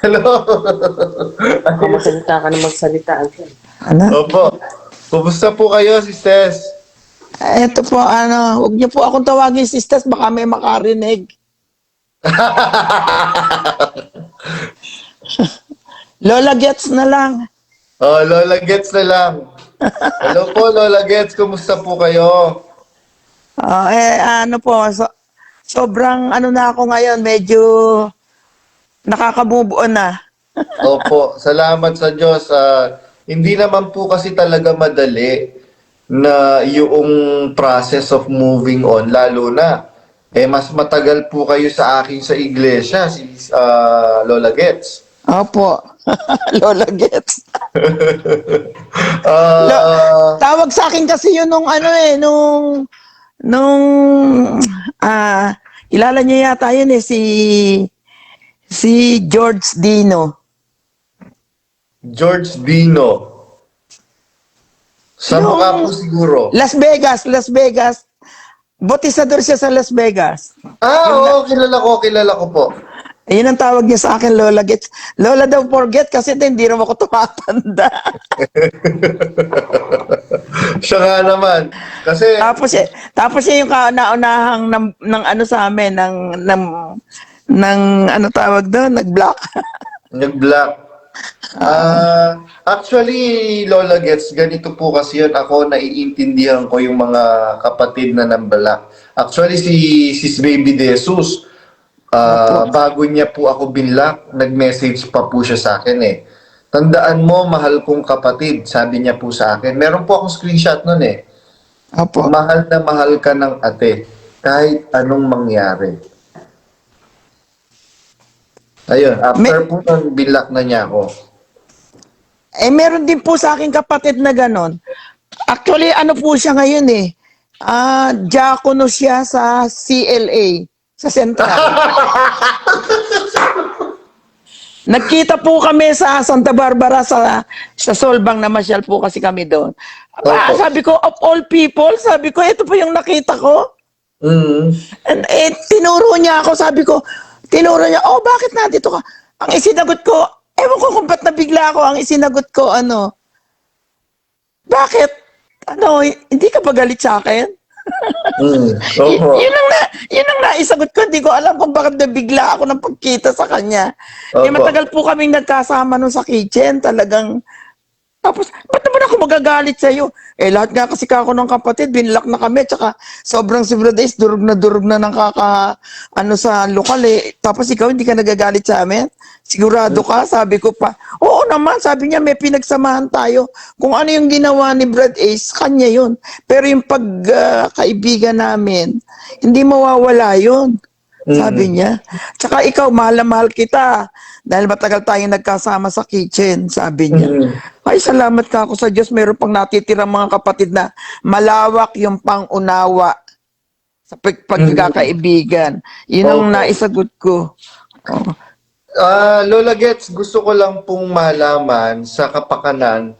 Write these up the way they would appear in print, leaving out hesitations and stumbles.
Hello. Baka magsalita ka na magsalita. Ano? Opo. Kumusta po kayo, sisters? Ito po, huwag niyo po akong tawagin sisters, baka may makarinig. Lola Gets na lang. Oh, Lola Gets na lang. Hello po, Lola Gets. Kumusta po kayo? Ano po, sobrang na ako ngayon, medyo nakaka-move on na. Opo, salamat sa Diyos. Hindi naman po kasi talaga madali na yung process of moving on, lalo na mas matagal po kayo sa akin sa iglesia, si Lola Gets. Opo, Lola Gets. Ah, Tawag sa akin kasi yun kilala niyo yata yun si George Dino. George Dino. Sa Yung mukha po siguro. Las Vegas. Botisador siya sa Las Vegas. Oo, kilala ko po. Ayun ang tawag niya sa akin, Lola Gets. Lola daw forget kasi hindi rin ako tumatanda. Siya nga naman. Kasi, Tapos siya yung kauna-unahang ng sa amin, ng ano tawag doon, nag-block. nag-block. Actually, Lola Gets, ganito po kasi yun. Ako, naiintindihan ko yung mga kapatid na nambala. Actually, si Sis Baby De Jesus, bago niya po ako binlock, nag-message pa po siya sa akin eh. Tandaan mo, mahal kong kapatid, sabi niya po sa akin. Meron po akong screenshot nun eh. Opo. Mahal na mahal ka ng ate, kahit anong mangyari. Ayun, after po nun, binlock na niya ako. Meron din po sa akin kapatid na ganon. Actually, ano po siya ngayon eh. Diakono siya sa CLA, sa Central. Nagkita po kami sa Santa Barbara sa Solbang, na masyal po kasi kami doon. Sabi ko, of all people, sabi ko, ito po yung nakita ko. And tinuro niya ako, tinuro niya, oh, bakit nandito ka? Ang isinagot ko, ewan ko kung ba't nabigla ako, ang isinagot ko, bakit? Hindi ka ba galit sa akin? Yun ang naisagot ko. Hindi ko alam kung bakit nabigla ako ng pagkita sa kanya. Matagal po kaming nagkasama nun sa kitchen. Talagang, tapos, ba't naman ako magagalit sa'yo? Lahat nga kasi ako ng kapatid, binlock na kami. Tsaka, sobrang days, durog na ng sa lokal eh. Tapos ikaw, hindi ka nagagalit sa amin? Sigurado ka? Sabi ko pa. Oo naman, sabi niya, may pinagsamahan tayo. Kung ano yung ginawa ni Brad Ace, kanya yun. Pero yung pagkaibigan namin, hindi mawawala yun. Sabi niya. Tsaka ikaw, mahal na mahal kita. Dahil matagal tayong nagkasama sa kitchen, sabi niya. Ay, salamat ka ako sa Diyos. Meron pang natitirang mga kapatid na malawak yung pangunawa sa pagkakaibigan. Yun ang naisagot ko. Lola Gets, gusto ko lang pong malaman sa kapakanan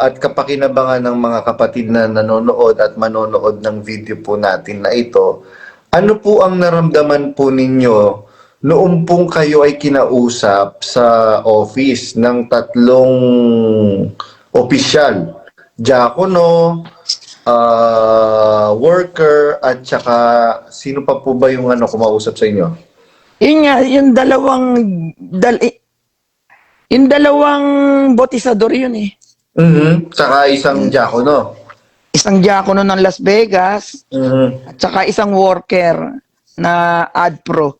at kapakinabangan ng mga kapatid na nanonood at manonood ng video po natin na ito. Ano po ang naramdaman po ninyo noong pong kayo ay kinausap sa office ng tatlong opisyal? Diakono, worker, at saka sino pa po ba yung kumausap sa inyo? Yun nga, yung dalawang botisador yun eh. Saka isang diakono. Isang diakono ng Las Vegas, at saka isang worker na AdPro.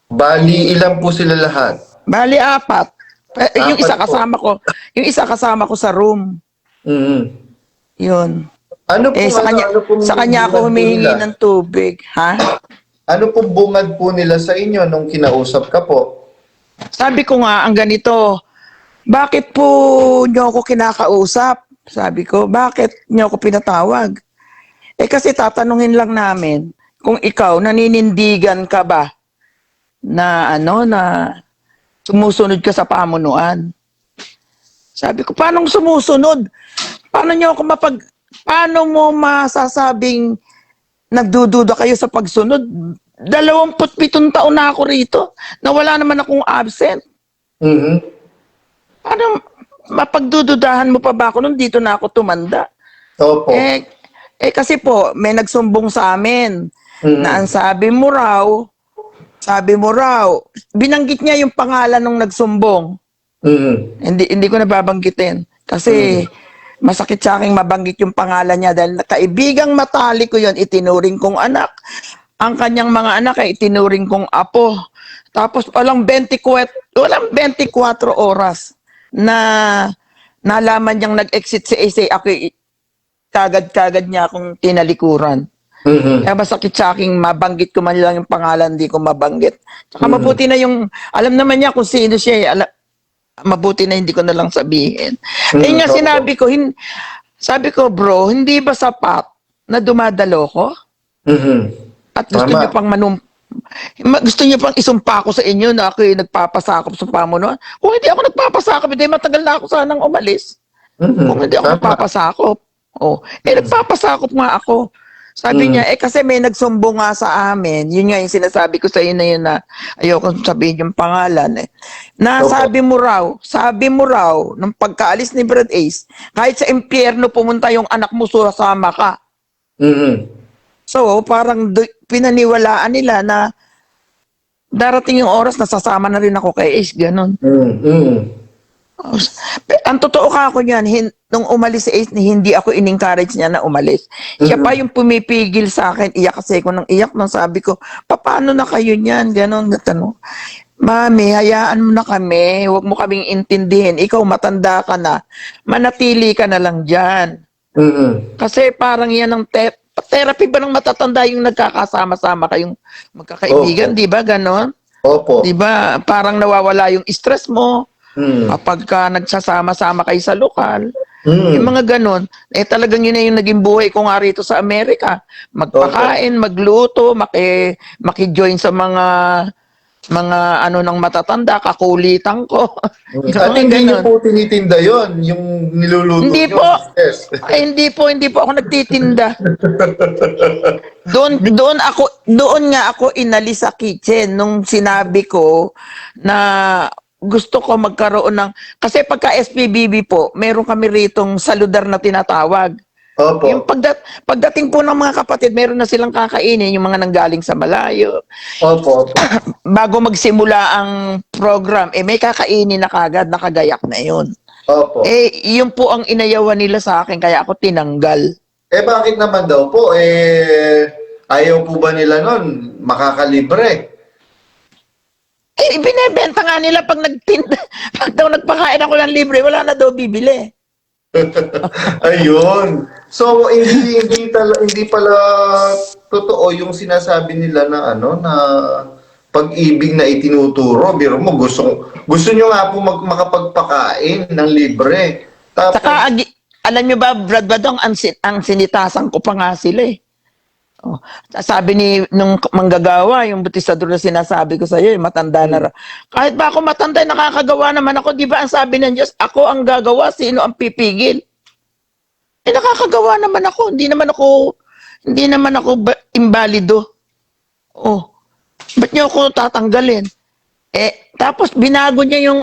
Bali, ilan po sila lahat? Bali, 4. Yung isa po. kasama ko sa room. Yun. Ano po, Sa kanya ako humihingi ng tubig. Ha? Ano pong bungad po nila sa inyo nung kinausap ka po? Sabi ko nga, ang ganito, bakit po nyo ako kinakausap? Sabi ko, bakit nyo ako pinatawag? Kasi tatanungin lang namin, kung ikaw, naninindigan ka ba na sumusunod ka sa pamunuan? Sabi ko, paano sumusunod? Paano mo masasabing nagdududa kayo sa pagsunod? 27 taon na ako rito, na wala naman akong absent. Mhm. Ano, mapagdududahan mo pa ba ako nung dito na ako tumanda? Opo. Kasi po, may nagsumbong sa amin Mhm. na ang sabi mo raw, binanggit niya yung pangalan nung nagsumbong. Mhm. Hindi ko nababanggitin. Kasi masakit sa akin mabanggit yung pangalan niya dahil kaibigang matali ko yun, itinuring kong anak. Ang kanyang mga anak ay itinuring kong apo. Tapos walang 24 oras na nalaman niyang nag-exit si AC, ako kagad-kagad niya akong tinalikuran. Mhm. Kaya masakit sa aking mabanggit ko man lang yung pangalan, hindi ko mabanggit. Tsaka mabuti na yung, alam naman niya kung sino siya, mabuti na hindi ko na lang sabihin. Nga opo. sabi ko, bro, hindi ba sapat na dumadalo ko? Mhm. At gusto Tama. niyo pang gusto niyo pang isumpa ko sa inyo na ako'y nagpapasakop sa pamunuan? Kung hindi ako nagpapasakop, hindi matagal na ako sanang umalis. Mhm. Kung hindi ako Tama. nagpapasakop. Nagpapasakop nga ako. Sabi niya, kasi may nagsumbong nga sa amin. Yun nga yung sinasabi ko sa iyo na yun na ayoko sabihin yung pangalan. Na Opo. sabi mo raw, nung pagkaalis ni Brad Ace, kahit sa impyerno pumunta yung anak mo, susama ka. Mhm. So, parang pinaniwalaan nila na darating yung oras na sasama na rin ako kay Ace, ganun. Mhm. Ang totoo ka ako niyan, nung umalis si Ace, hindi ako in-encourage niya na umalis. Siya pa yung pumipigil sa akin, iyak kasi ako ng iyak nang sabi ko, paano na kayo niyan, ganun, ganun. Mami, hayaan mo na kami, huwag mo kaming intindihin, ikaw matanda ka na, manatili ka na lang dyan. Mhm. Kasi parang yan ang therapy ba ng matatanda yung nagkakasama-sama kayong magkakaibigan, Opo. di ba ganon? Opo. Di ba parang nawawala yung stress mo Mhm. kapag ka nagsasama-sama kayo sa lokal. Mhm. Yung mga ganon, talagang yun na yung naging buhay ko nga rito sa Amerika. Magpakain, magluto, maki-join sa mga ng matatanda, kakulitan ko. Yung At mga hindi niyo ganon. po tinitinda yon, yung niluluto Hindi niyo. po. Yes. Hindi po ako nagtitinda. Doon nga ako inalis sa kitchen nung sinabi ko na gusto ko magkaroon ng, kasi pagka SPBB po, meron kami ritong saludar na tinatawag. Opo. Yung pagdating po ng mga kapatid, meron na silang kakainin, yung mga nanggaling sa malayo. Opo. Opo. Bago magsimula ang program, may kakainin na kagad, nakagayak na yun. Opo. Yun po ang inayawan nila sa akin, kaya ako tinanggal. Bakit naman daw po? Ayaw po ba nila nun makakalibre? Binebenta nga nila pag pag daw nagpakain ako ng libre, wala na daw bibili. Ayun. So hindi pala totoo yung sinasabi nila na na pag-ibig na itinuturo. Biro mo gusto nyo nga po makapagpakain ng libre. Tapos Saka, alam nyo ba, Brad Badong, ang sinitasan ko pa nga sila eh. Sabi nung manggagawa, yung butisador na sinasabi ko sa iyo, matanda na raw. Kahit ba ako matanda, nakakagawa naman ako. Di ba ang sabi ng Diyos, ako ang gagawa, sino ang pipigil? Nakakagawa naman ako. Hindi naman ako imbalido. Ba't niyo ako tatanggalin? Tapos binago niya yung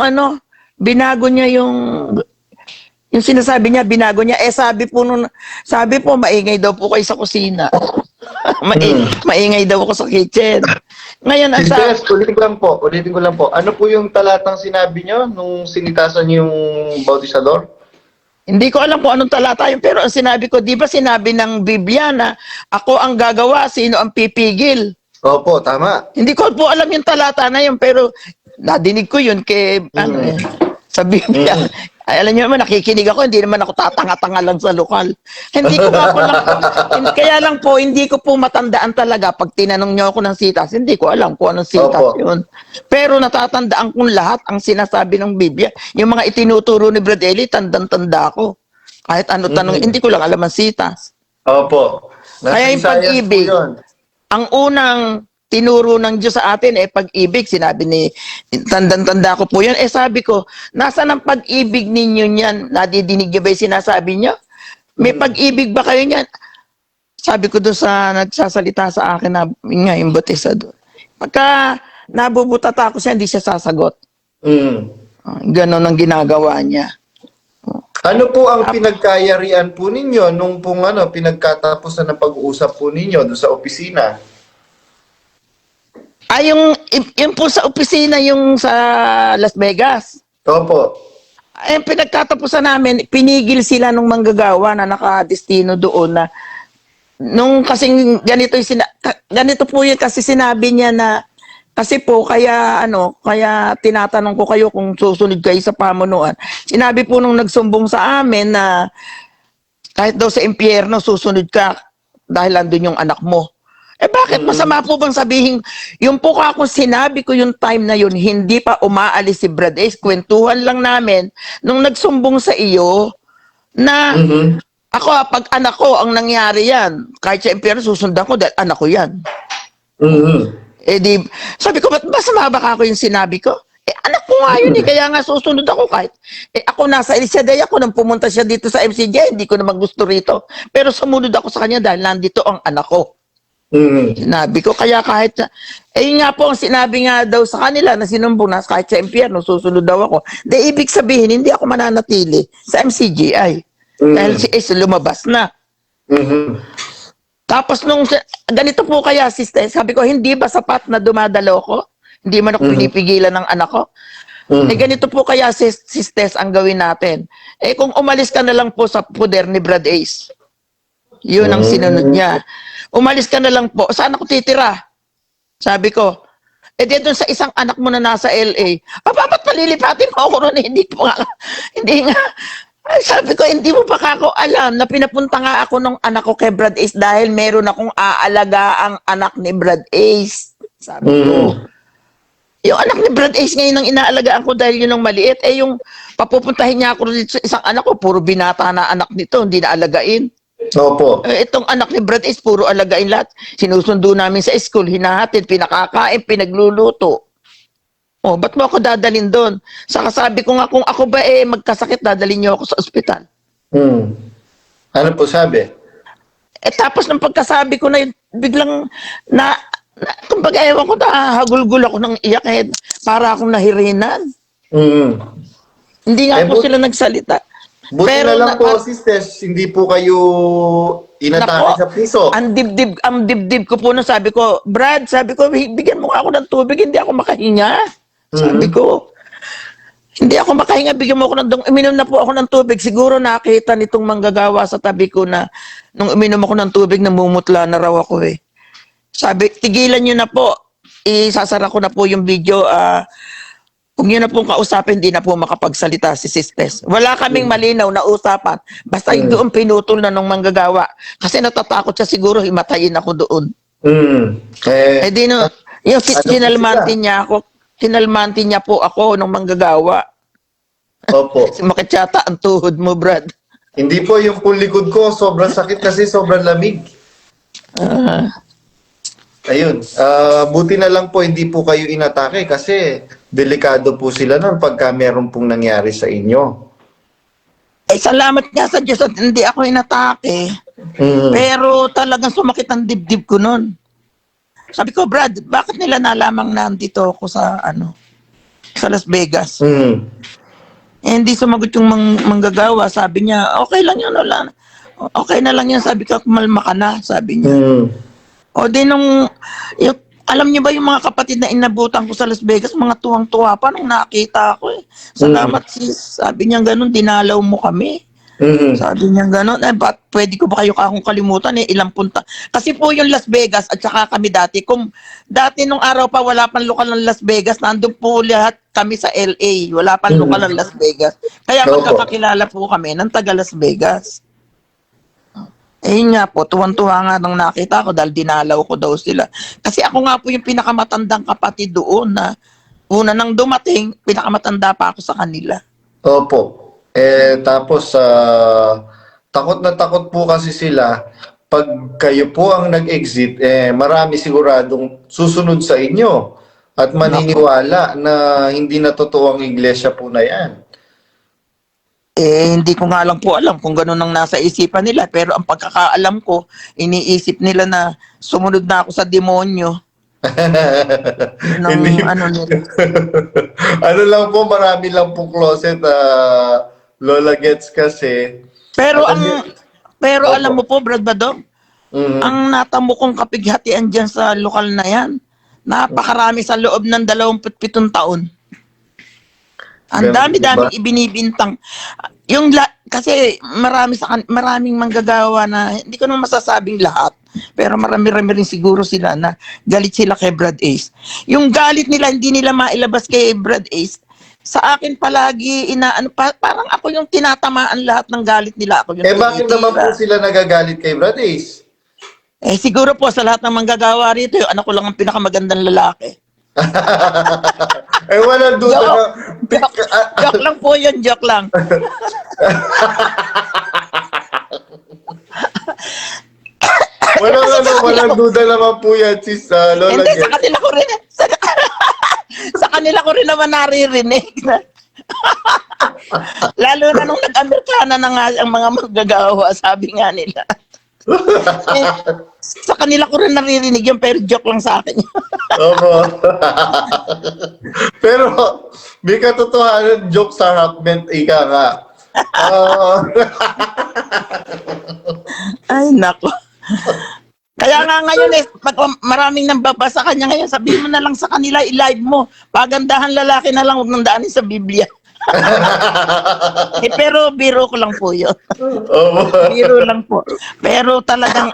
sinasabi niya, binago niya. Sabi po, maingay daw po kayo sa kusina. Maingay daw ako sa kitchen. Ngayon, ang Sisters, ulitin ko lang po. Ano po yung talatang sinabi nyo nung sinitasan yung bautisador? hindi ko alam kung anong talata yun, pero ang sinabi ko, di ba sinabi ng Biblia na ako ang gagawa, sino ang pipigil? Opo, tama. Hindi ko po alam yung talata na yun, pero nadinig ko yun sa Biblia. Ay, alam niyo naman, nakikinig ako, hindi naman ako tatanga-tanga lang sa lokal. Hindi ko nga po lang, kaya lang po, hindi ko po matandaan talaga pag tinanong niyo ako ng sitas, hindi ko alam kung anong sitas Opo. yun. Pero natatandaan kong lahat ang sinasabi ng Biblia. Yung mga itinuturo ni Brad Eli, tandang-tanda ko. Kahit ano tanong, hindi ko lang alam ang sitas. Opo. Kaya yung Nasa Isaiah pag-ibig, po yun. ang unang tinuro ng Diyos sa atin pag-ibig. Sinabi ni, tandang-tanda ko po yun. Sabi ko, nasaan ang pag-ibig ninyo niyan? Nadidinig niyo ba yung sinasabi niyo? May pag-ibig ba kayo niyan? sabi ko doon sa nagsasalita sa akin na yun nga, yung bautizador. Pagka nabubutata ako siya, hindi siya sasagot. Ganon ang ginagawa niya. Ano po ang pinagkayarian po ninyo nung pong pinagkatapos na ng pag-uusap po ninyo doon sa opisina? Yung po sa opisina, yung sa Las Vegas. Opo. Ay, pinagkatapusan namin, pinigil sila nung manggagawa na nakadestino doon na nung kasing ganito po yun kasi sinabi niya na kasi po kaya kaya tinatanong ko kayo kung susunod kayo sa pamunuan. Sinabi po nung nagsumbong sa amin na kahit daw sa impyerno susunod ka dahil andun yung anak mo. Eh bakit masama po bang sabihin, yung po kung sinabi ko yung time na yun, hindi pa umaalis si Brad Ace, kwentuhan lang namin nung nagsumbong sa iyo na ako, pag anak ko ang nangyari yan, kahit sa impyerno susundan ko dahil anak ko yan. Eh di, sabi ko, ba't masama ba ako yung sinabi ko? Eh anak ko nga yun kaya nga susunod ako kahit. Eh ako nasa Elisiaday ako nang pumunta siya dito sa MCJ, hindi ko naman gusto rito. Pero sumunod ako sa kanya dahil nandito ang anak ko. Sinabi ko, kaya kahit, yun nga po ang sinabi nga daw sa kanila na sinumbong na kahit sa impyerno, susunod daw ako. De, ibig sabihin, hindi ako mananatili sa MCGI. Dahil si Ace lumabas na. Tapos nung, ganito po kaya, sister, sabi ko, hindi ba sapat na dumadalo ko? Hindi man ako pinipigilan ng anak ko? Eh, ganito po kaya, sisters, ang gawin natin. Eh, kung umalis ka na lang po sa poder ni Brad Ace, yun ang sinunod niya. Umalis ka na lang po. Saan ako titira? Sabi ko. Eh, doon sa isang anak mo na nasa LA. Ba't palilipatin mo ako ron? Hindi nga. Ay, sabi ko, hindi mo pa ako alam na pinapunta nga ako ng anak ko kay Brad Ace dahil meron akong aalaga ang anak ni Brad Ace. Sabi ko. Yung anak ni Brad Ace ngayon ang inaalagaan ko dahil yun ang maliit. Eh, yung papupuntahin niya ako dito sa isang anak ko, puro binata na anak nito, hindi na alagain. Opo. Itong anak ni Brad is puro alagain lahat. Sinusundo namin sa school, hinahatid, pinakakain, pinagluluto. Oh, ba't mo ako dadalhin doon? Saka sabi ko nga, kung ako ba magkasakit, dadalhin niyo ako sa ospital. Ano po sabi? Eh tapos ng pagkasabi ko na yun, biglang kumbaga ewan ko, hagulgul ako ng iyak para akong nahirinan. Hindi nga po sila nagsalita. Buti pero na lang po, sisters, hindi po kayo inatake sa piso. Ang dibdib ko po na sabi ko, Brad, sabi ko, bigyan mo ako ng tubig, hindi ako makahinga. Sabi ko, hindi ako makahinga, bigyan mo ako ng uminom na po ako ng tubig. Siguro nakita nitong manggagawa sa tabi ko na nung uminom ako ng tubig, namumutla na raw ako Sabi, tigilan nyo na po. Isasara ko na po yung video. Kung yun na pong kausapin, hindi na po makapagsalita si sisters. Wala kaming malinaw na usapan. Basta yung doon pinutol na nung manggagawa. Kasi natatakot siya siguro, himatayin ako doon. Yung kinalmantin niya po ako nung manggagawa. Opo. Makitsata ang tuhod mo, Brad. Hindi po yung likod ko, sobrang sakit kasi sobrang lamig. Ayun, buti na lang po hindi po kayo inatake kasi delikado po sila nun pagka meron pong nangyari sa inyo. Salamat nga sa Diyos at hindi ako inatake. Pero talagang sumakit ang dibdib ko nun. Sabi ko, Brad, bakit nila nalamang nandito ako sa Las Vegas? Hindi sumagot yung manggagawa. Sabi niya, okay lang yan, wala. Okay na lang yan. Sabi ko, kumalma ka na, sabi niya. O din alam niyo ba yung mga kapatid na inabutan ko sa Las Vegas, mga tuwang-tuwa pa nung nakita ko Salamat sis. Sabi niya gano'n, dinalaw mo kami. Sabi niya gano'n, pwede ko ba kayo akong kalimutan ilang punta. Kasi po yung Las Vegas at saka kami dati, dati nung araw pa wala pang lokal ng Las Vegas, nandun po lahat kami sa LA, wala pang lokal ng Las Vegas. Kaya magkakakilala po kami ng taga Las Vegas. Nga po, tuwan-tuwa nga nung nakita ko dahil dinalaw ko daw sila. Kasi ako nga po yung pinakamatandang kapatid doon na una nang dumating, pinakamatanda pa ako sa kanila. Opo. Tapos, takot na takot po kasi sila. Pag kayo po ang nag-exit, marami siguradong susunod sa inyo at maniniwala na hindi na totoo ang iglesia po na yan. Hindi ko nga lang po alam kung gano'n ang nasa isipan nila. Pero ang pagkakaalam ko, iniisip nila na sumunod na ako sa demonyo. Yun ang Hindi. ano nila. Ano lang po, marami lang po closet, Lola Gets kasi. Pero Alam niyo- pero Opo. alam mo po, Brad Badong, Mhm. ang natamo kong kapighatian dyan sa lokal na yan, napakarami sa loob ng 27 taon. Ang Ganun dami-daming ba? ibinibintang. Kasi maraming manggagawa na hindi ko naman masasabing lahat, pero marami-rami rin siguro sila na galit sila kay Brad Ace. Yung galit nila hindi nila mailabas kay Brad Ace. Sa akin palagi parang ako yung tinatamaan lahat ng galit nila. Ako yung Bakit naman po tinitira. sila nagagalit kay Brad Ace? Siguro po sa lahat ng manggagawa rito, yung anak ko lang ang pinakamagandang lalaki. Walang duda na. Joke lang po yun, joke lang. Walang duda naman po yan, sis Lola Hindi, Gets. sa kanila ko rin, sa kanila ko rin naman naririnig. Lalo na nung nag-Amerikana na nga ang mga manggagawa, sabi nga nila. Sa kanila ko rin naririnig yun, pero joke lang sa akin. Opo. Pero, may katotohanan, joke sa hapment, ika nga. Ay, nako. Kaya nga ngayon pag maraming nambabasa kanya ngayon, sabihin mo na lang sa kanila, i-live mo. Pagandahan lalaki na lang, huwag nang daanin sa Biblia. Pero biro ko lang po yun. Opo. Biro lang po. Pero talagang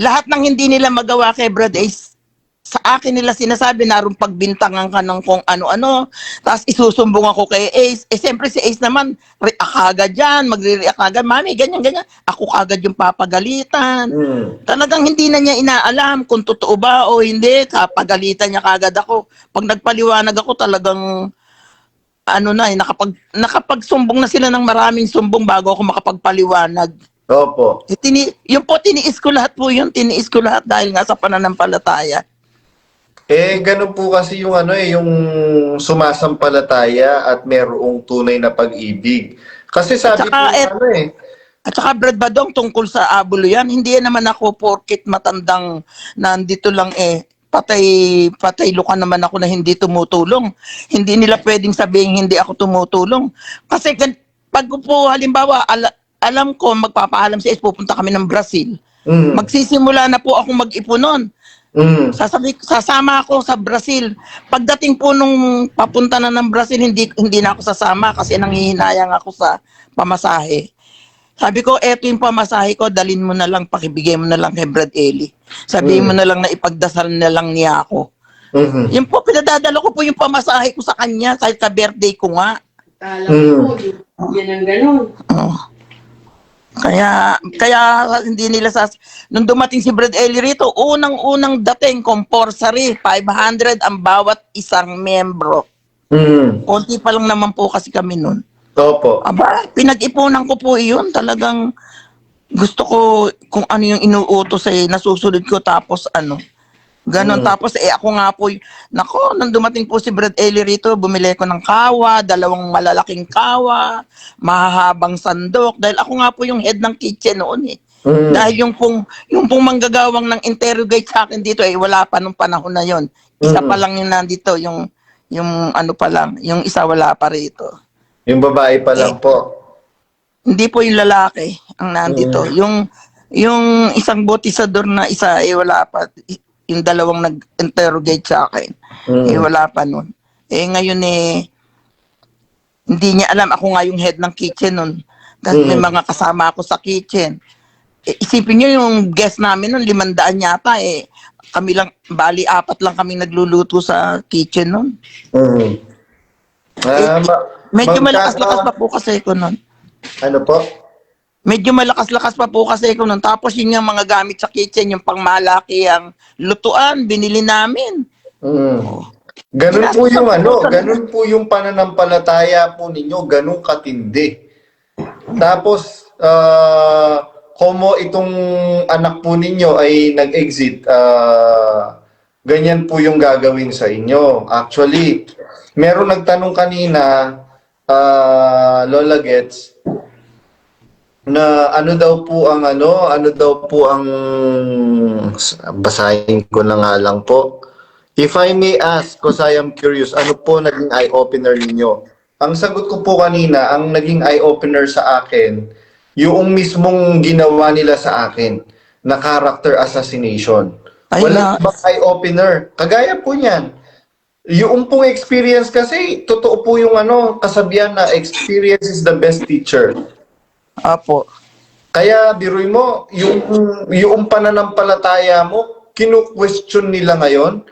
lahat ng hindi nila magawa kay Brad Ace, sa akin nila sinasabi, narong pagbintangan ka ng kung ano-ano, tapos isusumbong ako kay Ace. Siyempre si Ace naman, react agad yan, magre-react agad, mami, ganyan-ganyan. Ako agad yung papagalitan. Talagang hindi na niya inaalam kung totoo ba o hindi, kapagalitan niya kagad ako. Pag nagpaliwanag ako, talagang nakapagsumbong na sila ng maraming sumbong bago ako makapagpaliwanag. Opo. Tiniis ko lahat po yun. Tiniis ko lahat dahil nga sa pananampalataya. Ganun po kasi yung yung sumasampalataya at merong tunay na pag-ibig. Kasi sabi At saka, po At saka Brad Badong, tungkol sa abulo yan, hindi yan naman ako porkit matandang nandito lang patay luka naman ako na hindi tumutulong. Hindi nila pwedeng sabihin hindi ako tumutulong. Kasi pag po halimbawa, alam ko magpapaalam si Ace, pupunta kami ng Brazil. Magsisimula na po ako mag-ipon nun. Sasama ako sa Brazil. Pagdating po nung papunta na ng Brazil, hindi na ako sasama kasi nanghihinayang ako sa pamasahe. Sabi ko, eto yung pamasahe ko, dalin mo na lang, pakibigay mo na lang kay Brad Eli. Sabihin mo na lang na ipagdasal na lang niya ako. Yun po, pinadadala ko po yung pamasahe ko sa kanya, kahit sa birthday ko nga. Kala ko, yan ang ganun. Kaya hindi nila nung dumating si Brad Eli rito, unang-unang dating compulsory, 500 ang bawat isang membro. Konti pa lang naman po kasi kami nun. Opo. Aba, pinag-ipunan ko po iyon. Talagang gusto ko kung ano yung inuutos nasusunod ko tapos ganon. Tapos ako nga po, nung dumating po si Brad Eli rito, bumili ko ng kawa, 2 malalaking kawa, mahahabang sandok. Dahil ako nga po yung head ng kitchen noon Dahil yung pong manggagawang ng interrogate sa akin dito wala pa nung panahon na yon. Isa pa lang yung nandito, yung pa lang, yung isa wala pa rito. Yung babae pa lang po. Hindi po yung lalaki ang nandito. Yung isang botisador na isa wala pa. Yung 2 nag-interrogate sa akin. Wala pa nun. Ngayon hindi niya alam ako nga yung head ng kitchen nun. Kasi may mga kasama ako sa kitchen. Isipin niyo yung guest namin nun, 500 yata kami lang, bali 4 lang kami nagluluto sa kitchen nun. Medyo malakas-lakas pa po kasi ko nun. Ano po? Medyo malakas-lakas pa po kasi ko nun. Tapos yun yung mga gamit sa kitchen, yung pangmalaki, ang lutuan, binili namin. Ganun po yung ganun po yung pananampalataya po ninyo, ganun katindi. Tapos, como itong anak po ninyo ay nag-exit, ganyan po yung gagawin sa inyo. Actually, meron nagtanong kanina, Lola Gets, na ano daw po ang basahin ko na nga lang po. If I may ask, because I am curious, ano po naging eye-opener ninyo? Ang sagot ko po kanina, ang naging eye-opener sa akin, yung mismong ginawa nila sa akin na character assassination. Ay, Walang ibang eye-opener. Kagaya po niyan. Yung pong experience kasi, totoo po yung kasabihan na experience is the best teacher. Apo. Kaya biruin mo, yung pananampalataya mo, kinu-question nila ngayon.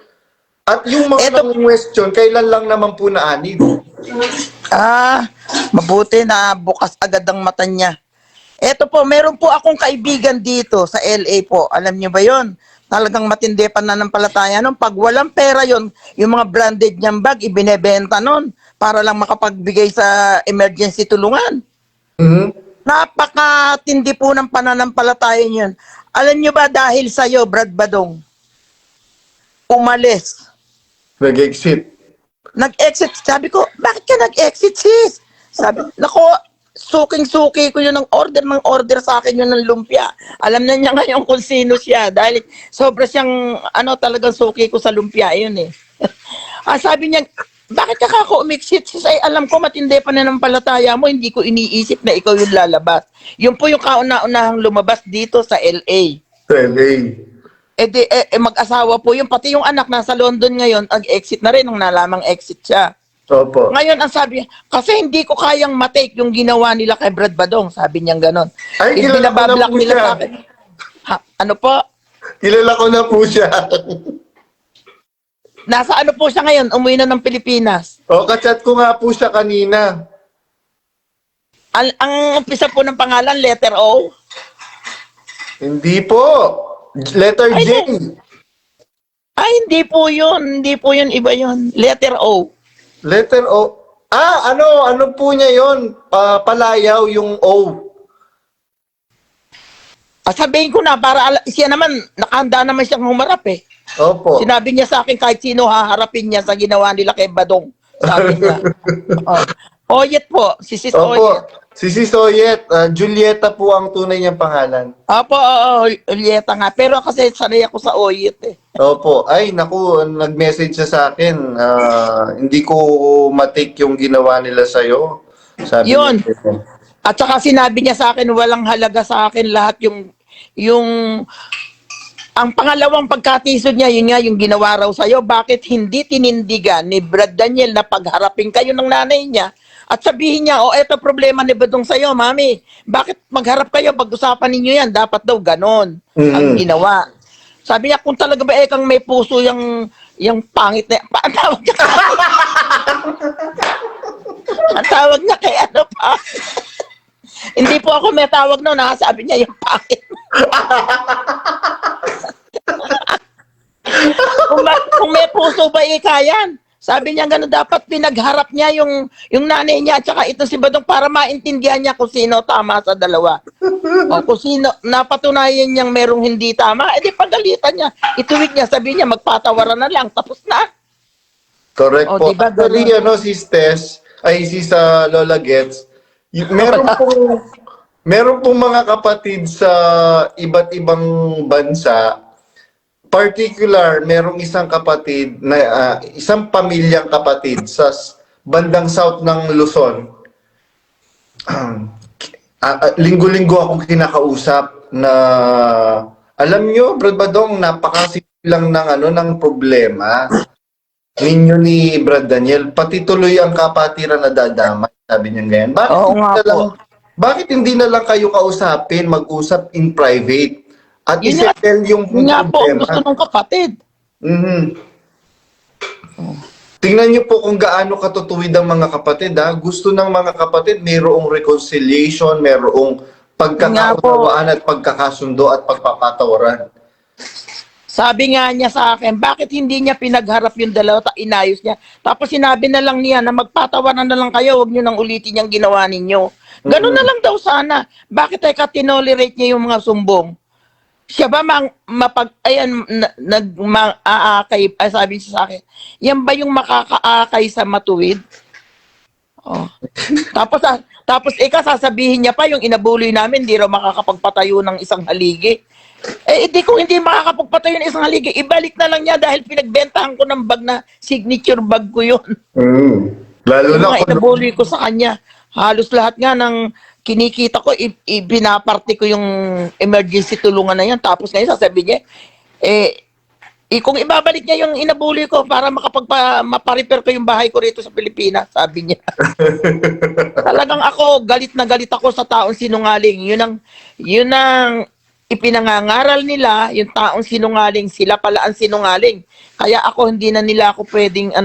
At yung mga question, kailan lang naman po naanib? Mabuti na bukas agad ang mata niya. Eto po, meron po akong kaibigan dito sa LA po. Alam niyo ba yon? Talagang matindi pananampalataya nun. Pag walang pera yon, yung mga branded niyang bag, ibinebenta nun para lang makapagbigay sa emergency tulungan. Napakatindi po ng pananampalataya niyon. Alam niyo ba dahil sa'yo, Brad Badong, umalis. Nag-exit. Nag-exit. Sabi ko, bakit ka nag-exit, sis? Sabi, nako, suking-suki ko yun ng order sa akin yun ng lumpia. Alam na niya ngayon kung sino siya dahil sobra siyang, talagang suki ko sa lumpia, yun eh. Sabi niya, bakit ka kako umexit? Sis, ay alam ko matindi pa na ng palataya mo, hindi ko iniisip na ikaw yung lalabas. Yun po yung kauna-unahang lumabas dito sa LA. Sa LA. Mag-asawa po yung pati yung anak nasa London ngayon, exit na rin nung nalamang exit siya. Opo. Ngayon ang sabi, kasi hindi ko kayang matake yung ginawa nila kay Brad Badong, sabi niyang ganon. Ay, kilala ko na po nila siya. sa akin. Ano po? Kilala ko na po siya. Nasa ano po siya ngayon? Umuwi na ng Pilipinas. Kachat ko nga po siya kanina. Ang umpisa po ng pangalan, letter O. Hindi po. Letter J. Hindi po yun. Hindi po yun. Iba yun. Letter O. Letter O. Ano po niya yun? Palayaw yung O. Sabihin ko na, para siya naman, nakahanda naman siyang humarap eh. Opo. Sinabi niya sa akin kahit sino haharapin niya sa ginawa nila kay Badong. Sabi niya. Oyet po. Si Sis Opo. Oyet. Si Sis Oyet. Julieta po ang tunay niyang pangalan. Opo, Julieta nga. Pero kasi sanay ako sa Oyet eh. Opo. Ay, naku, nag-message siya sa akin. Hindi ko matake yung ginawa nila sa'yo. Sabi Yun. niya. At saka sinabi niya sa akin, walang halaga sa akin lahat yung ang pangalawang pagkatisod niya, yun nga yung ginawa raw sa'yo. Bakit hindi tinindigan ni Brad Daniel na pagharapin kayo ng nanay niya at sabihin niya, eto problema ni Badong sa'yo, mami. Bakit magharap kayo, pag-usapan ninyo yan? Dapat daw ganon ang ginawa. Sabi niya, kung talaga ba kang may puso yung pangit na, ang tawag niya ang tawag niya kay ano pa? Hindi po ako may tawag noon, sabi niya yung pangit. kung may puso ba ikayan? Sabi niya gano'n, dapat pinagharap niya yung nanay niya at saka ito si Badong para maintindihan niya kung sino tama sa dalawa. O kung sino, napatunayan niyang merong hindi tama, edi pagalitan niya. Ituwid niya, sabi niya, magpatawaran na lang, tapos na. Correct po. Diba, Actually, sis Tess, sis Lola Gets, meron pong mga kapatid sa iba't ibang bansa. Particular, merong isang kapatid na isang pamilyang kapatid sa bandang south ng Luzon. Linggo-linggo akong kinakausap na alam nyo, Brad Badong, napakasimple lang ng problema ninyo ni Brad Daniel. Pati tuloy ang kapatiran na dadamay. Sabi niya ganyan. Bakit hindi na lang kayo kausapin, mag-usap in private? At isettle yung nga po ang gusto ng kapatid. Tingnan niyo po kung gaano katutuwid ang mga kapatid. Gusto ng mga kapatid, mayroong reconciliation, mayroong pagkakaunawaan at pagkakasundo at pagpapatawaran. Sabi nga niya sa akin, bakit hindi niya pinagharap yung dalawa, inayos niya. Tapos sinabi na lang niya na magpatawaran na lang kayo, huwag niyo nang ulitin yung ginawa ninyo. Ganun na lang daw sana. Bakit ay tinolerate niya yung mga sumbong? Siya ba sabi siya sa akin, yan ba yung makakaakay sa matuwid? Oh. Tapos ika sasabihin niya pa yung inabuloy namin, di raw makakapagpatayo ng isang haligi. Di kung hindi makakapagpatayo ng isang haligi, ibalik na lang niya dahil pinagbentahan ko ng bag na signature bag ko yun. Lalo Yung na mga inabuloy ko sa kanya. Halos lahat nga ng kinikita ko, ibinaparte ko yung emergency tulungan na yan. Tapos ngayon sasabihin niya, kung ibabalik niya yung inabuloy ko para maparepair ko yung bahay ko rito sa Pilipinas, sabi niya. Talagang ako, galit na galit ako sa taong sinungaling. Yun ang ipinangangaral nila, yung taong sinungaling, sila pala ang sinungaling. Kaya ako, hindi ako pwedeng,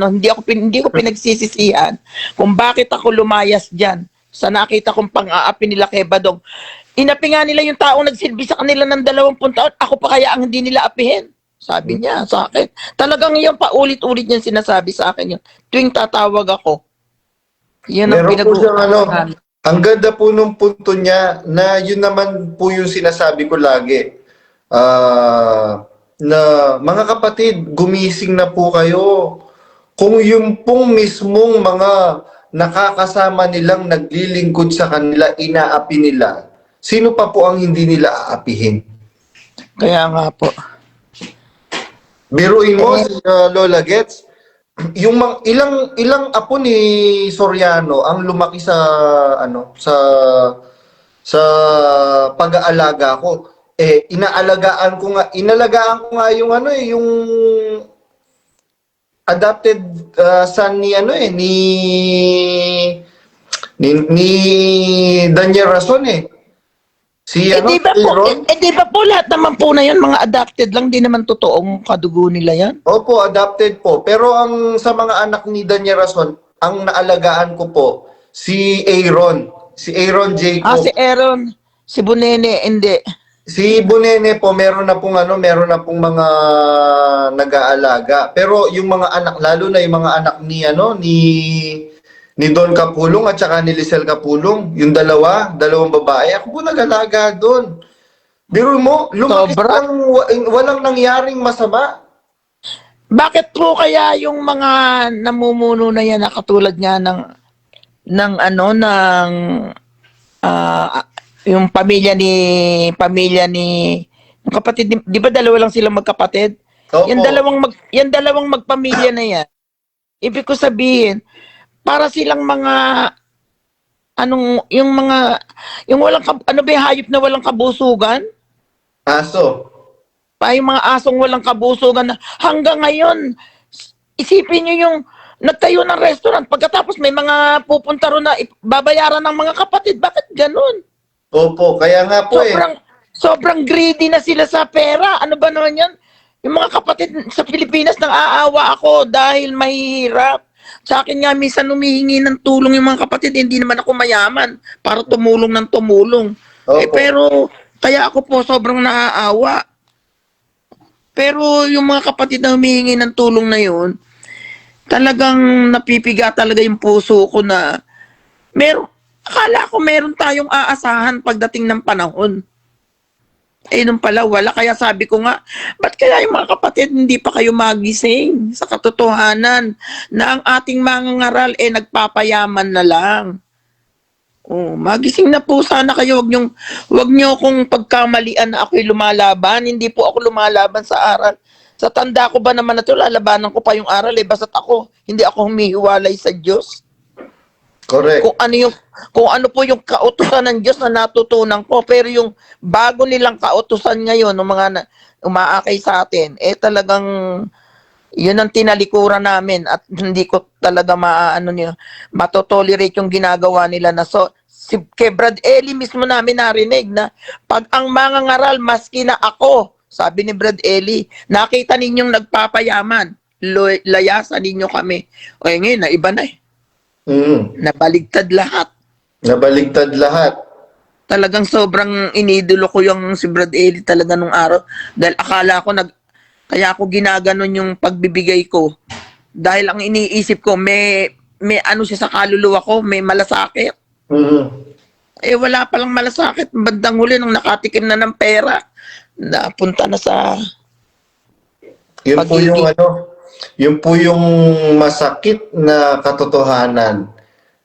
hindi ko pinagsisisihan kung bakit ako lumayas dyan sa nakita kong pang-aapi nila kay Badong. Inapi nga nila yung taong nagsilbi sa kanila ng 20 taon, ako pa kaya ang hindi nila apihin. Sabi niya sa akin. Talagang yan paulit-ulit niya sinasabi sa akin yun. Tuwing tatawag ako. Yan ang meron po siyang pinag-uusapan. ang ganda po nung punto niya na yun naman po yung sinasabi ko lagi. Na mga kapatid, gumising na po kayo. Kung yung pong mismong mga nakakasama nilang naglilingkod sa kanila, inaapi nila, sino pa po ang hindi nila aapihin? Kaya nga po. Biruin mo, si Lola Gets, yung ilang apo ni Soriano ang lumaki sa sa pag-aalaga ko. Inalagaan ko nga yung yung adopted son ni ni Daniel Rason Si Di ba po, Aaron? di ba po lahat naman po na yan, mga adopted lang, di naman totoong kadugo nila yan? Opo, adopted po. Pero ang sa mga anak ni Daniel Rason, ang naalagaan ko po, si Aaron. Si Aaron Jacob. Si Aaron, si Bunene, hindi. Si Bunene po, meron na pong mga nag-aalaga. Pero yung mga anak, lalo na yung mga anak ni Don Capulong at saka ni Lisel Capulong, yung dalawang babae, ako po nag-alaga doon. Biro mo, lumaki lang, walang nangyaring masama. Bakit po kaya yung mga namumuno na yan na katulad nga yung pamilya ni yung kapatid, di ba dalawa lang silang magkapatid? Opo. Yan dalawang magpamilya na yan. Ibig ko sabihin, para silang mga yung walang yung hayop na walang kabusugan? Aso. Yung mga asong walang kabusugan na hanggang ngayon, isipin nyo yung nagtayo ng restaurant, pagkatapos may mga pupunta ron na babayaran ng mga kapatid. Bakit ganun? Opo, kaya nga po Sobrang greedy na sila sa pera. Ano ba naman yan? Yung mga kapatid sa Pilipinas, nang aawa ako dahil mahihirap. Sa akin nga, minsan humihingi ng tulong yung mga kapatid, hindi naman ako mayaman para tumulong ng tumulong. Pero, kaya ako po sobrang naaawa. Pero yung mga kapatid na humihingi ng tulong na yun, talagang napipiga talaga yung puso ko na akala ko meron tayong aasahan pagdating ng panahon. Nung pala wala. Kaya sabi ko nga, ba't kaya yung mga kapatid hindi pa kayo magising sa katotohanan na ang ating mga ngaral nagpapayaman na lang. Magising na po sana kayo. Wag nyo kung pagkamalian na ako'y lumalaban. Hindi po ako lumalaban sa aral. Sa tanda ko ba naman na ito, lalabanan ko pa yung aral basta't hindi ako humihiwalay sa Diyos. Correct. Kung ano po yung kautusan ng Diyos na natutunan ko, pero yung bago nilang kautusan ngayon ng mga umaakay sa atin, talagang yun ang tinalikuran namin at hindi ko talaga matotolerate yung ginagawa nila na kay Brad Eli mismo namin narinig na pag ang mga ngaral maski na ako, sabi ni Brad Eli, nakita ninyong nagpapayaman, layasan ninyo kami. Ngayon na iba na Nabaligtad lahat. Talagang sobrang inidolo ko yung si Brad Eli talaga nung araw. Dahil akala ko kaya ako ginaganon yung pagbibigay ko. Dahil ang iniisip ko, may siya sa kaluluwa ko, may malasakit. Wala palang malasakit. Bandang huli nung nakatikim na ng pera, napunta na sa Yun po yung masakit na katotohanan.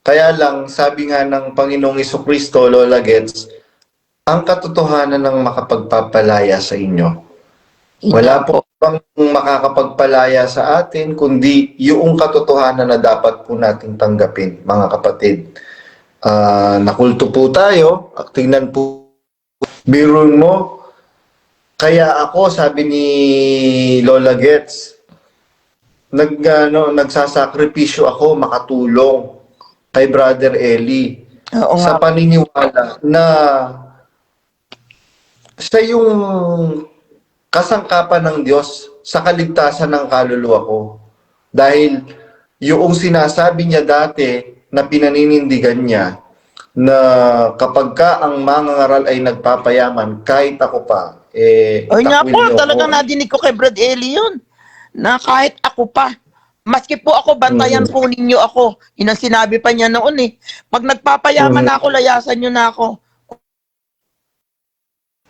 Kaya lang, sabi nga ng Panginoong Jesucristo, Lola Gets, ang katotohanan ng makapagpapalaya sa inyo. Wala po bang makakapagpalaya sa atin, kundi yung katotohanan na dapat po nating tanggapin, mga kapatid. Nakulto po tayo, tingnan po, birun mo, kaya ako, sabi ni Lola Gets, nagsasakripisyo ako makatulong kay Brother Eli Oo nga. sa paniniwala na siya yung kasangkapan ng Diyos sa kaligtasan ng kaluluwa ko. Dahil yung sinasabi niya dati na pinaninindigan niya na kapag ka ang mangangaral ay nagpapayaman, kahit ako pa, Ay nga takwil po, niyo talagang ako. nadinig ko kay Brad Eli yun. Na kahit ako pa, maski po ako, bantayan po ninyo ako. Yun ang sinabi pa niya noon eh. Pag nagpapayaman na ako, layasan nyo na ako.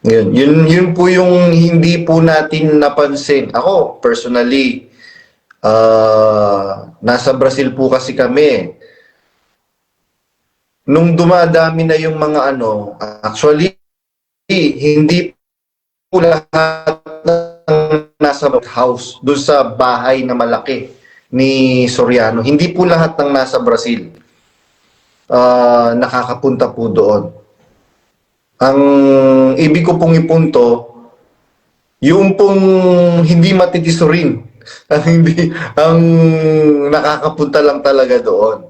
Yun po yung hindi po natin napansin. Ako, personally, nasa Brazil po kasi kami. Nung dumadami na yung mga actually, hindi po lahat ng nasa house, doon sa bahay na malaki ni Soriano. Hindi po lahat ng nasa Brazil nakakapunta po doon. Ang ibig ko pong ipunto, yung pong hindi matitisurin, ang nakakapunta lang talaga doon.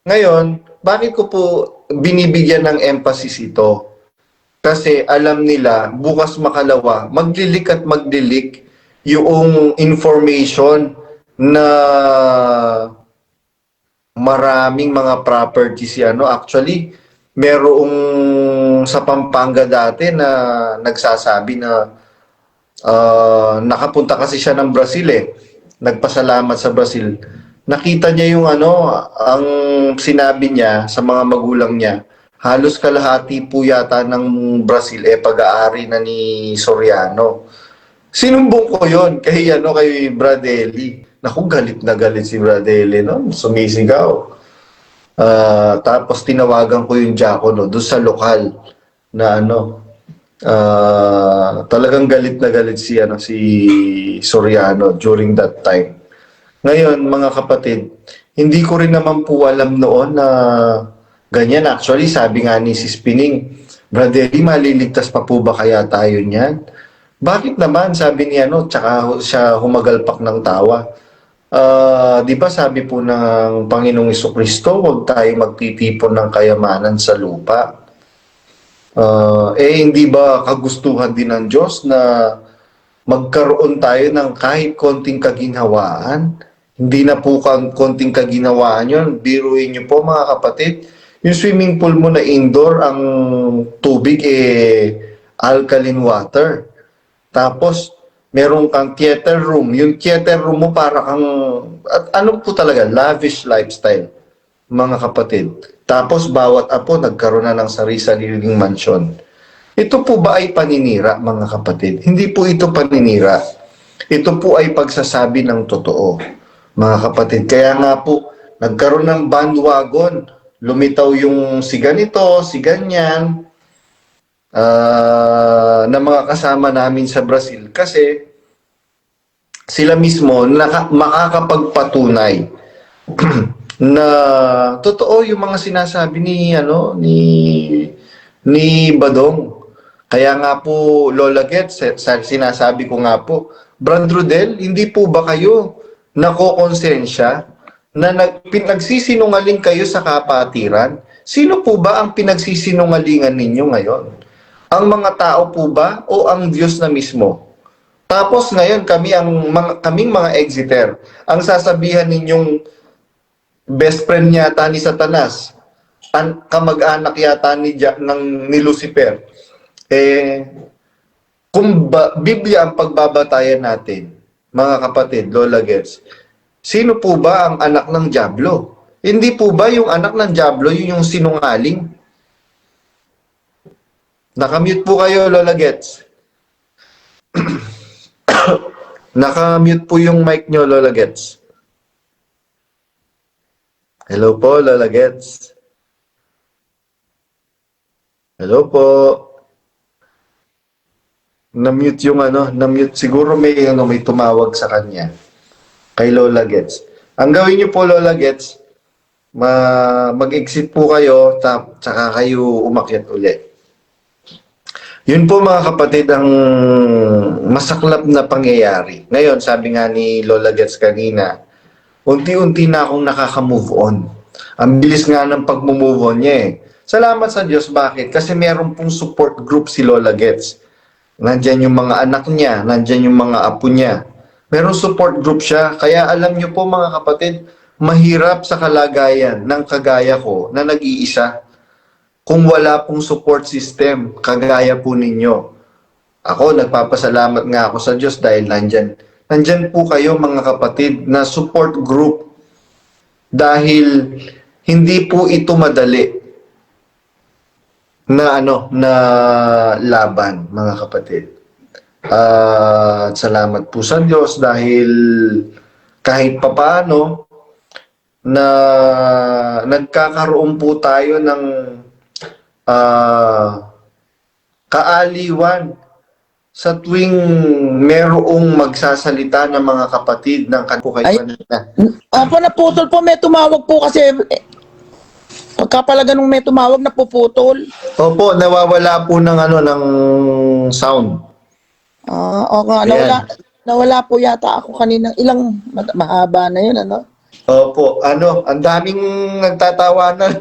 Ngayon, bakit ko po binibigyan ng emphasis ito? Kasi alam nila, bukas makalawa, magdilik at magdilik yung information na maraming mga properties actually, merong sa Pampanga dati na nagsasabi na nakapunta kasi siya ng Brazil nagpasalamat sa Brazil. Nakita niya yung ang sinabi niya sa mga magulang niya, halos kalahati po yata ng Brazil pag-aari na ni Soriano. Sinumbong ko yon kay Brad Eli. Naku, galit na galit si Brad Eli, no? Sumisigaw. Tapos tinawagan ko yung Diakono doon sa lokal na talagang galit na galit si Soriano during that time. Ngayon, mga kapatid, hindi ko rin naman po alam noon na ganyan. Actually, sabi nga ni Sis Pining, Brother Eli, maliligtas pa po ba kaya tayo niyan? Bakit naman, sabi niya, tsaka siya humagalpak ng tawa. Di ba sabi po ng Panginoong Jesucristo, huwag tayo magtitipon ng kayamanan sa lupa. Hindi ba kagustuhan din ng Diyos na magkaroon tayo ng kahit konting kaginhawaan? Hindi na po konting kaginhawaan yun. Biruin niyo po mga kapatid, yung swimming pool mo na indoor, ang tubig alkaline water. Tapos, meron kang theater room. Yung theater room mo para kang, po talaga, lavish lifestyle, mga kapatid. Tapos, bawat apo, nagkaroon na ng sarili-sariling mansyon. Ito po ba ay paninira, mga kapatid? Hindi po ito paninira. Ito po ay pagsasabi ng totoo, mga kapatid. Kaya nga po, nagkaroon ng bandwagon. Lumitaw yung si ganito, si ganyan, na mga kasama namin sa Brazil kasi sila mismo makakapagpatunay na totoo yung mga sinasabi ni Badong. Kaya nga po, Lola Gets, sinasabi ko nga po, Brad Rodel, hindi po ba kayo nakokonsensya na pinagsisinungaling kayo sa kapatiran? Sino po ba ang pinagsisinungalingan ninyo ngayon? Ang mga tao po ba o ang Diyos na mismo? Tapos ngayon kaming mga exiter, ang sasabihan ninyong best friend yata ni Satanas, kamag-anak yata ni Lucifer. Kung Biblia ang pagbabatayan natin, mga kapatid, Lola Gets, sino po ba ang anak ng Diablo? Hindi po ba yung anak ng Diablo yung sinungaling? Nakamute po kayo, Lola Gets. Nakamute po yung mic nyo, Lola Gets. Hello po, Lola Gets. Hello po. Na-mute yung na-mute. Siguro may tumawag sa kanya. Kay Lola Gets. Ang gawin niyo po, Lola Gets, mag-exit po kayo, tsaka kayo umakyat uli. Yun po mga kapatid ang masaklap na pangyayari. Ngayon, sabi nga ni Lola Gets kanina, unti-unti na akong nakaka-move on. Ang bilis nga ng pag-move on niya eh. Salamat sa Diyos. Bakit? Kasi meron pong support group si Lola Gets. Nandyan yung mga anak niya, nandyan yung mga apo niya. Meron support group siya. Kaya alam niyo po mga kapatid, mahirap sa kalagayan ng kagaya ko na nag-iisa kung wala pong support system kagaya po ninyo. Ako, nagpapasalamat nga ako sa Diyos dahil nandyan po kayo mga kapatid na support group dahil hindi po ito madali na na laban mga kapatid. Salamat po sa Diyos dahil kahit papaano na nagkakaroon po tayo ng kaaliwan sa tuwing merong magsasalita ng mga kapatid ng kanina. Opo, naputol po. May tumawag po kasi. Pagka pala ganung may tumawag, napuputol. Opo, nawawala po ng ng sound. Oo nga. Nawala po yata ako kanina. Ilang mahaba na yun, ano? Opo, ang daming nagtatawanan.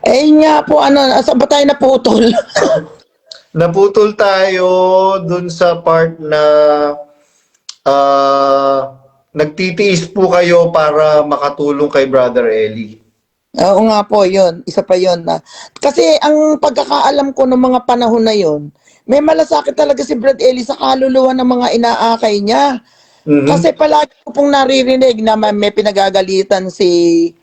Nga po, saan ba tayo naputol? Naputol tayo dun sa part na nagtitiis po kayo para makatulong kay Brother Eli. Oo nga po, yun. Isa pa yun. Kasi ang pagkakaalam ko ng mga panahon na yun, may malasakit talaga si Brad Eli sa kaluluwa ng mga inaakay niya. Mhm. Kasi palagi ko pong naririnig na may pinagagalitan si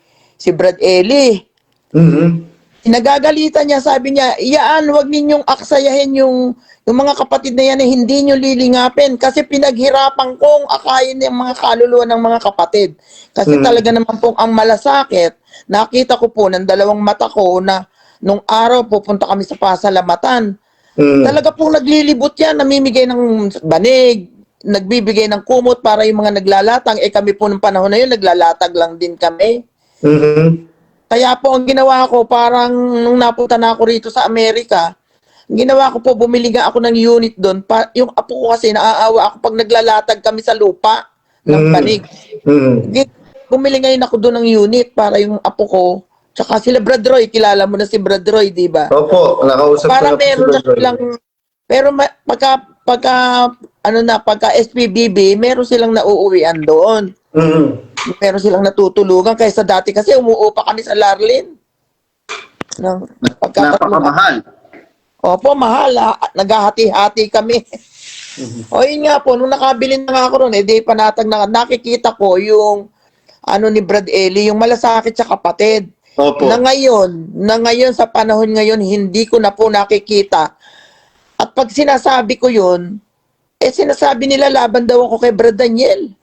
Brad Eli. Mhm. Nagagalitan niya, sabi niya, iyaan, wag ninyong aksayahin yung mga kapatid na yan na hindi nyo lilingapin kasi pinaghirapan kong akayin yung mga kaluluwa ng mga kapatid. Kasi talaga naman pong ang malasakit, nakita ko po ng dalawang mata ko na nung araw pupunta kami sa pasalamatan. Talaga pong naglilibot yan, namimigay ng banig, nagbibigay ng kumot para yung mga naglalatang. Kami po nung panahon na yun, naglalatag lang din kami. Mhm. Kaya po ang ginawa ko, parang nung napunta na ako rito sa Amerika, ang ginawa ko po, bumili nga ako ng unit doon. Yung apo ko kasi, naaawa ako pag naglalatag kami sa lupa ng banig. Bumili ngayon ako doon ng unit para yung apo ko, tsaka sila Brad Roy, kilala mo na si Brad Roy, di ba? Opo, nakausap ko Para na po si meron na Brother Eli. silang, pero pagka SPBB, meron silang nauuwian doon. Mhm. Meron silang natutulugan kaysa dati kasi umuupa kami sa Larlin. Napakamahal. Opo, mahal. Naghahati-hati kami. O yun nga po, nung nakabili na nga ako ron, di panatag na nakikita ko yung ni Brad Eli, yung malasakit sa kapatid. Opo. Na ngayon, sa panahon ngayon, hindi ko na po nakikita. At pag sinasabi ko yun, sinasabi nila laban daw ako kay Brad Daniel.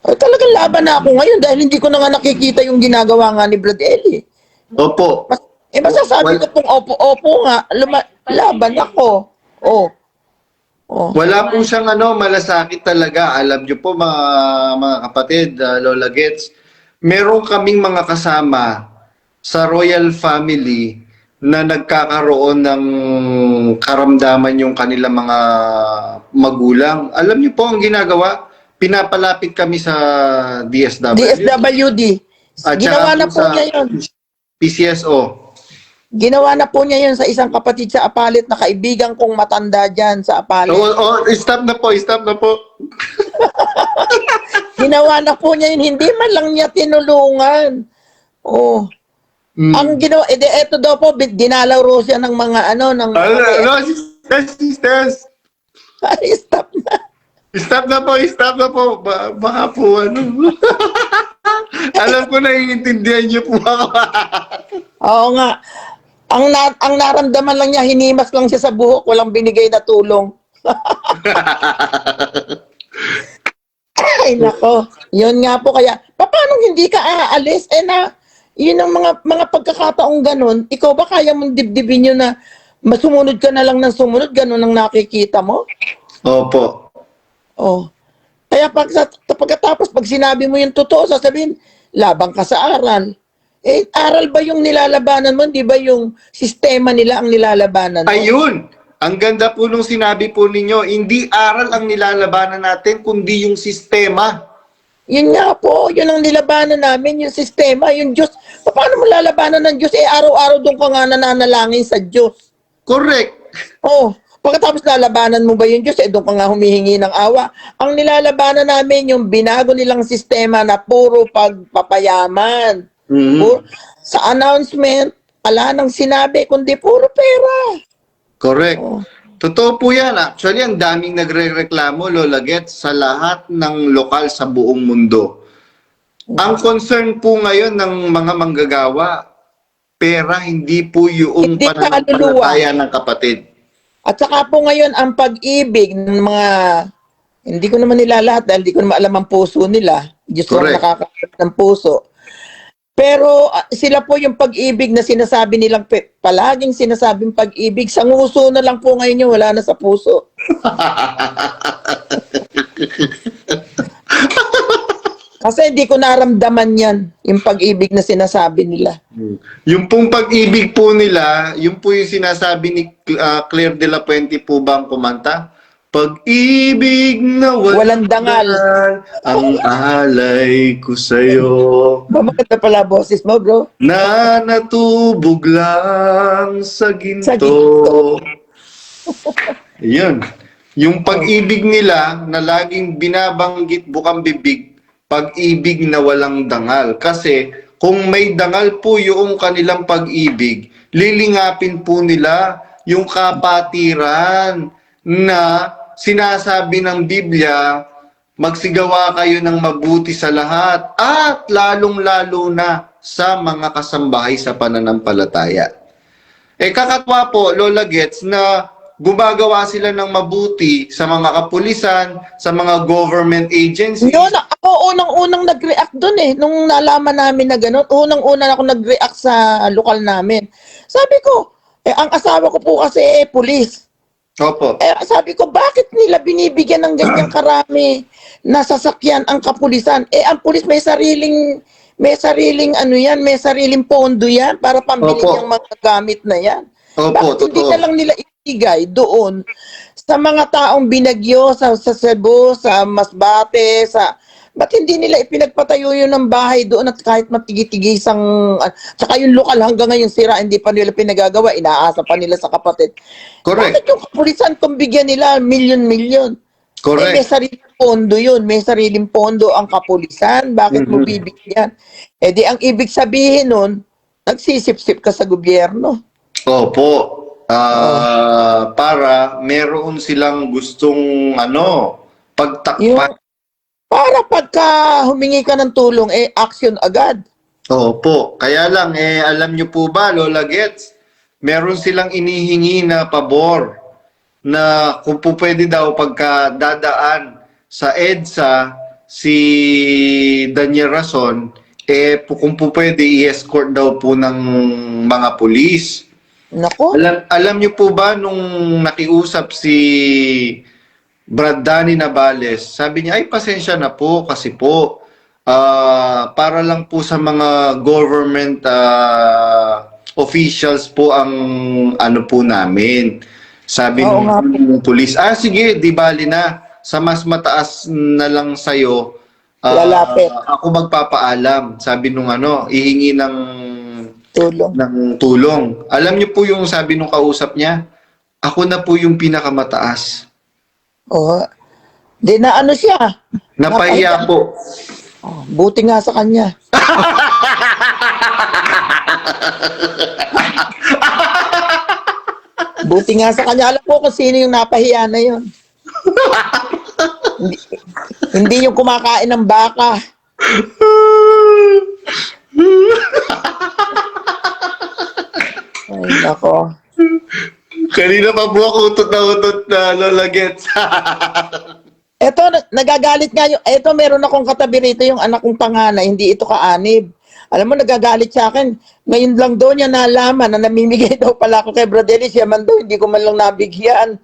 Talagang laban na ako ngayon dahil hindi ko na nga nakikita yung ginagawa nga ni Brad Eli. Opo. Masasabi ko pong opo nga, laban ako. Wala po siyang malasakit talaga. Alam niyo po mga kapatid, Lola Gets, meron kaming mga kasama sa royal family na nagkakaroon ng karamdaman yung kanilang mga magulang. Alam niyo po ang ginagawa? Pinapalapit kami sa DSWD. At Ginawa saka na po po sa niya yun. PCSO. Ginawa na po niya yun sa isang kapatid sa Apalit na kaibigan kong matanda dyan sa Apalit. Stop na po. Ginawa na po niya yun. Hindi man lang niya tinulungan. Ang ginawa, eto daw po, dinalaw ro siya ng mga sisters. Stop na. Stop na po. Baka po Alam ko naiintindihan niyo po ako. Oo nga. Ang naramdaman lang niya, hinimas lang siya sa buhok, walang binigay na tulong. Ay, nako. Yun nga po kaya, paano hindi ka aalis? Yun ang mga pagkakataong ganun. Ikaw ba kaya mong dibdibin yun na masumunod ka na lang ng sumunod, ganun ang nakikita mo? Opo. Oh. Kaya pagkatapos, pag sinabi mo yung totoo, sasabihin, labang ka sa aral. Aral ba yung nilalabanan mo? Di ba yung sistema nila ang nilalabanan mo? Ayun! Ang ganda po nung sinabi po ninyo, hindi aral ang nilalabanan natin, kundi yung sistema. Yun nga po, yun ang nilabanan namin, yung sistema, yung Diyos. Paano mo lalabanan ng Diyos? Araw-araw doon ka nga nananalangin sa Diyos. Correct. Oh, pagkatapos lalabanan mo ba yung Diyos, doon ka nga humihingi ng awa. Ang nilalabanan namin, yung binago nilang sistema na puro pagpapayaman. Sa announcement, wala nang sinabi, kundi puro pera. Correct. Oh. Totoo po yan. Actually, ang daming nagre-reklamo, Lola Gets, sa lahat ng lokal sa buong mundo. Ang concern po ngayon ng mga manggagawa, pera, hindi po yung Hindi pananampalataya ng kapatid. At saka po ngayon, ang pag-ibig ng mga, hindi ko naman nila lahat dahil hindi ko naman alam ang puso nila. Diyos lang Correct. nakakaalam ng puso. Pero sila po yung pag-ibig na sinasabi nilang, palaging sinasabing pag-ibig, sa nguso na lang po ngayon yung wala na sa puso. Kasi hindi ko naramdaman yan, yung pag-ibig na sinasabi nila. Yung pong pag-ibig po nila, yung po yung sinasabi ni Claire de la Puente po ba ang kumanta? Pag-ibig na Walang dangal. ang alay ko sa'yo. Maganda pala boses mo, bro. Na natubog lang sa ginto. Sa ginto. Yun. Yung pag-ibig nila na laging binabanggit bukang bibig, pag-ibig na walang dangal. Kasi kung may dangal po yung kanilang pag-ibig, lilingapin po nila yung kapatiran na sinasabi ng Biblia, magsigawa kayo ng mabuti sa lahat at lalong-lalo na sa mga kasambahay sa pananampalataya. Kakatwa po, Lola Gets, na gumagawa sila ng mabuti sa mga kapulisan, sa mga government agencies. Yun, ako unang-unang nag-react dun nung nalaman namin na gano'n, unang-unang ako nag-react sa lokal namin. Sabi ko, ang asawa ko po kasi pulis. Opo. Sabi ko, bakit nila binibigyan ng ganyang karami na sasakyan ang kapulisan? Ang pulis may sariling may sariling pondo yan para pambili Opo. ng mga gamit na yan. Opo, Bakit hindi totoo. na lang nila ibigay doon sa mga taong binagyo sa Cebu, sa Masbate, ba't hindi nila ipinagpatayo yun ng bahay doon at kahit matigi-tigisang, tsaka yung lokal hanggang ngayon sira, hindi pa nila pinagagawa, inaasa pa nila sa kapatid. Correct. Bakit yung kapulisan kung bigyan nila milyon-milyon? Correct. May sariling pondo yun, may sariling pondo ang kapulisan, bakit mo bibigyan? Di ang ibig sabihin nun, nagsisip-sip ka sa gobyerno. Opo. Para meron silang gustong pagtakpan. Para pagka humingi ka ng tulong, action agad. Opo. Kaya lang, alam nyo po ba, Lola Gets, meron silang inihingi na pabor na kung po pwede daw pagka dadaan sa EDSA si Daniel Rason, kung po pwede i-escort daw po ng mga pulis. Nako. Alam niyo po ba nung nakiusap si Brad Danny Navales, sabi niya, ay pasensya na po kasi po para lang po sa mga government officials po ang po namin. Sabi ng pulis, sige, di bali na. Sa mas mataas na lang sa'yo, Lalapit. ako magpapaalam. Sabi nung ihingi ng tulong. Alam niyo po yung sabi nung kausap niya, ako na po yung pinakamataas. Di na siya. Napahiya po. Buti nga sa kanya. Buti nga sa kanya. Alam ko kung sino yung napahiya na yun. hindi yung kumakain ng baka. Ay, nako. Kanina pa po ako utot na Lola Gets. Eto, nagagalit nga yung, eto meron akong katabi rito yung anak kong panganay, hindi ito kaanib. Alam mo, nagagalit sa akin. Ngayon lang daw niya nalaman na namimigay daw pala ako kay Brad Eli. Siya man daw, hindi ko man lang nabigyan.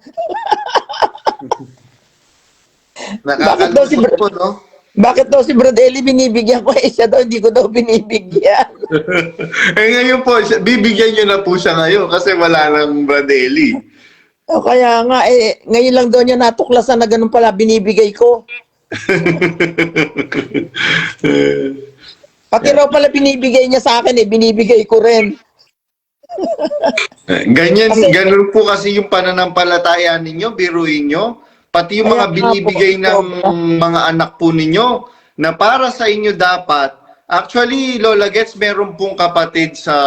Bakit daw si Nakakalungkot po, no? Bakit daw si Brad Eli binibigyan ko? Siya daw, hindi ko daw binibigyan. Ngayon po, bibigyan niyo na po siya ngayon kasi wala nang Bradley. O kaya nga, ngayon lang daw niya natuklasan na ganun pala binibigay ko. Pati raw pala binibigay niya sa akin, binibigay ko rin. Ganun po kasi yung pananampalataya ninyo, biruin nyo. Pati yung mga Kaya nga binibigay po, ng mga anak po ninyo na para sa inyo dapat. Actually, Lola Gets, meron pong kapatid sa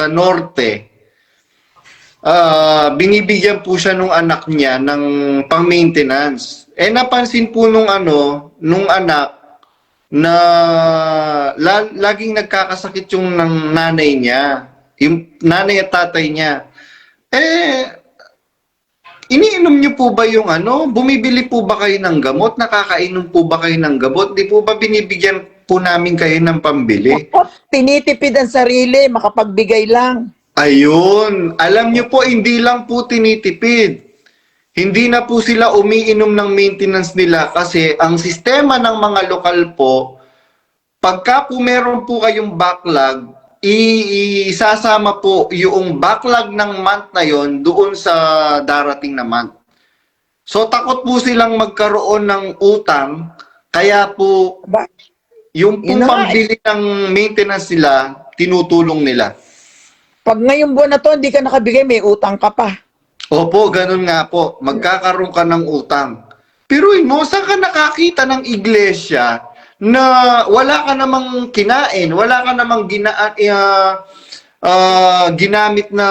norte. Binibigyan po siya nung anak niya ng pang-maintenance. Napansin po nung anak na laging nagkakasakit yung ng nanay niya, yung nanay at tatay niya. Iniinom niyo po ba yung bumibili po ba kayo ng gamot? Nakakainom po ba kayo ng gamot? Di po ba binibigyan po namin kayo ng pambili? Tinitipid ang sarili, makapagbigay lang. Ayun. Alam niyo po, hindi lang po tinitipid. Hindi na po sila umiinom ng maintenance nila kasi ang sistema ng mga lokal po, pagka po meron po kayong backlog, isasama po yung backlog ng month na yon doon sa darating na month. So takot po silang magkaroon ng utang, kaya po yung po pambili ng maintenance nila, tinutulong nila. Pag ngayong buwan na to, hindi ka nakabigay, may utang ka pa. Opo, ganun nga po. Magkakaroon ka ng utang. Pero mo, saan ka nakakita ng iglesia na wala ka namang kinain, wala ka namang ginamit na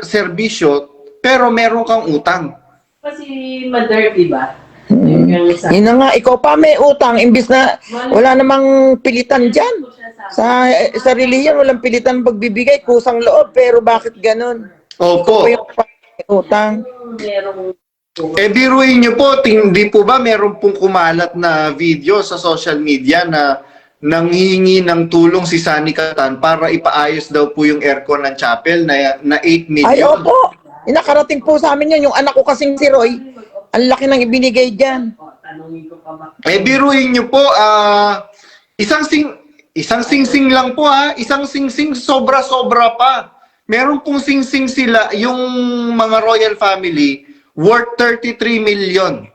serbisyo, pero meron kang utang? Kasi mother, diba? Yun na nga, ikaw pa may utang, imbis na wala namang pilitan dyan. Sa reliyon, walang pilitan pagbibigay, kusang loob, pero bakit ganun? Opo. Utang. Biruin nyo po, hindi po ba meron pong kumalat na video sa social media na nanghihingi ng tulong si Sunny Catan para ipaayos daw po yung aircon ng chapel na 8 million? Ay, opo. Nakarating po sa amin yan. Yung anak ko kasing si Roy, ang laki ng ibinigay dyan. Biruin nyo po, isang singsing lang po isang singsing sobra-sobra pa. Meron pong singsing sila, yung mga royal family, worth 33 million.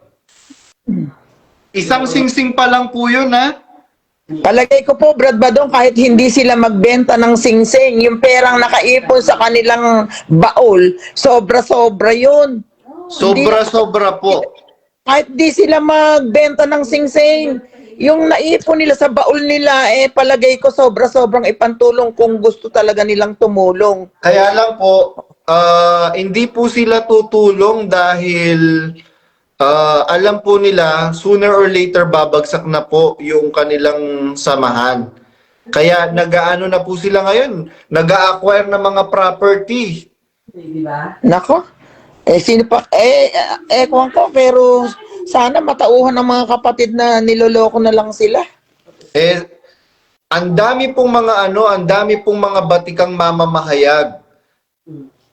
Isang singsing pa lang po yun, Palagay ko po, Brad Badong, kahit hindi sila magbenta ng singsing, yung perang nakaipon sa kanilang baol, sobra-sobra yun. Sobra-sobra po. Kahit di sila magbenta ng singsing, yung naipon nila sa baol nila, palagay ko sobra-sobrang ipantulong kung gusto talaga nilang tumulong. Kaya lang po, hindi po sila tutulong dahil alam po nila, sooner or later babagsak na po yung kanilang samahan. Kaya nag-aano na po sila ngayon, nag-a-acquire ng mga property. Diba? Nako, sino pa, kung ko, pero sana matauhan ng mga kapatid na niloloko na lang sila. Ang dami pong mga batikang mamamahayag.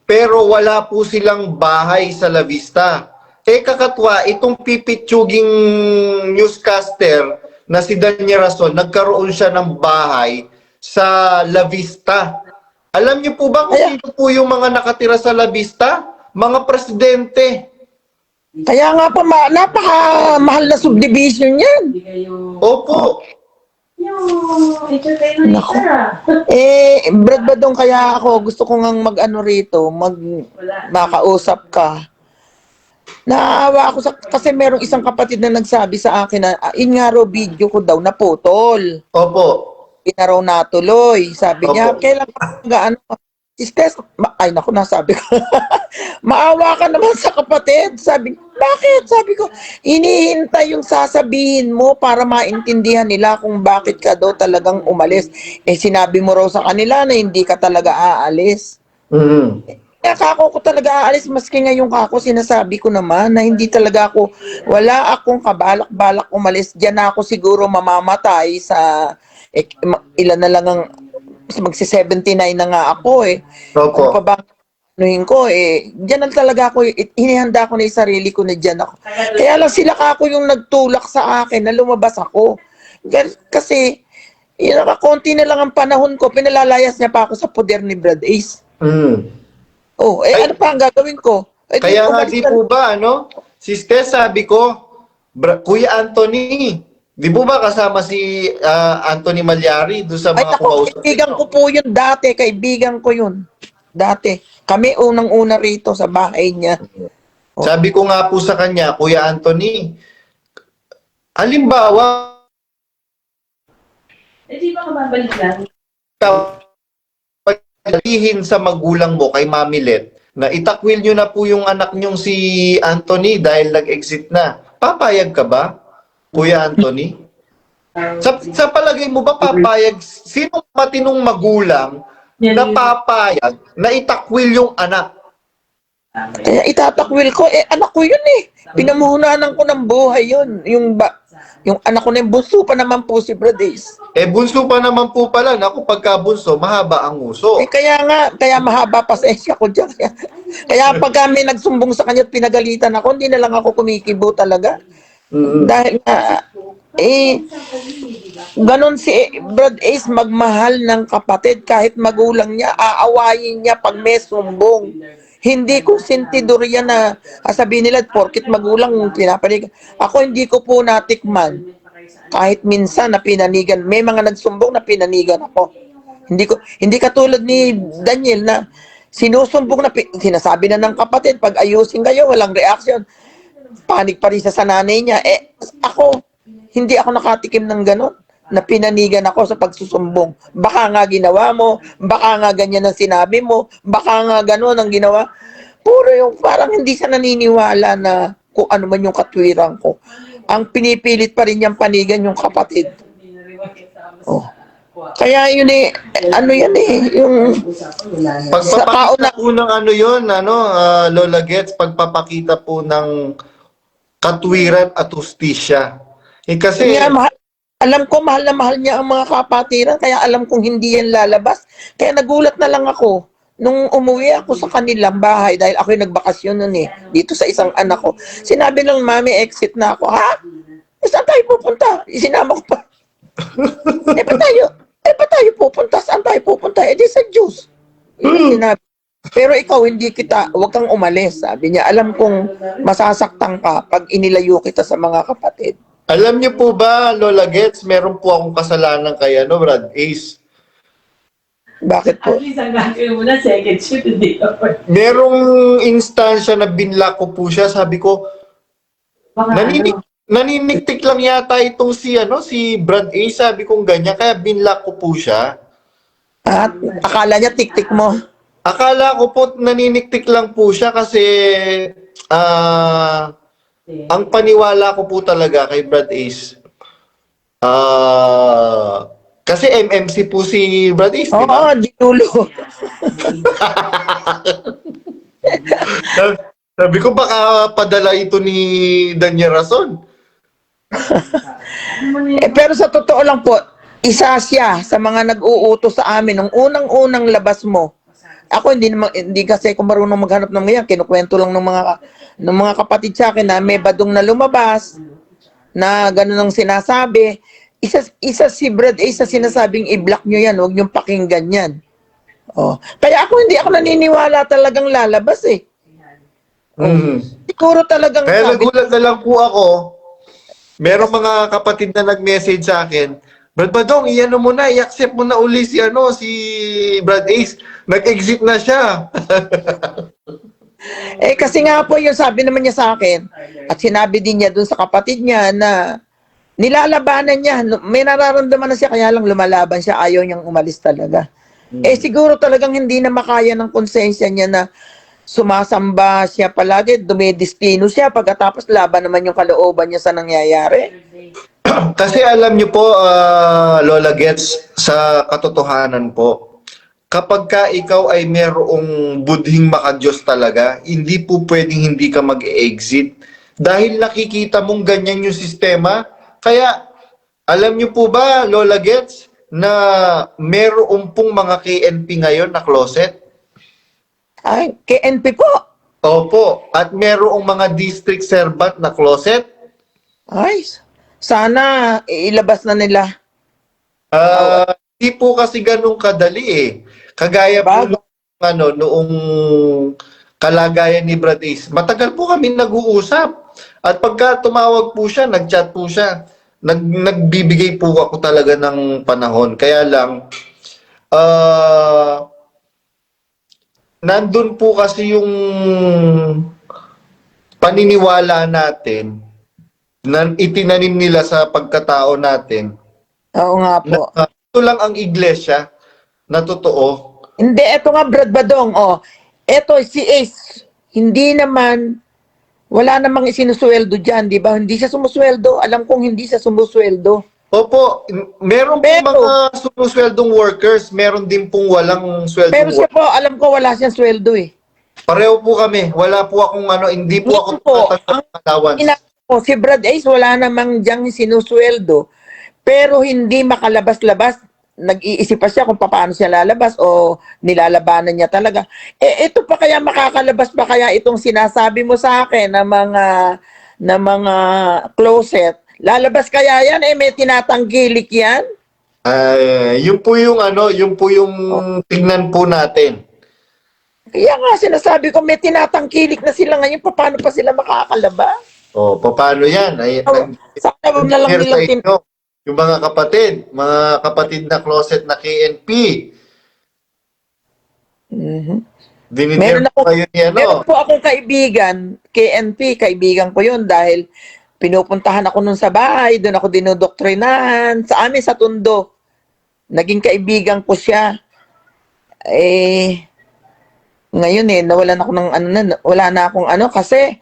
Pero wala po silang bahay sa La Vista. Kakatwa, itong pipitsuging newscaster na si Daniel Rason, nagkaroon siya ng bahay sa La Vista. Alam niyo po ba kung sino po yung mga nakatira sa La Vista? Mga presidente. Kaya nga po, napakamahal na subdivision yan. Opo. Yung entertainment Nako. nila. Brad Badong, kaya ako gusto ko ngang mag-ano rito, makausap ka. Naawa ako kasi merong isang kapatid na nagsabi sa akin na yun nga raw video ko daw naputol. Opo. Hindi na raw natuloy. Sabi niya, Opo. kailan ka mag-ano? Ay naku, nasabi ko. Maawa ka naman sa kapatid. Sabi, bakit? Sabi ko, inihintay yung sasabihin mo para maintindihan nila kung bakit ka daw talagang umalis. Sinabi mo raw sa kanila na hindi ka talaga aalis. Kaya kako ko talaga aalis, maski ngayong kako sinasabi ko naman na hindi talaga ako, wala akong kabalak-balak umalis. Diyan na ako siguro mamamatay sa, ilan na lang ang, magsi-79 na nga ako eh. Ano Opo. pa ba anuhin ko eh, diyan na talaga ako, hinihanda ko na yung sarili ko na diyan ako. Kaya lang sila kako yung nagtulak sa akin na lumabas ako. Kasi, yun, konti na lang ang panahon ko, pinalalayas niya pa ako sa poder ni Brad Ace. Mm. Oh, Ay, ano pa ang gagawin ko? Kaya nga di po ba, ano? Sister, sabi ko, Kuya Anthony, di po ba kasama si Anthony Malyari doon sa Ay, mga ako, kumausap? kaibigan ko po yun dati. Kaibigan ko yun. Dati. Kami unang-una rito sa bahay niya. Oh. Sabi ko nga po sa kanya, Kuya Anthony, halimbawa, di ba kababalik lang? sabihin sa magulang mo kay Mami Let na itakwil nyo na po yung anak nyong si Anthony dahil nag-exit na. Papayag ka ba, Kuya Anthony? Sa palagay mo ba papayag? Sino matinong magulang na papayag na itakwil yung anak? Kaya itatakwil ko, anak ko yun eh. Pinamuhunanan ko ng buhay yun. Yung anak ko na yung bunso pa naman po si Brad Ace. Bunso pa naman po pala. Naku, pagka bunso, mahaba ang uso. Kaya mahaba pasensya ko dyan. Kaya pag kami nagsumbong sa kanya at pinagalitan ako, hindi na lang ako kumikibo talaga. Dahil ganon si Brad Ace magmahal ng kapatid kahit magulang niya, aawayin niya pag may sumbong. Hindi ko sentidor yan na sabihin nila porkit magulang pinapanig. Ako hindi ko po natikman. Kahit minsan na pinanigan, may mga nagsumbong na pinanigan ako. Hindi katulad ni Daniel na sinusumbong na sinasabi na ng kapatid, pag ayusin kayo, walang reaction. Panig pa rin sa nanay niya. Ako, hindi ako nakatikim ng ganon na pinanigan ako sa pagsusumbong. Baka nga ginawa mo, baka nga ganyan ang sinabi mo, baka nga ganon ang ginawa. Puro yung parang hindi siya naniniwala na kung ano man yung katwiran ko. Ang pinipilit pa rin niyang panigan yung kapatid. Oh. Kaya yun ano yan yung Pagpapakita po ng ano yun, Lola Gets, pagpapakita po ng katwiran at hustisya. Kasi, alam ko mahal na mahal niya ang mga kapatiran, kaya alam kong hindi yan lalabas. Kaya nagulat na lang ako nung umuwi ako sa kanilang bahay dahil ako yung nagbakasyon nun dito sa isang anak ko. Sinabi ng mami, exit na ako. Ha? Saan tayo pupunta? Sinama ko pa. Ba tayo pupunta? Saan tayo pupunta? Di sa Diyos. Sinabi. Pero ikaw, huwag kang umalis. Sabi niya, alam kong masasaktan ka pag inilayo kita sa mga kapatid. Alam niyo po ba, Lola Gets, meron po akong kasalanan kay Brad Ace. Bakit po? At least ang gagawin mo na second shift, hindi ka pa. Merong instansya na binlock ko po siya. Sabi ko, naniniktik lang yata itong si Brad Ace. Sabi kong ganyan, kaya binlock ko po siya. At akala niya tik-tik mo. Akala ko po naniniktik lang po siya kasi ang paniwala ko po talaga kay Brad Ace, kasi MMC po si Brad Ace, di ba? Oo, ginulo. Sabi ko baka padala ito ni Daniel Rason. Pero sa totoo lang po, isa siya sa mga nag-uutos sa amin nung unang-unang labas mo. Ako hindi kasi ako marunong maghanap ng ngayon. Kinukwento lang ng mga kapatid sa akin na may badong na lumabas, na gano'n ang sinasabi. Isa si Brad Ace sa sinasabing i-block nyo yan, huwag nyo pakinggan yan. Oh. Kaya hindi ako naniniwala talagang lalabas Siguro talagang kaya nagulat na lang po ako. Merong mga kapatid na nag-message sa akin, Brad Badong, mo na, i-accept mo na uli si Brad Ace. Nag-exit na siya. Kasi nga po yung sabi naman niya sa akin, at sinabi din niya dun sa kapatid niya na nilalabanan niya, may nararamdaman na siya, kaya lang lumalaban siya, ayaw niyang umalis talaga. Siguro talagang hindi na makaya ng konsensya niya na sumasamba siya palagi, dumidistino siya, pagkatapos laban naman yung kalooban niya sa nangyayari. Kasi alam niyo po, Lola Gets, sa katotohanan po, kapag ka ikaw ay merong budhing makadiyos talaga, hindi po pwedeng hindi ka mag-exit. Dahil nakikita mong ganyan yung sistema. Kaya, alam niyo po ba, Lola Gets, na meron pong mga KNP ngayon na closet? Ay, KNP po. Opo. At merong mga district servant na closet? Ay, sana ilabas na nila. Hindi po kasi ganun kadali eh. Kagaya po Bago. noong kalagayan ni Brad Ace. Matagal po kami nag-uusap. At pagka tumawag po siya, nag-chat po siya, nagbibigay po ako talaga ng panahon. Kaya lang, nandun po kasi yung paniniwala natin na itinanim nila sa pagkatao natin. Oo nga po. Ito lang ang iglesia na totoo. Hindi, eto nga Brad Badong, oh. Eto si Ace, hindi naman, wala namang isinusweldo dyan, di ba? Hindi siya sumusweldo. Alam kong hindi siya sumusweldo. Opo, meron pong Pero- mga sumusweldong workers, meron din pong walang sweldong Pero siya workers. po, alam ko wala siyang sweldo eh. Pareho po kami. Wala po akong hindi po Hindi ako po. tatanggap ng allowance. Si Brad Ace, wala namang diyang sinusweldo. Pero hindi makalabas-labas. Nag-iisip pa siya kung paano siya lalabas o nilalabanan niya talaga. Ito pa kaya makakalabas pa kaya itong sinasabi mo sa akin na mga closet. Lalabas kaya yan? May tinatanggilik yan? Yun po yung yun po yung tingnan po natin. Kaya nga sinasabi ko may tinatangkilik na sila ngayon. Paano pa sila makakalabas? Paano yan? Sana wag na lang Share sa nilang inyo, yung mga kapatid na closet na KNP. Dinidare Meron po kayo ni Meron po akong kaibigan, KNP, kaibigan ko yun dahil pinupuntahan ako nun sa bahay, doon ako dinodoktrinahan, sa amin sa Tondo. Naging kaibigan ko siya. Ngayon nawalan ako ng wala na akong kasi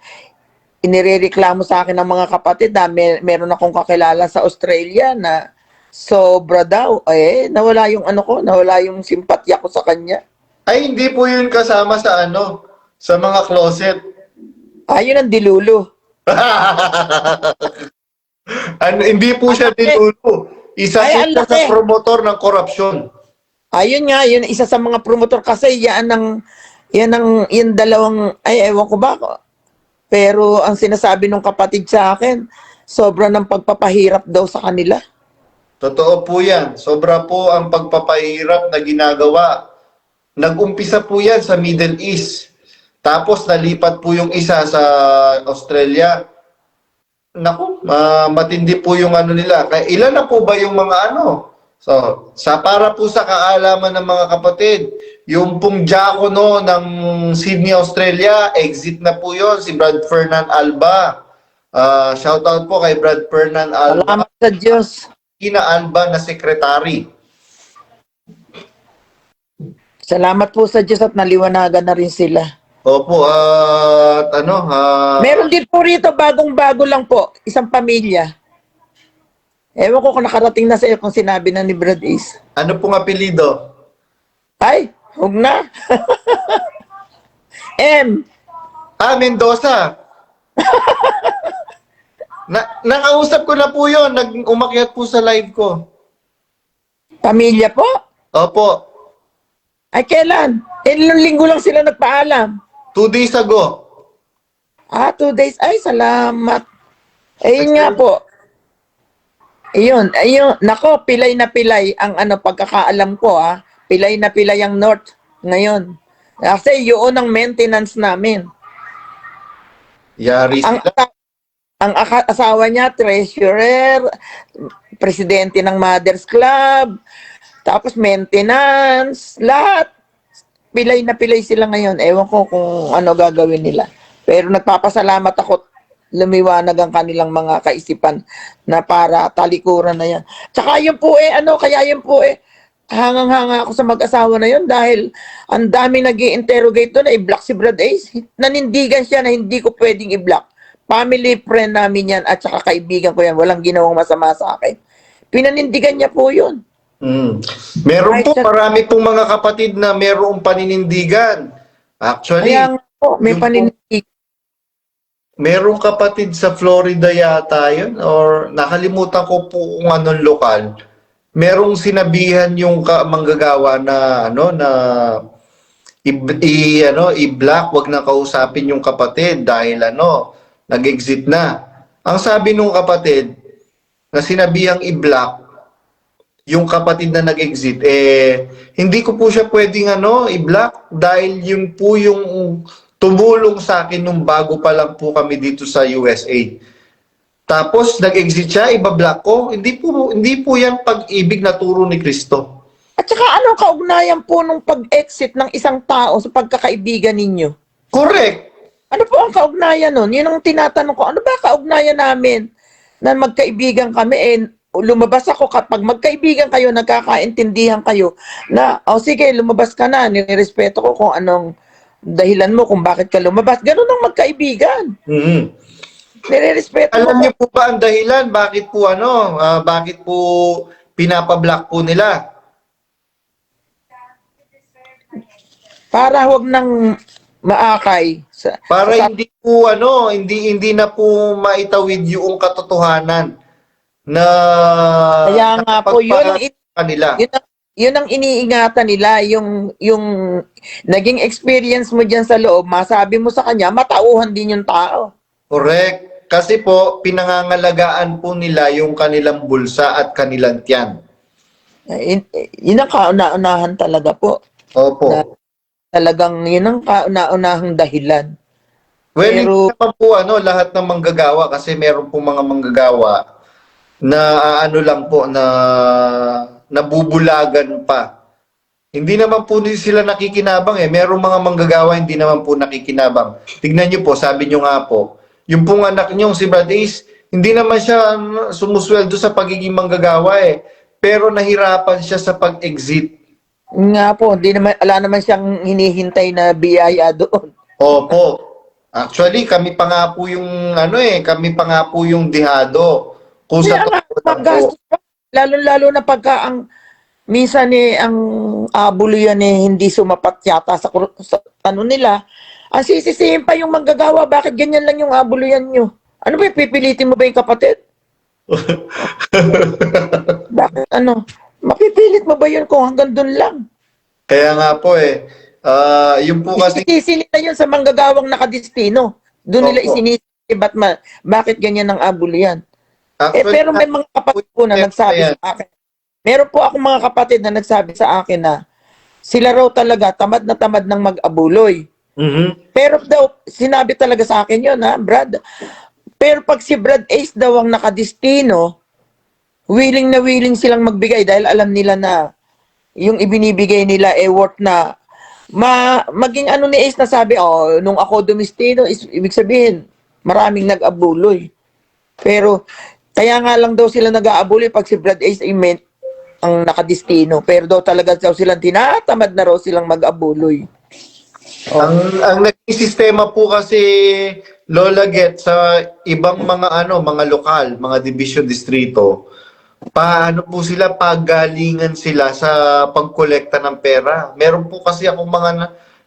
inirereklamo sa akin ng mga kapatid na meron akong kakilala sa Australia na sobra daw. Nawala yung nawala yung simpatya ko sa kanya. Ay, hindi po yun kasama sa sa mga closet. Ayun ang dilulo. Hindi po siya dinulo. Isa Ay, siya ang sa laki. promotor ng korupsyon. Ayun nga, yun isa sa mga promotor kasi yung dalawang, ewan ko ba, pero ang sinasabi ng kapatid sa akin, sobra ng pagpapahirap daw sa kanila. Totoo po yan. Sobra po ang pagpapahirap na ginagawa. Nag-umpisa po yan sa Middle East. Tapos nalipat po yung isa sa Australia. Naku, matindi po yung nila. Kaya ilan na po ba yung mga So, para po sa kaalaman ng mga kapatid, yung pong diakono ng Sydney, Australia, exit na po yon si Brad Fernan Alba. Shout out po kay Brad Fernan Alba. Salamat sa Diyos. Ina Alba na sekretary. Salamat po sa Diyos at naliwanagan na rin sila. Opo, at Meron din po rito, bagong-bago lang po, isang pamilya. Ewan ko kung nakarating na sa iyo kung sinabi na ni Brad Ace. ano pong apelido? Ay, huwag na. Mendoza. Nakausap ko na po yun. Umakyat po sa live ko. Pamilya po? Opo. Ay, kailan? Ilang linggo lang sila nagpaalam. 2 days ago. 2 days. Ay, salamat. Ayun nga po. Ayun. Nako, pilay na pilay ang pagkakaalam ko, Pilay na pilay ang North ngayon. Kasi yun ang maintenance namin. Yari Ang, sila. ang asawa niya, treasurer, presidente ng Mothers Club, tapos maintenance, lahat. Pilay na pilay sila ngayon. Ewan ko kung ano gagawin nila. Pero nagpapasalamat ako, lumiwanag ang kanilang mga kaisipan na para talikuran na yan. Tsaka yun po kaya yun po hangang-hanga ako sa mag-asawa na yun dahil ang dami nag-i-interrogate doon na i-block si Brad Ace. Nanindigan siya na hindi ko pwedeng i-block. Family friend namin yan at saka kaibigan ko yan. Walang ginawang masama sa akin. Pinanindigan niya po yun. Meron Kahit po, sa- marami pong mga kapatid na merong paninindigan. Actually, Kaya nga po, may yung pong panindig. merong kapatid sa Florida yata yun, or nakalimutan ko po kung anong lokal. Merong sinabihan yung manggagawa na i-block, wag na kausapin yung kapatid dahil nag-exit na. Ang sabi nung kapatid na sinabihang i-block yung kapatid na nag-exit, hindi ko po siya pwedeng i-block dahil yun po yung tumulong sa akin nung bago pa lang po kami dito sa USA. Tapos nag-exit siya, ibablock ko. Hindi po yan pag-ibig na turo ni Kristo. At saka anong kaugnayan po nung pag-exit ng isang tao sa pagkakaibigan ninyo? Correct. Ano po ang kaugnayan nun? Yun ang tinatanong ko. Ano ba kaugnayan namin na magkaibigan kami? Lumabas ako kapag magkaibigan kayo, nagkakaintindihan kayo na, sige, lumabas ka na. Nirespeto ko kung anong dahilan mo kung bakit ka lumabas. Ganun ang magkaibigan. Mhm. Nirespeto mo. Alam niyo po ba ang dahilan bakit po pinapablock po nila? Para huwag nang maakay. Para hindi po hindi na po maitawid yung katotohanan na Kaya nga po, kanila. yun ang iniingatan nila, yung naging experience mo dyan sa loob, masabi mo sa kanya, matauhan din yung tao. Correct. Kasi po, pinangangalagaan po nila yung kanilang bulsa at kanilang tiyan. Yun ang kauna-unahan talaga po. Opo. Talagang yun ang kauna-unahang dahilan. Well, Pero- hindi naman po lahat ng manggagawa kasi meron po mga manggagawa na lang po na nabubulagan pa. Hindi naman po sila nakikinabang Merong mga manggagawa hindi naman po nakikinabang. Tignan niyo po, sabi niyo nga po, yung pong anak niyo si Brad Ace, hindi naman siya sumusweldo sa pagiging manggagawa pero nahirapan siya sa pag-exit. Nga po, wala naman siyang hinihintay na biyaya doon. Opo. Actually, kami pa nga po yung dihado. Kung sa Kaya nga, totoo lang po. magastos pa. Lalo-lalo na pagka minsan ang abulo yan hindi sumapat yata sa nila. Ang sisisihin pa yung manggagawa, bakit ganyan lang yung abuluyan nyo? Ano ba, pipilitin mo ba yung kapatid? Bakit mapipilit mo ba yun kung hanggang doon lang? Kaya nga po yung po kasi Isisisi nila yun sa manggagawang nakadistino. Doon nila Opo. isinisi, bakit ganyan ang abulo yan? actually, Pero may mga kapatid po na nagsabi sa akin. Meron po akong mga kapatid na nagsabi sa akin na sila raw talaga tamad na tamad ng mag-abuloy. Mhm. Pero daw, sinabi talaga sa akin yun, Brad. Pero pag si Brad Ace daw ang nakadistino, willing na willing silang magbigay dahil alam nila na yung ibinibigay nila worth na maging ni Ace na sabi, nung ako dumistino, ibig sabihin, maraming nag-abuloy. Pero, kaya nga lang daw sila nag-aabuloy pag si Brad Ace ang nakadistino. Pero daw talaga daw silang tinatamad na raw silang mag-abuloy. Ang naging sistema po kasi Lola Get sa ibang mga lokal, mga division distrito, paano po sila pagalingan sila sa pagkolekta ng pera. Meron po kasi akong mga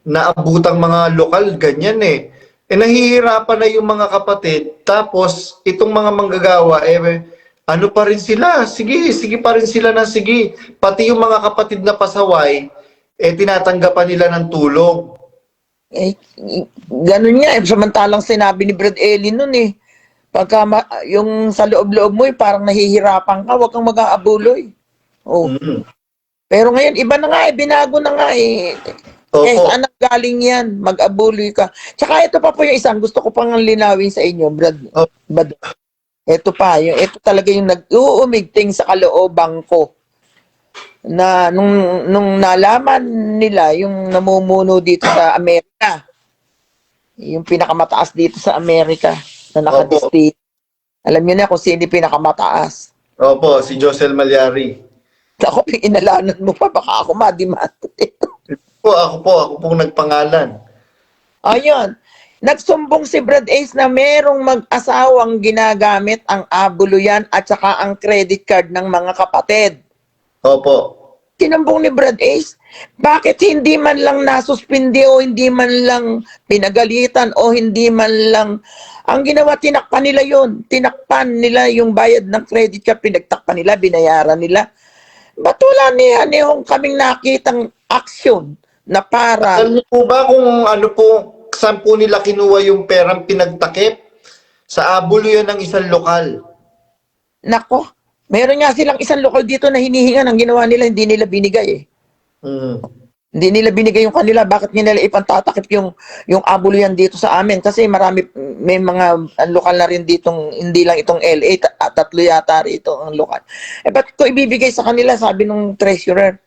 naabutang mga lokal ganyan nahihirapan na yung mga kapatid. Tapos itong mga manggagawa pa rin sila. Sige pa rin sila na sige. Pati yung mga kapatid na pasaway tinatanggapan nila ng tulong. Ganun nga. Samantalang sinabi ni Brad Ellie nun pagka yung sa loob-loob mo parang nahihirapan ka, huwag kang mag-aabuloy. Pero ngayon, iba na nga binago na nga Opo. saan galing yan? Mag-abuloy ka. Tsaka ito pa po yung isang, gusto ko pang linawin sa inyo, Brad. Bad. Ito talaga yung nag-uumigting sa kalooban ko. Na nung nalaman nila, yung namumuno dito sa Amerika, yung pinakamataas dito sa Amerika, na nakadistino. Alam niyo na kung sino yung pinakamataas. Opo, si Josel Malyari. Ako, inalanan mo pa, baka ako madimate. Ako po nagpangalan. Ayun. Nagsumbong si Brad Ace na merong mag-asawang ginagamit ang abuluyan at saka ang credit card ng mga kapatid. Opo. Sinumbong ni Brad Ace. Bakit hindi man lang nasuspindi o hindi man lang pinagalitan o hindi man lang ang ginawa, tinakpan nila yun. Tinakpan nila yung bayad ng credit card, pinagtakpan nila, binayaran nila. Ba't wala niyong kaming nakitang aksyon na para... Alam niyo po ba kung ano po, saan po nila kinuha yung perang pinagtakip? Sa abulo yan ng isang lokal. Nako, meron nga silang isang lokal dito na hinihingan. Ang ginawa nila, hindi nila binigay eh. Mm. Hindi nila binigay yung kanila. Bakit nila ipantatakip yung abulo yan dito sa amin? Kasi marami, may mga lokal na rin ditong, hindi lang itong LA, tatlo yata rito ang lokal. Eh, ba't ko ibibigay sa kanila, sabi nung treasurer?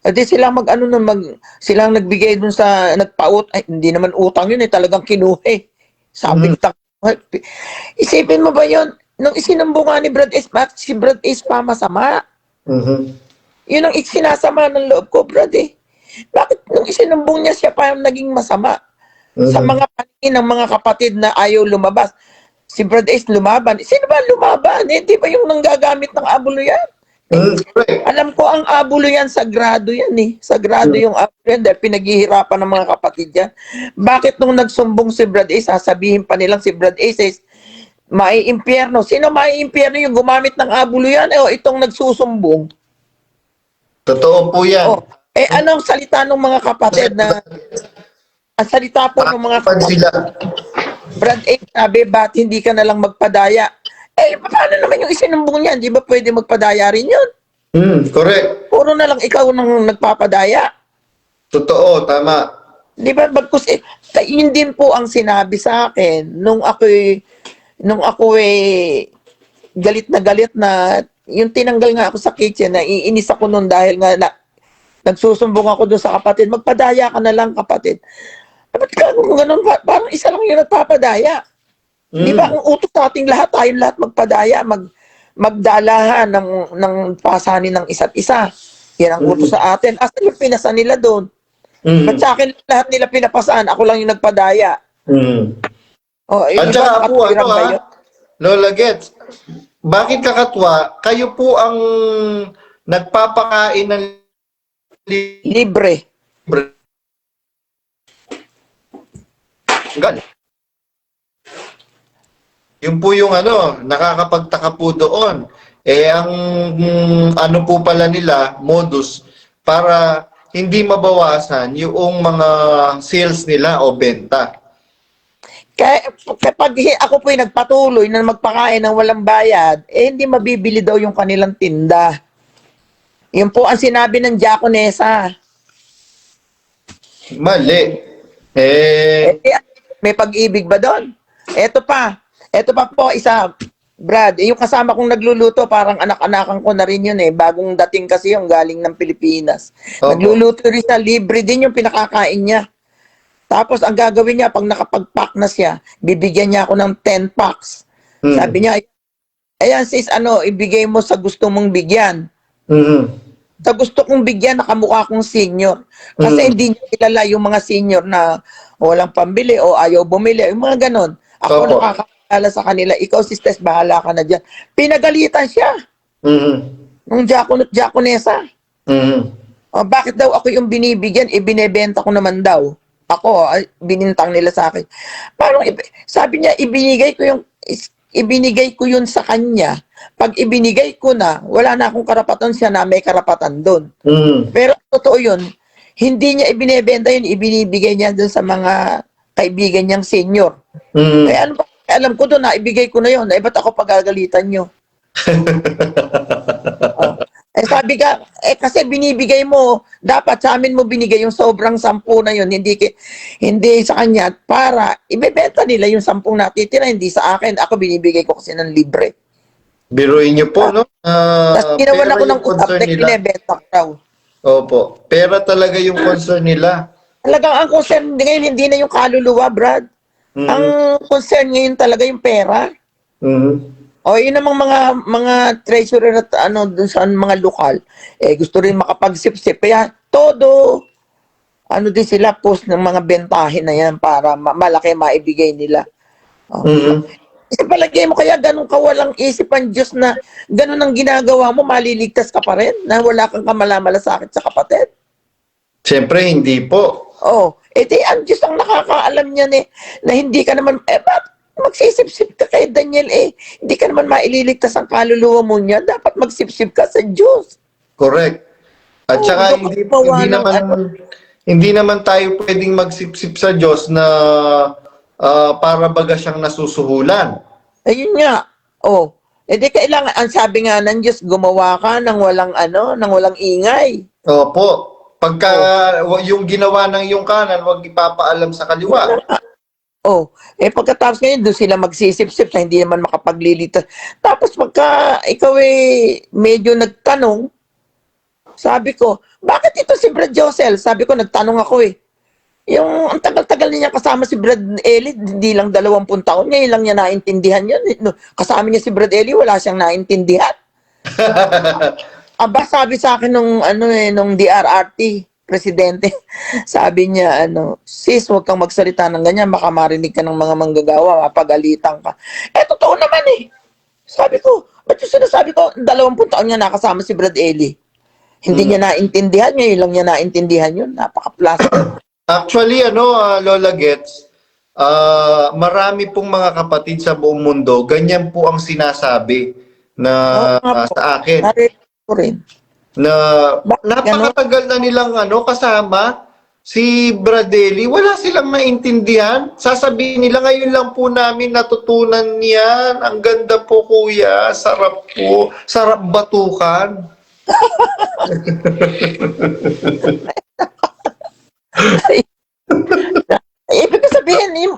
Hindi silang silang nagbigay dun sa, ay, hindi naman utang yun eh, talagang kinuha. Sabi isipin mo ba yun? Nung isinumbungan ni Brad Ace, bakit si Brad Ace pa masama? Mhm. Yun ang sinasama ng loob ko, Brad eh. Bakit nung isinumbong niya siya pa naging masama? Sa mga paningin ng mga kapatid na ayaw lumabas. Si Brad Ace lumaban. Sino ba lumaban? Eh, di ba yung nanggagamit ng abulo yan? Correct. Alam ko ang abulo yan, sagrado yan eh. Sagrado yung abulo yan dahil pinaghihirapan ng mga kapatid yan. Bakit nung nagsumbong si Brad Ace, sasabihin pa nilang si Brad Ace maiimpyerno. Sino maiimpyerno yung gumamit ng abulo yan? O itong nagsusumbong. Totoo po yan. Oh, eh anong salita ng mga kapatid na ang salita po ng mga Pag sila. Brad Ace sabi, ba't hindi ka na lang magpadaya? Eh, paano naman yung isinumbong niyan? Di ba pwede magpadaya rin yun? Correct. Puro na lang ikaw nang nagpapadaya. Totoo, tama. Di ba? Bagkus, yun din po ang sinabi sa akin nung ako'y galit na yung tinanggal nga ako sa kitchen, naiinis ako nun dahil nga nagsusumbong ako doon sa kapatid, magpadaya ka na lang kapatid. Ba't ka ganun? Parang isa lang yung nagpapadaya. Di ba ang utos sa ating lahat, tayong lahat magpadaya, magdalahan ng pasanin ng isa't isa. Yan ang utos sa atin. Asan yung pinasa nila doon? Ba't sa akin lahat nila pinapasaan, ako lang yung nagpadaya. Oh, At saka po, Lola Gets, bakit kakatwa, kayo po ang nagpapakain ng libre. Yun po yung nakakapagtaka po doon. Eh, ang ano po pala nila, modus, para hindi mabawasan yung mga sales nila o benta. Kapag ako po'y nagpatuloy na magpakain ng walang bayad, eh hindi mabibili daw yung kanilang tinda. Yun po ang sinabi ng Diaconesa. Mali. May pag-ibig ba doon? Ito pa po isa, Brad, yung kasama kong nagluluto, parang anak-anakan ko na rin yun eh. Bagong dating kasi yung galing ng Pilipinas. Opo. Nagluluto rin siya, libre din yung pinakakain niya. Tapos ang gagawin niya, pag nakapag-pack na siya, bibigyan niya ako ng 10 packs. Sabi niya, ayan sis, ibigay mo sa gusto mong bigyan. Sa gusto kong bigyan, nakamukha kong senior. Kasi hindi niya kilala yung mga senior na walang pambili o ayaw bumili, yung mga ganon. Ako nakakakilala sa kanila, ikaw sis, bahala ka na dyan. Pinagalitan siya. Nung Diaconesa. Bakit daw ako yung binibigyan, binebenta ko naman daw. Ako, binintang nila sa akin. Parang sabi niya, ibinigay ko yun sa kanya. Pag ibinigay ko na, wala na akong karapatan, siya na may karapatan doon. Pero totoo yun, hindi niya ibinebenta yun, ibinibigay niya doon sa mga kaibigan niyang senior. Kaya ano ba, alam ko doon na ibigay ko na yun, ba't ako pagagalitan niyo? Sabi ka, kasi binibigay mo, dapat sa amin mo binigay yung sobrang 10 na yun, hindi sa kanya, para ibebenta nila yung 10 natitira, hindi sa akin. Ako binibigay ko kasi ng libre. Biruin niyo po, no? Tapos ginawan ako ng update, binibenta ko raw. Opo. Pera talaga yung concern nila. Talagang ang concern ngayon, hindi na yung kaluluwa, Brad. Ang concern ngayon talaga yung pera. O yun namang mga treasurer at dun sa mga lokal, gusto rin makapagsip-sip. Kaya todo, din sila post ng mga bentahin na yan para malaki maibigay nila. Palagay mo kaya ganun ka walang isip ang Diyos na ganun ang ginagawa mo, maliligtas ka pa rin na wala kang kamalamalasakit sa kapatid? Siyempre, hindi po. Oh, edi ang Diyos ang nakakaalam niyan na hindi ka naman, ba't magsisip-sip ka kay Daniel hindi ka naman maililigtas ang kaluluwa mo niya, dapat magsip-sip ka sa Diyos. Correct. At saka bakit bawa ng hindi naman tayo pwedeng magsipsip sa Diyos na para baga siyang nasusuhulan. Ayun nga. Oh, edi kailangan, ang sabi nga ng Diyos, gumawa ka ng walang ingay. Opo. Pagka yung ginawa ng iyong kanan, huwag ipapaalam sa kaliwa. Oh, pagkatapos ngayon, doon sila magsisip-sip na hindi naman makapaglilitas. Tapos pagka ikaw medyo nagtanong, sabi ko, bakit ito si Brad Josel? Sabi ko, nagtanong ako Yung ang tagal-tagal niya kasama si Brad Eli, hindi lang 20 taon, ngayon lang niya naintindihan yun. Kasama niya si Brad Eli, wala siyang naintindihan. Aba, sabi sa akin nung DRRT, presidente, sabi niya, sis, huwag kang magsalita ng ganyan, baka marinig ka ng mga manggagawa, mapagalitan ka. Totoo naman Sabi ko, ba't yung sinasabi ko, 20 taon niya nakasama si Brad Eli. Hindi niya naintindihan, ngayon lang niya naintindihan yun. Napaka-plastic. Actually, Lola Gets, marami pong mga kapatid sa buong mundo, ganyan po ang sinasabi na sa akin. Ko rin. Na napakatagal na nilang kasama si Bradley, wala silang naintindihan. Sasabihin nila, ngayon lang po namin natutunan niyan. Ang ganda po, kuya. Sarap po. Sarap batukan. Ibig sabihin,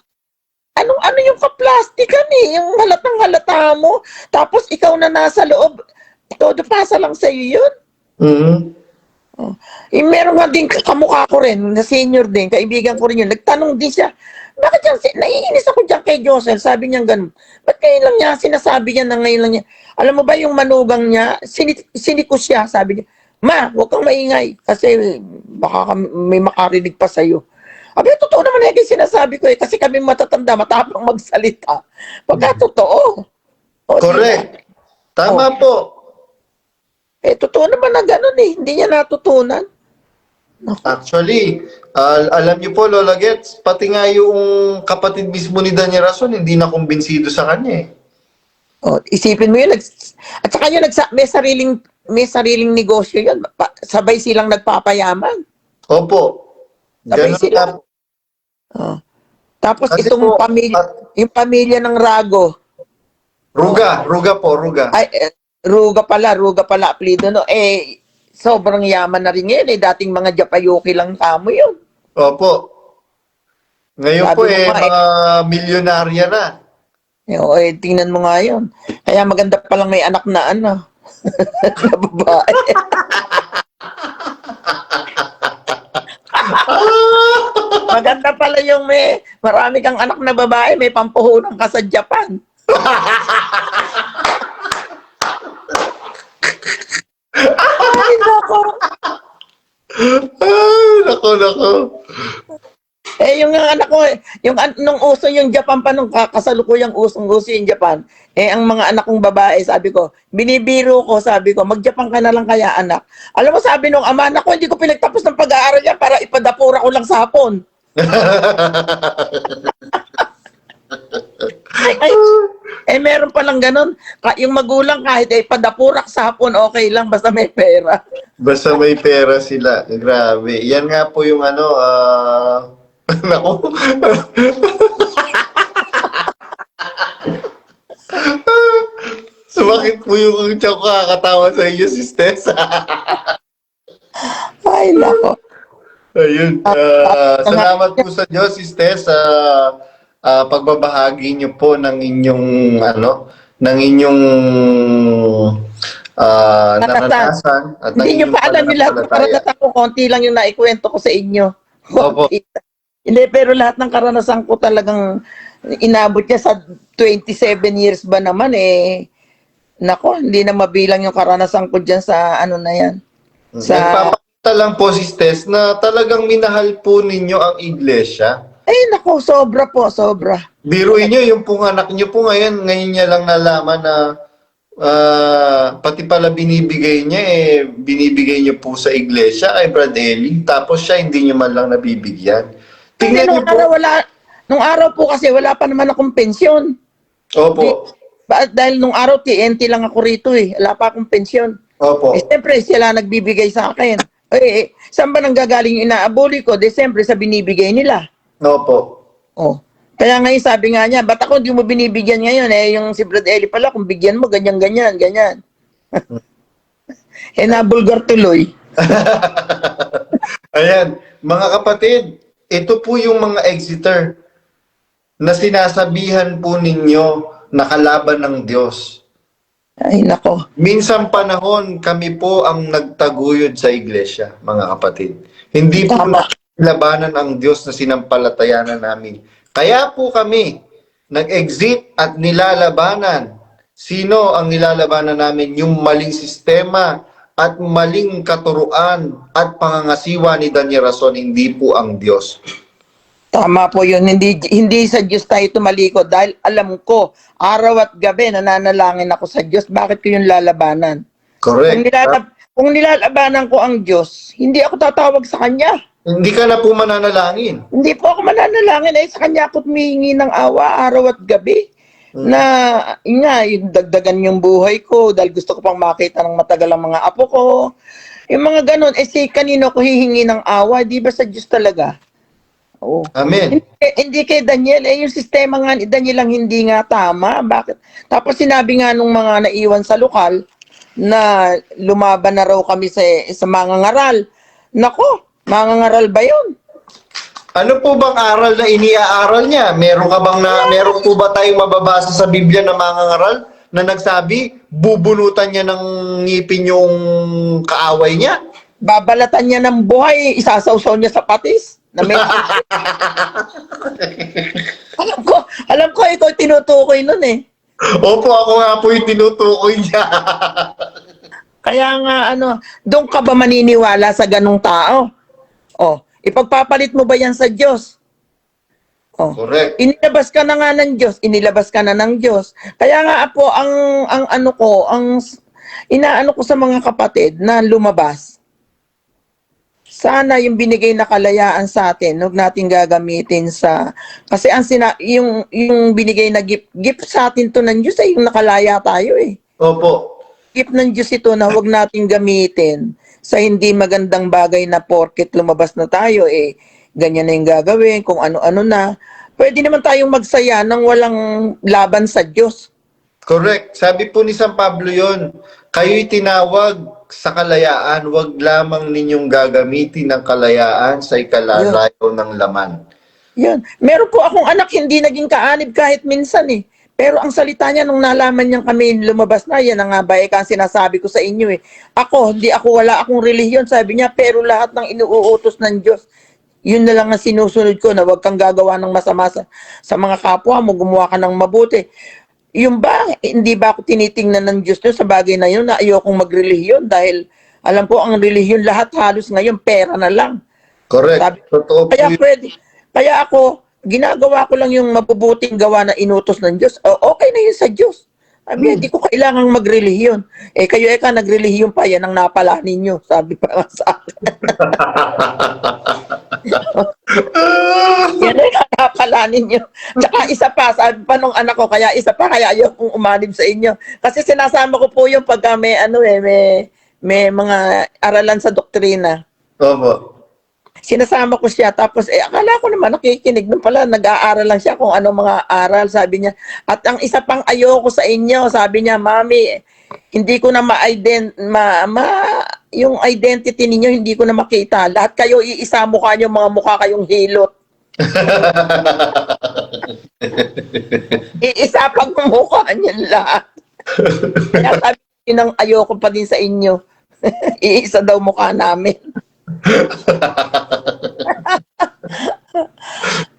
ano yung kaplastikan yung halatang halata mo, tapos ikaw na nasa loob, todo pasa lang sa'yo yun. Meron nga din kamukha ko rin, na senior din, kaibigan ko rin yun, nagtanong din siya, bakit yan, naiinis ako dyan kay Josel, sabi niya ganun, ba't ngayon lang niya, sinasabi niya na ngayon lang niya, alam mo ba yung manugang niya, sinikos siya, sabi niya, ma, huwag kang maingay, kasi baka may makarinig pa sa'yo. Abi, totoo naman yung sinasabi ko kasi kami matatanda, matapang magsalita, pagka totoo. Correct. Tama po. Totoo naman na gano'n hindi niya natutunan. Actually, alam niyo po, Lola Gets, pati nga yung kapatid mismo ni Daniel Rason, hindi na kumbinsido sa kanya Isipin mo yun, at saka yun, may sariling negosyo yun, sabay silang nagpapayaman. Opo. Sabay Ganun sila. na. Tapos Kasi itong po, yung pamilya ng Rago. Ruga po. Ay, Ruga pala, apelido sobrang yaman na rin ngayon dating mga Japayuki lang kamo yun. Opo. Ngayon Sabi po mo nga, mga milyonarya na. Tingnan mo nga yun. Kaya maganda palang may anak na na babae. Maganda pala yung marami kang anak na babae, may pampuhunan ka sa Japan. Ay, nako. Nako. Yung anak ko, nung uso yung Japan pa, nung kasalukuyang usong-uso yung Japan, ang mga anak kong babae, sabi ko, binibiro ko, sabi ko, mag-Japan ka na lang kaya, anak. Alam mo, sabi nung ama, anak ko, hindi ko pinagtapos ng pag-aaral yan para ipadapura ko lang sa hapon. Meron palang ganun. Yung magulang kahit padapurak sa hapon, okay lang, basta may pera. Basta may pera sila. Grabe. Yan nga po yung Nako. Sumakit po yung tiyak ko kakatawa sa inyo, sisters. Ay, nako. Ayun. Salamat po sa Diyos, sisters, sa pagbabahagi niyo po ng inyong naranasan at ng hindi nyo inyong pa alam yung lahat ng pananampalataya. karanasan ko. Konti lang yung naikwento ko sa inyo. Opo. Hindi, pero lahat ng karanasan ko talagang inabot niya sa 27 years ba naman nako, hindi na mabilang yung karanasan ko dyan sa na yan. Nagpapakita lang po, sisters, na talagang minahal po ninyo ang iglesia. Ay, nako, sobra po, sobra. Biruin nyo, yung pong anak nyo po ngayon niya lang nalaman na pati pala binibigay niya, binibigay niyo po sa iglesia kay Brad Eli, tapos siya hindi niyo man lang nabibigyan. Kasi Tingnan niyo po. nung araw po kasi wala pa naman akong pensyon. Opo. Dahil nung araw, TNT lang ako rito eh. Wala pa akong pensyon. Opo. Siyempre, sila nagbibigay sa akin. Saan ba nanggagaling yung inaabuli ko? Siyempre, sa binibigay nila. Opo. Oh. Kaya ngayon sabi nga niya, ba't ako hindi mo binibigyan ngayon? Yung si Brad Eli pala, kung bigyan mo, ganyan. Nabulgar tuloy. Ayan, mga kapatid, ito po yung mga Exeter na sinasabihan po ninyo na kalaban ng Diyos. Ay, nako. Minsan panahon, kami po ang nagtaguyod sa iglesia, mga kapatid. Hindi po Tama. labanan ang Diyos na sinampalatayanan namin. Kaya po kami nag-exit at nilalabanan. Sino ang nilalabanan namin? Yung maling sistema at maling katuruan at pangangasiwa ni Daniel Rason, hindi po ang Diyos. Tama po yun. Hindi sa Diyos tayo tumalikod dahil alam ko, araw at gabi nananalangin ako sa Diyos. Bakit ko yung lalabanan? Correct. Kung nilalabanan ko ang Diyos, hindi ako tatawag sa Kanya. Hindi ka na po mananalangin. Hindi po ako mananalangin sa Kanya ako humihingi ng awa araw at gabi. Na yung dagdagan yung buhay ko dahil gusto ko pang makita ng matagal ang mga apo ko. Yung mga ganun, kanino ko hihingi ng awa? Di ba sa Diyos talaga? Oo. Amen. Hindi kay Daniel, yung sistema nga ni Daniel lang hindi nga tama. Bakit? Tapos sinabi nga nung mga naiwan sa lokal na lumaban na raw kami sa mga ngaral. Nako, mga ngaral ba yun? Ano po bang aral na iniaaral niya? Meron po ba tayong mababasa sa Biblia na mga ngaral na nagsabi, bubunutan niya ng ngipin yung kaaway niya? Babalatan niya ng buhay, isasawsaw niya sa patis. Na may... alam ko, ikaw tinutukoy nun eh. Opo, ako nga po yung tinutukoy niya. Kaya nga, doon ka ba maniniwala sa ganung tao? Oh, ipagpapalit mo ba yan sa Diyos? Oh. Correct. Inilabas ka na nga ng Diyos, inilabas ka na ng Diyos. Kaya nga po, inaano ko sa mga kapatid na lumabas. Sana yung binigay na kalayaan sa atin, huwag natin gagamitin kasi yung binigay na gift sa atin to ng Diyos ay yung nakalaya tayo eh. Opo. Gift ng Diyos ito na huwag natin gamitin sa hindi magandang bagay na porket lumabas na tayo ganyan na yung gagawin, kung ano-ano na. Pwede naman tayong magsaya nang walang laban sa Diyos. Correct. Sabi po ni San Pablo yon, kayo'y tinawag sa kalayaan, wag lamang ninyong gagamitin ng kalayaan sa ikalalayo ng laman. Yan. Meron po akong anak, hindi naging kaanib kahit minsan eh. Pero ang salita niya, nung nalaman niyang kami lumabas na, yan ang nga ba, ang sinasabi ko sa inyo eh. Wala akong relihiyon, sabi niya, pero lahat ng inuutos ng Diyos, yun na lang ang sinusunod ko, na huwag kang gagawa ng masama sa mga kapwa mo, gumawa ka ng mabuti. Yung ba, hindi ba ako tinitingnan ng Diyos doon sa bagay na yun na ayokong magrelihiyon dahil alam ko ang relihiyon lahat halos ngayon pera na lang. Correct. Totoo po yun. Kaya ako, ginagawa ko lang yung mabubuting gawa na inutos ng Diyos. Okay na yun sa Diyos. Sabi, hindi ko kailangang magrelihiyon. Kayo nagrelihiyon pa, yan ang napala ninyo. Sabi pa nga sa akin. Yan ang napala ninyo. Tsaka isa pa, sabi pa nung anak ko, kaya ayaw kong umanib sa inyo. Kasi sinasama ko po yung pagka may mga aralan sa doktrina. Opo. Sinasama ko siya, tapos akala ko naman nakikinig, nung pala nag-aaral lang siya kung ano mga aral, sabi niya. At ang isa pang ayoko sa inyo, sabi niya, Mami, hindi ko na yung identity ninyo, hindi ko na makita. Lahat kayo iisa mukha niyo, mga mukha kayong hilot. Iisa pang mukha niyo lahat. Kaya sabi niya, ayoko pa din sa inyo. Iisa daw mukha namin.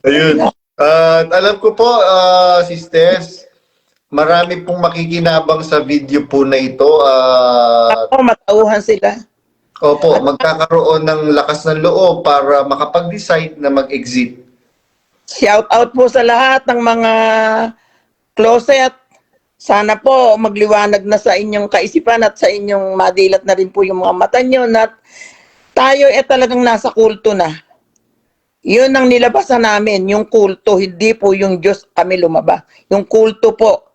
Ayun. Alam ko po, sisters, marami pong makikinabang sa video po na ito. Matauhan sila. Opo, magkakaroon ng lakas ng loob para makapag-decide na mag-exit. Shout out po sa lahat ng mga closet. Sana po magliwanag na sa inyong kaisipan at sa inyong madilat na rin po yung mga mata nyo na tayo talagang nasa kulto na. Yun ang nilabasan namin, yung kulto, hindi po yung Diyos kami lumabas. Yung kulto po.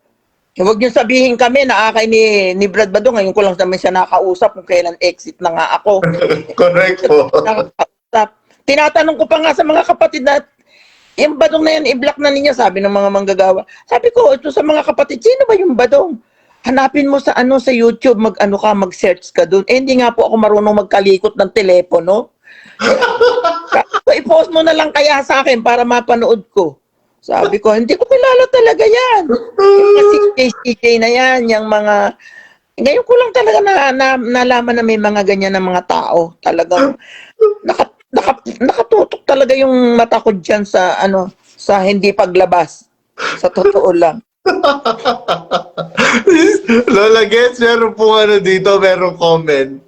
Huwag niyo sabihin kami na akay ni Brad Badong, ngayon ko lang naman siya nakausap kung kailan exit na nga ako. Correct po. Nakausap. Tinatanong ko pa nga sa mga kapatid na, yung Badong na yan, i-block na ninyo, sabi ng mga manggagawa. Sabi ko, ito sa mga kapatid, sino ba yung Badong? Hanapin mo sa sa YouTube, mag-search ka doon. Eh, hindi nga po ako marunong magkalikot ng telepono. So, i-post mo na lang kaya sa akin para mapanood ko. Sabi ko, hindi ko kilala talaga yan. Yung mga CJ na yan, yung mga... Ngayon ko lang talaga nalaman na may mga ganyan na mga tao. Talagang nakatutok talaga yung mata ko dyan sa sa hindi paglabas. Sa totoo lang. Lola Gets, meron po dito, meron comment.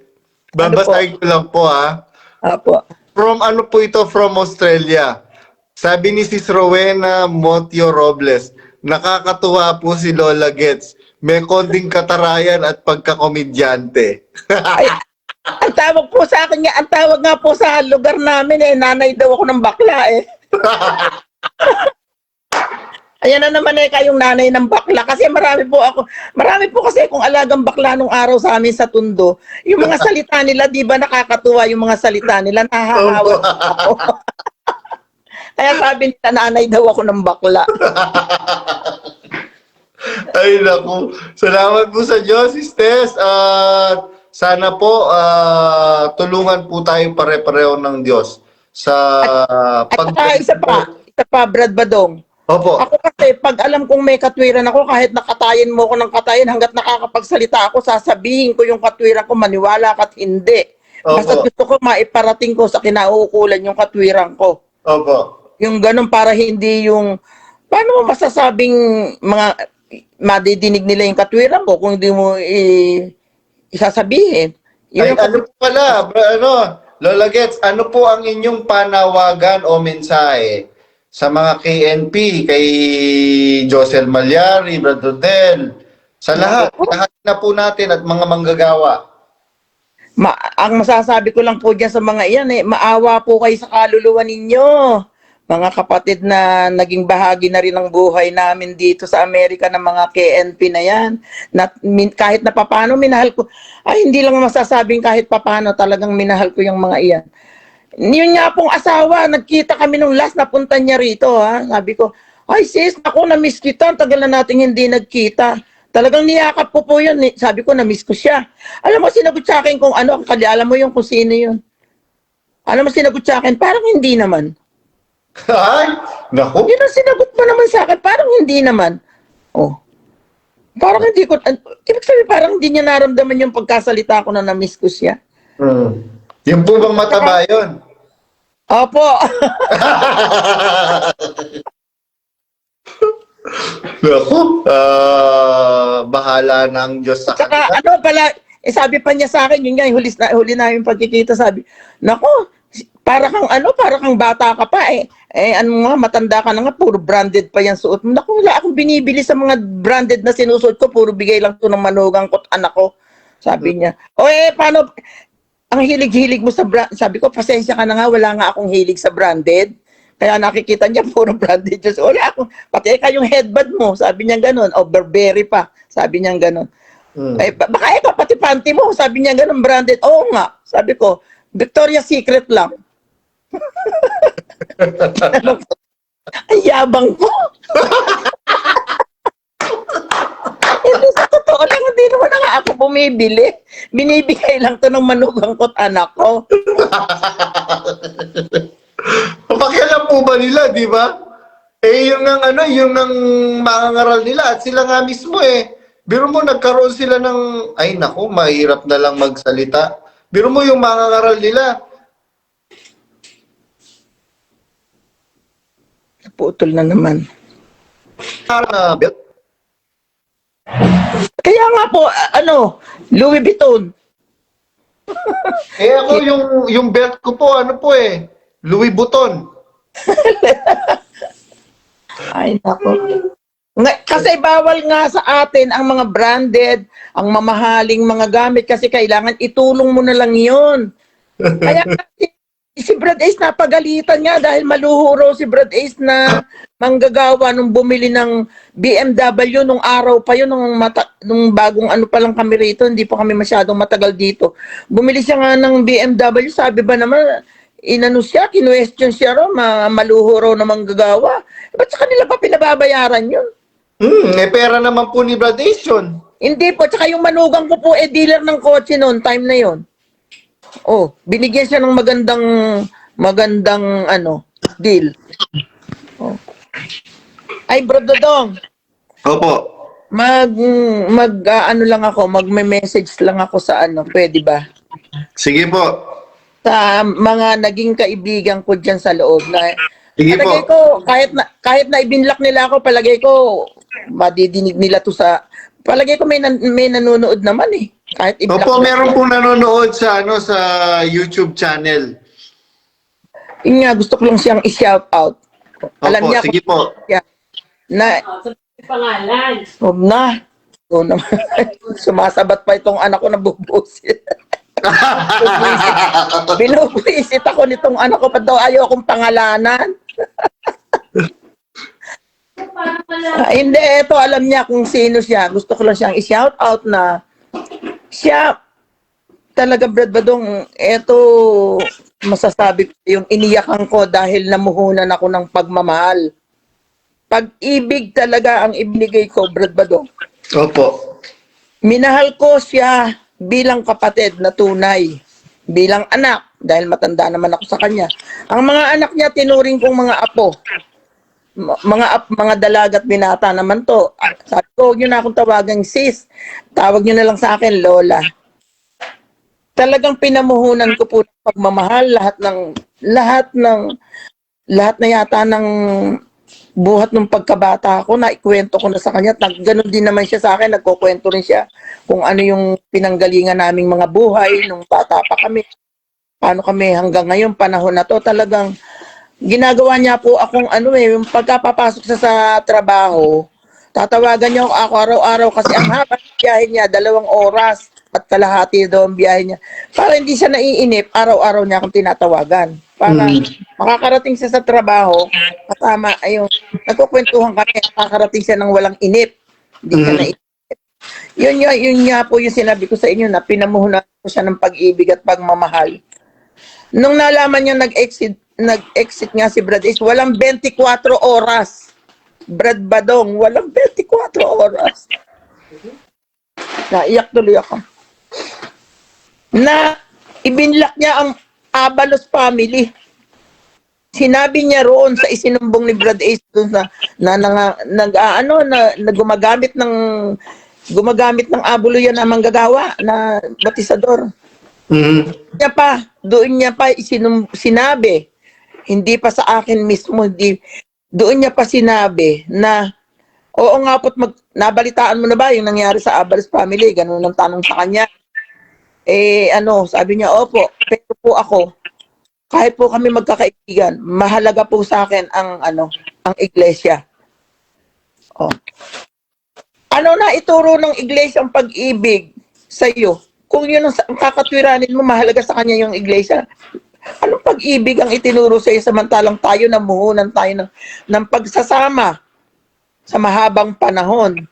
Babasahin ko lang po ha. Apo. From po ito? From Australia. Sabi ni Sis Rowena Motio Robles, nakakatuwa po si Lola Gets. May konting katarayan at pagkakomedyante. Ay, ang tawag po sa akin, ang tawag nga po sa lugar namin nanay daw ako ng bakla Ayan na naman kayong nanay ng bakla kasi marami po kasi kung alagang bakla nung araw sa amin sa Tondo, yung mga salita nila, di ba nakakatuwa yung mga salita nila, nahahawa ako. Kaya sabi nila, nanay daw ako ng bakla. Ay, naku. Salamat po sa Diyos, Sisters. At sana po tulungan po tayong pare-pareho ng Diyos sa At saka isa pa, Brad Badong. Opo. Ako kasi, pag alam kong may katwiran ako, kahit nakatayin mo ako ng katayin, hanggat nakakapagsalita ako, sasabihin ko yung katwiran ko, maniwala ka't hindi. Basta gusto ko maiparating ko sa kinauukulan yung katwiran ko. Opo. Yung ganun para hindi yung, paano mo masasabing madidinig nila yung katwiran mo kung hindi mo isasabihin. Ay, ano po pala, Lola Gets, ano po ang inyong panawagan o mensahe sa mga KNP, kay Josel Malyari, Brad Rodel, sa lahat na po natin at mga manggagawa? Ang masasabi ko lang po dyan sa mga iyan, maawa po kayo sa kaluluwa ninyo. Mga kapatid na naging bahagi na rin ng buhay namin dito sa Amerika ng mga KNP na yan. Kahit na papano, minahal ko. Ay, hindi lang masasabing kahit papano, talagang minahal ko yung mga iyan. Yun nga pong asawa, nagkita kami nung last na punta niya rito. Sabi ko, ay sis, ako na-miss kita. Tagal na natin hindi nagkita. Talagang niyakap ko po yun. Sabi ko, na-miss ko siya. Alam mo, sinagot sa akin kung ano, alam mo yung kung sino yun. Alam mo, sinagot sa akin, parang hindi naman. Ay, naku. Yun ang sinagot mo naman sa akin, parang hindi naman. Oh. Parang hindi ko, ibig sabihin, parang hindi niya naramdaman yung pagkasalita ko na na-miss ko siya. Yung po bang mataba yun? Opo. Naku, bahala ng Diyos sa Saka kanila. ano pala, sabi pa niya sa akin, yun nga, huli na yung pagkikita, sabi, naku, para kang bata ka pa ano nga, matanda ka na nga, puro branded pa yan suot mo. Naku, wala akong binibili sa mga branded na sinusuot ko, puro bigay lang to ng manugang ko't anak ko. Sabi niya, paano, ang hilig-hilig mo sa brand, sabi ko, pasensya ka na nga, wala nga akong hilig sa branded. Kaya nakikita niya, puro branded. Just, wala akong, pati yung headband mo, sabi niya ganun, Burberry pa, sabi niya ganun. Baka pati panty mo, sabi niya ganun, branded. Oo nga, sabi ko, Victoria's Secret lang. Ay, yabang ko. Hindi, sa totoo lang, hindi naman na nga ako bumibili. Binibigay lang to ng manugang ko't anak ko. Pakialam po ba nila, di ba? Yung nang mangangaral nila at sila nga mismo Biro mo, nagkaroon sila ng, ay naku, mahirap na lang magsalita. Biro mo yung mangangaral nila. Putol na naman. Belt. Kaya nga po, Louis Vuitton. Ako yung belt ko po, Louis Vuitton. Ay, nako. Kasi bawal nga sa atin ang mga branded, ang mamahaling mga gamit kasi kailangan itulong mo na lang yun. Kaya si Brad Ace napagalitan nga dahil maluhuro si Brad Ace na manggagawa nung bumili ng BMW nung araw pa yun, nung bagong ano pa lang kami rito, hindi pa kami masyadong matagal dito. Bumili siya nga ng BMW, sabi ba naman, inano siya, kinwestiyon siya raw, maluhuro na manggagawa. Ba't sa kanila pa pinababayaran yun? Pera naman po ni Brad Ace yun. Hindi po, tsaka yung manugang ko po, dealer ng kotse noon, time na yon. Oh, binigyan siya ng magandang deal. Oh. Ay, Bro Dodong, Opo. magme-message lang ako sa pwede ba? Sige po. Sa mga naging kaibigan ko diyan sa loob na Sige palagay po. ko kahit na ibinlock nila ako, palagay ko madidinig nila to sa palagay ko may nanonood naman eh. Kahit i-block Opo, na- meron pong nanonood sa sa YouTube channel. Yun nga, gusto ko lang siyang i-shout out. Alam Opo, niya sige po. na Sabi pangalan. huwag na. So, sumasabat pa itong anak ko na bubusit. Binubuisit ako nitong anak ko pa daw ayaw akong pangalanan. Parang wala. Hindi, ito alam niya kung sino siya. Gusto ko lang siyang i-shout out na siya talaga Brad Badong, ito masasabi ko yung iniyakan ko dahil namuhunan ako ng pagmamahal. Pag-ibig talaga ang ibinigay ko, Brad Badong. Opo. Minahal ko siya bilang kapatid na tunay, bilang anak, dahil matanda naman ako sa kanya. Ang mga anak niya, tinuring kong mga apo. Mga dalagat binata naman to. Sabi ko, huwag niyo na akong tawagang sis. Tawag niyo na lang sa akin, Lola. Talagang pinamuhunan ko po ng pagmamahal, lahat na yata ng buhat ng pagkabata ko, na ikwento ko na sa kanya. Ganon din naman siya sa akin, nagkukwento rin siya kung ano yung pinanggalingan naming mga buhay nung bata pa kami. Paano kami hanggang ngayon, panahon na to, talagang ginagawa niya po akong yung pagkapapasok sa trabaho, tatawagan niya ako araw-araw kasi ang haba ng biyahe niya, 2 oras at kalahati daw ang biyahe niya. Para hindi siya naiinip, araw-araw niya akong tinatawagan. Para makakarating siya sa trabaho, kasama, nagkukwentuhan kami, makakarating siya ng walang inip. Hindi siya naiinip. Yun nga po yung sinabi ko sa inyo na pinamuhunan ko siya ng pag-ibig at pagmamahal. Nung nalaman niya nag-exit nga si Brad Ace, walang 24 oras. Brad Badong, walang 24 oras. Naiyak tuloy ako. Na ibinlock niya ang Abalos family. Sinabi niya roon sa isinumbong ni Brad Ace doon na gumagamit ng abuluyan na manggagawa na batisador. Doon niya pa sinabi, hindi pa sa akin mismo, doon niya pa sinabi na, oo nga po't nabalitaan mo na ba yung nangyari sa Abalos family? Ganun ang tanong sa kanya. Sabi niya, opo, pero po ako, kahit po kami magkakaibigan, mahalaga po sa akin ang iglesia. Oh. Ano na ituro ng iglesia ang pag-ibig sa iyo? Kung yun ang kakatwiranin mo, mahalaga sa kanya yung iglesia. Anong pag-ibig ang itinuro sa iyo samantalang tayo namuhunan tayo ng pagsasama sa mahabang panahon?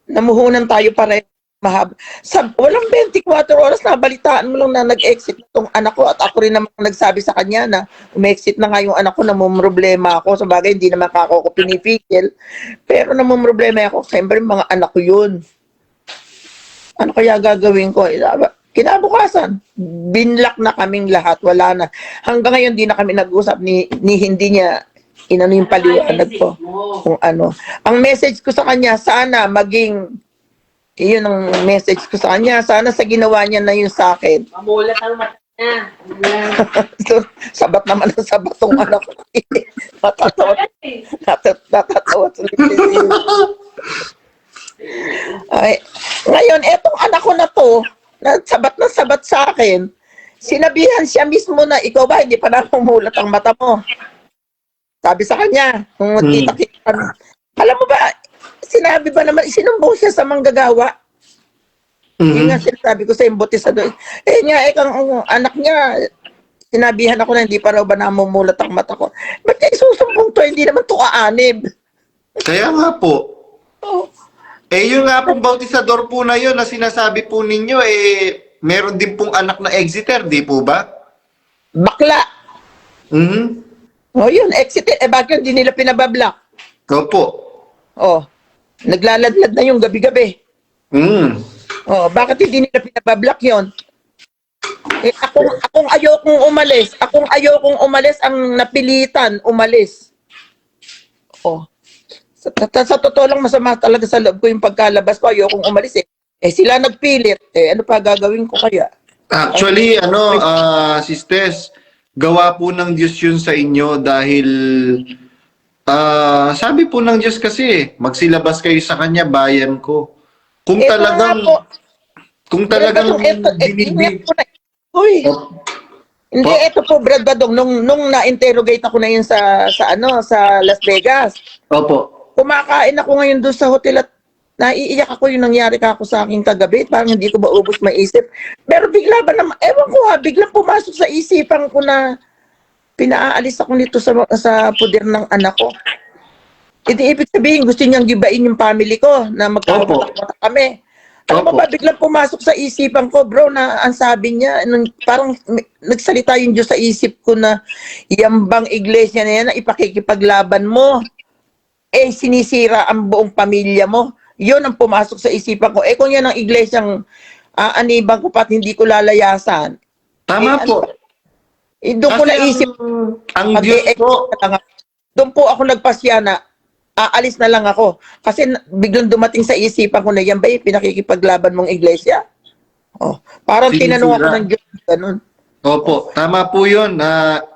Namuhunan tayo para mahaba. Walang 24 oras na balitaan mo lang na nag-exit itong anak ko at ako rin naman nagsabi sa kanya na umexit na nga yung anak ko, namumroblema ako. Sa bagay, hindi naman ako pinipigil. Pero namumroblema ako. Siyempre, mga anak ko yun. Ano kaya gagawin ko? Kinabukasan, binlock na kaming lahat. Wala na. Hanggang ngayon, di na kami nag-usap ni hindi niya inano yung paliwanag ko. Kung ano. Ang message ko sa kanya, sana maging yun ang message ko sa kanya. Sana sa ginawa niya na yun sa akin. Mamulat ang mata niya. So, sabat naman ang sabat tong anak ko. Natatawa. Natatawa. Ay, ngayon, etong anak ko na to, na sabat sa akin, sinabihan siya mismo na, ikaw ba, hindi pa namumulat ang mata mo? Sabi sa kanya, kung magkita-kita kami. Alam mo ba, sinabi ba naman, sinumbong siya sa manggagawa. Yun nga sinasabi ko sa imbutisador. Kang anak niya, sinabihan ako na hindi pa raw ba namumulat ang mata ko. Ba't niya isusumbong to? Hindi naman to kaanib. Kaya nga po. Oh. Yung nga pong bautisador po na yun na sinasabi po ninyo, meron din pong anak na Exeter, di po ba? Bakla. Yun, exit. Bakit hindi nila pinabablock? Opo. Naglaladlad na yung gabi-gabi. Bakit hindi nila pinabablock yun? Akong ayokong umalis, ang napilitan umalis. Sa totoo lang, masama talaga sa loob ko yung pagkalabas ko, ayokong umalis sila nagpilit, ano pa gagawin ko kaya? Actually, sisters, gawa po ng Diyos yun sa inyo dahil sabi po ng Diyos kasi, magsilabas kayo sa Kanya, bayan ko. Kung talagang binibig. Hindi, ito po, Brad Badong, nung na-interrogate ako na yun sa Las Vegas. Opo. Kumakain ako ngayon doon sa hotel at naiiyak ako yung nangyari ka ako sa aking kagabi. Parang hindi ko maubos maisip. Pero bigla ba naman, ewan ko biglang pumasok sa isipan ko na pinaalis ako nito sa puder ng anak ko. Ibig sabihin, gusto niyang gibain yung family ko na magkakaroon kami. Alam mo ba, biglang pumasok sa isipan ko, bro, na ang sabi niya, parang nagsalita yung Diyos sa isip ko na yung bang iglesia na yan na ipakikipaglaban mo, sinisira ang buong pamilya mo. Yun ang pumasok sa isipan ko. Kung yan ang iglesyang anibang ko pat hindi ko lalayasan. Tama po. Doon ko naisip. Ang Diyos po. Doon po ako nagpasya na aalis na lang ako. Kasi biglang dumating sa isipan ko na yan ba pinakikipaglaban mong iglesia? Parang tinanong ako ng Diyos. Ganun. Opo, tama po yun.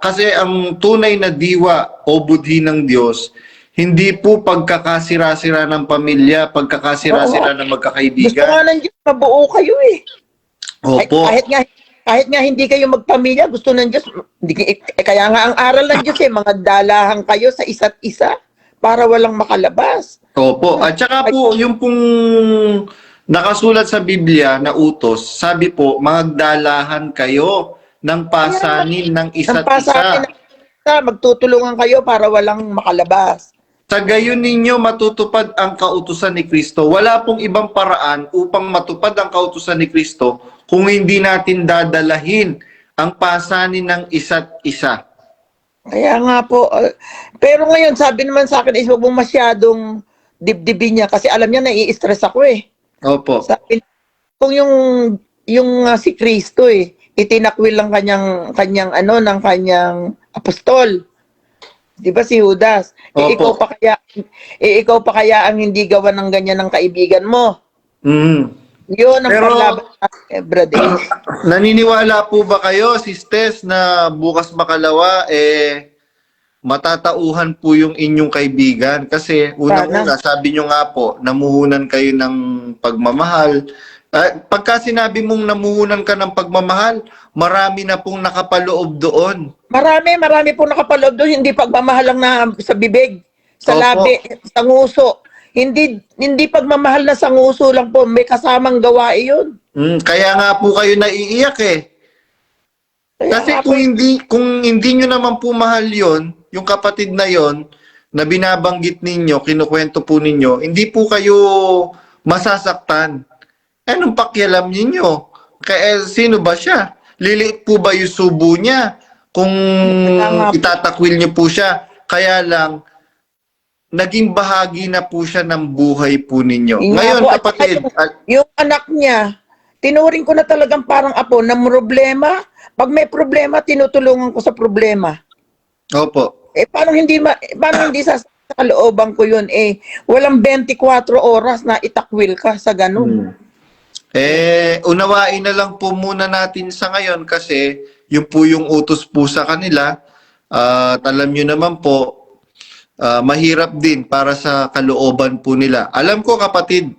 Kasi ang tunay na diwa o budhi ng Diyos, hindi po pagkakasira-sira ng pamilya, pagkakasira-sira ng magkakaibigan. Gusto nga ng Diyos, mabuo kayo Opo. Kahit nga hindi kayo magpamilya, gusto ng Diyos. Kaya nga ang aral ng Diyos mga dalahan kayo sa isa't isa para walang makalabas. Opo. At saka po, yung pong nakasulat sa Biblia na utos, sabi po, magdalahan kayo ng pasanin ng isa't isa. Magtutulungan kayo para walang makalabas. Sa gayon ninyo matutupad ang kautusan ni Kristo. Wala pong ibang paraan upang matupad ang kautusan ni Kristo kung hindi natin dadalahin ang pasanin ng isa't isa. Kaya nga po. Pero ngayon, sabi naman sa akin, huwag mong masyadong dibdibin niya kasi alam niya nai-stress ako Opo. Sabi, kung yung si Kristo itinakwil lang kanyang ng kanyang apostol. 'Di ba si Judas? Ikaw pa kaya ang hindi gawa ng ganyan ng kaibigan mo. Yun ang panlaban brother. Naniniwala po ba kayo, sisters, na bukas makalawa matatauhan po yung inyong kaibigan? Kasi unang-una, sabi nyo nga po, namuhunan kayo ng pagmamahal. Pagka sinabi mong namuhunan ka ng pagmamahal, marami na pong nakapaloob doon. Marami pong nakapaloob doon. Hindi pagmamahal lang na sa bibig, sa labi, sa nguso. Hindi pagmamahal na sa nguso lang po. May kasamang gawain yun. Kaya nga po kayo naiiyak Kasi kung hindi nyo naman po mahal yon, yung kapatid na yon na binabanggit ninyo, kinukwento po ninyo, hindi po kayo masasaktan. Anong pakialam ninyo? Kaya sino ba siya? Liliit po ba yung subo niya? Kung itatakwil niyo po siya, kaya lang, naging bahagi na po siya ng buhay po ninyo. Ngayon, kapatid, yung anak niya, tinuring ko na talagang parang apo na problema. Pag may problema, tinutulungan ko sa problema. Opo. Paano hindi sa kalooban ko yun? Walang 24 oras na itakwil ka sa ganun. Unawain na lang po muna natin sa ngayon kasi yun po yung utos po sa kanila. Alam nyo naman po, mahirap din para sa kalooban po nila. Alam ko kapatid,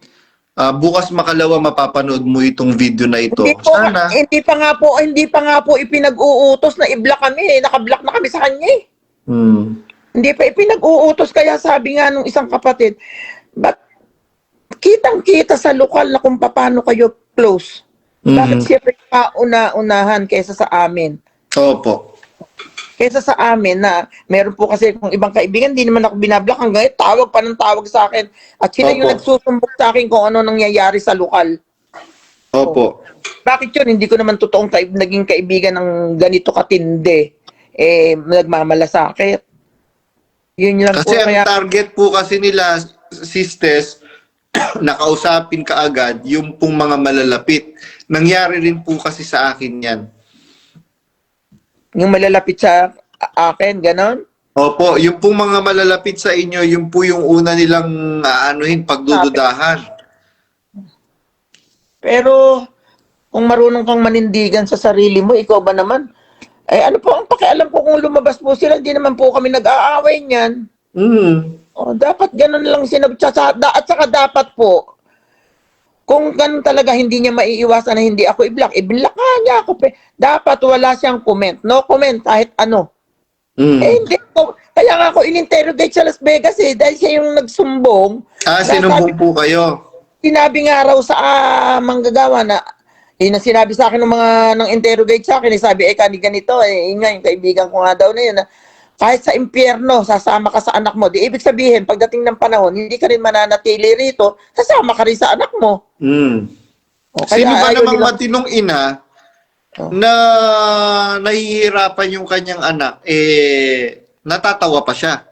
bukas makalawa mapapanood mo itong video na ito. Sana. Hindi pa nga po ipinag-uutos na i-block kami. Naka-block na kami sa kanya Hindi pa ipinag-uutos, kaya sabi nga nung isang kapatid, ba't kitang-kita sa lokal na kung paano kayo close? Bakit siya unahan kaysa sa amin? Opo. Kaysa sa amin na meron po kasi kung ibang kaibigan, hindi naman ako binablock hanggang tawag pa ng tawag sa akin. At sila yung Opo. nagsusumbok sa akin kung ano nangyayari sa lokal. Opo. Bakit yun? Hindi ko naman totoong naging kaibigan ng ganito katindi. Nagmamalasakit. Yun lang Kasi po. ang Kaya, target po kasi nila, sisters, nakausapin ka agad yung pong mga malalapit. Nangyari rin po kasi sa akin yan. yung malalapit sa akin, ganon. Opo, yung pong mga malalapit sa inyo, yung po yung una nilang pagdududahan. Pero, kung marunong kang manindigan sa sarili mo, ikaw ba naman? Ano po ang pakialam ko kung lumabas po sila? Hindi naman po kami nag-aaway niyan. Dapat ganun lang sinabi. At saka dapat po, kung ganun talaga hindi niya maiiwasan na hindi ako i-block, i-block nga niya ako. Dapat wala siyang comment. No comment kahit ano. Hindi ko. Kaya nga ako in-interrogate sa Las Vegas dahil siya yung nagsumbong. Sinumbong po kayo. Sinabi nga raw sa manggagawa na na sinabi sa akin ng mga nang interrogate sa akin, sabi ganito, nga yung kaibigan ko nga daw na yun, na kahit sa impyerno, sasama ka sa anak mo. Di ibig sabihin, pagdating ng panahon, hindi ka rin mananatili rito, sasama ka rin sa anak mo. Sino ba namang matinong ina na nahihirapan yung kanyang anak, natatawa pa siya?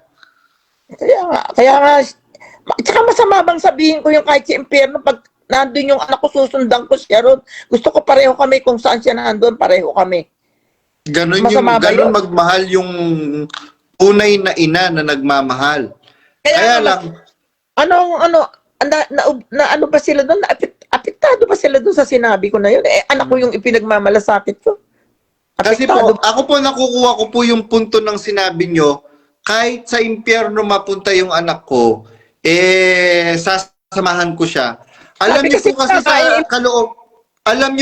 Kaya nga, tsaka masama bang sabihin ko yung kahit sa impyerno, pag nandun yung anak ko, susundan ko siya ron. Gusto ko pareho kami kung saan siya nandun, pareho kami. Ganun Masama ba yun? magmahal yung tunay na ina na nagmamahal. Kaya lang, ano ba sila doon? Apektado ba sila doon sa sinabi ko na yun? Anak ko yung ipinagmamalasakit ko. kasi po, ako po nakukuha ko po yung punto ng sinabi nyo, kahit sa impyerno mapunta yung anak ko, sasamahan ko siya. Alam niyo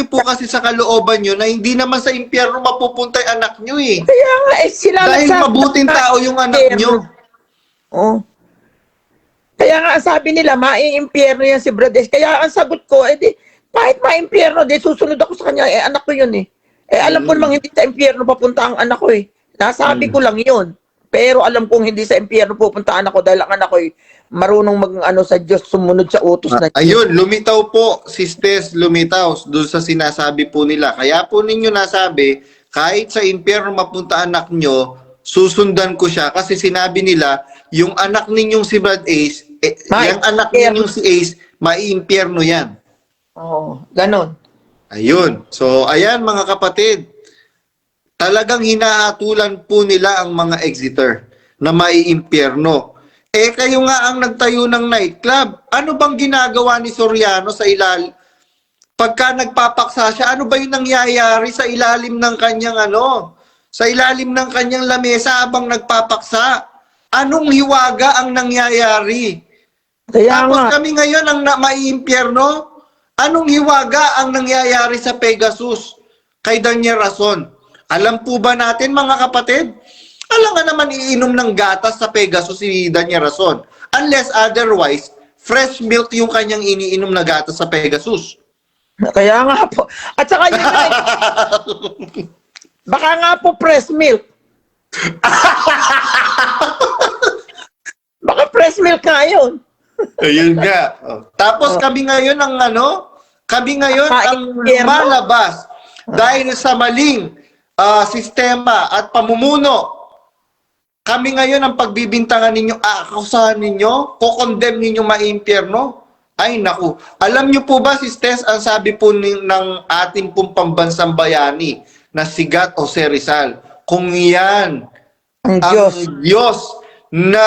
po kasi sa kalooban nyo na hindi naman sa impyerno mapupunta yung anak nyo Kaya nga, sila Dahil mabuting tao yung anak nyo. Kaya nga, sabi nila, mai-impyerno yan si Brades. Kaya ang sagot ko, kahit ma-impyerno, susunod ako sa kanya, anak ko yun alam ko namang hindi sa impyerno papunta ang anak ko Nasabi ko lang yun. Pero alam kong hindi sa impyerno pupunta anak ko dahil ang anak ko marunong sa Diyos, sumunod sa utos na Diyos. Ayun, lumitaw po, sisters, lumitaw doon sa sinasabi po nila. Kaya po ninyo nasabi, kahit sa impyerno mapunta anak nyo, susundan ko siya kasi sinabi nila, yung anak ninyong si Brad Ace, yung anak ninyong si Ace, mai-impyerno yan. Ganon. Ayun. So, ayan mga kapatid, talagang hinahatulan po nila ang mga Exeter na mai-impyerno. Kayo nga ang nagtayo ng nightclub. Ano bang ginagawa ni Soriano sa ilalim? Pagka nagpapaksa siya, ano ba yung nangyayari sa ilalim ng kanyang sa ilalim ng kanyang lamesa habang nagpapaksa? Anong hiwaga ang nangyayari? Tapos kami ngayon ang mai-impyerno? Anong hiwaga ang nangyayari sa Pegasus kay Daniel Rason? Alam po ba natin mga kapatid? Alam nga naman iinom ng gatas sa Pegasus si Daniel Rason. Unless otherwise, fresh milk yung kanyang iniinom na gatas sa Pegasus. Kaya nga po. At saka yun baka nga po fresh milk. Baka fresh milk nga yun. Ayun nga. Tapos kami ngayon ang kami ngayon ang malabas dahil sa maling sistema at pamumuno. Kami ngayon ang pagbibintangan ninyo, akusahan ninyo, kukondem ninyo ma-impyerno. Ay naku. Alam niyo po ba, sisters, ang sabi po ng ating pong pambansang bayani na si Gat Jose Rizal, kung yan ang Diyos na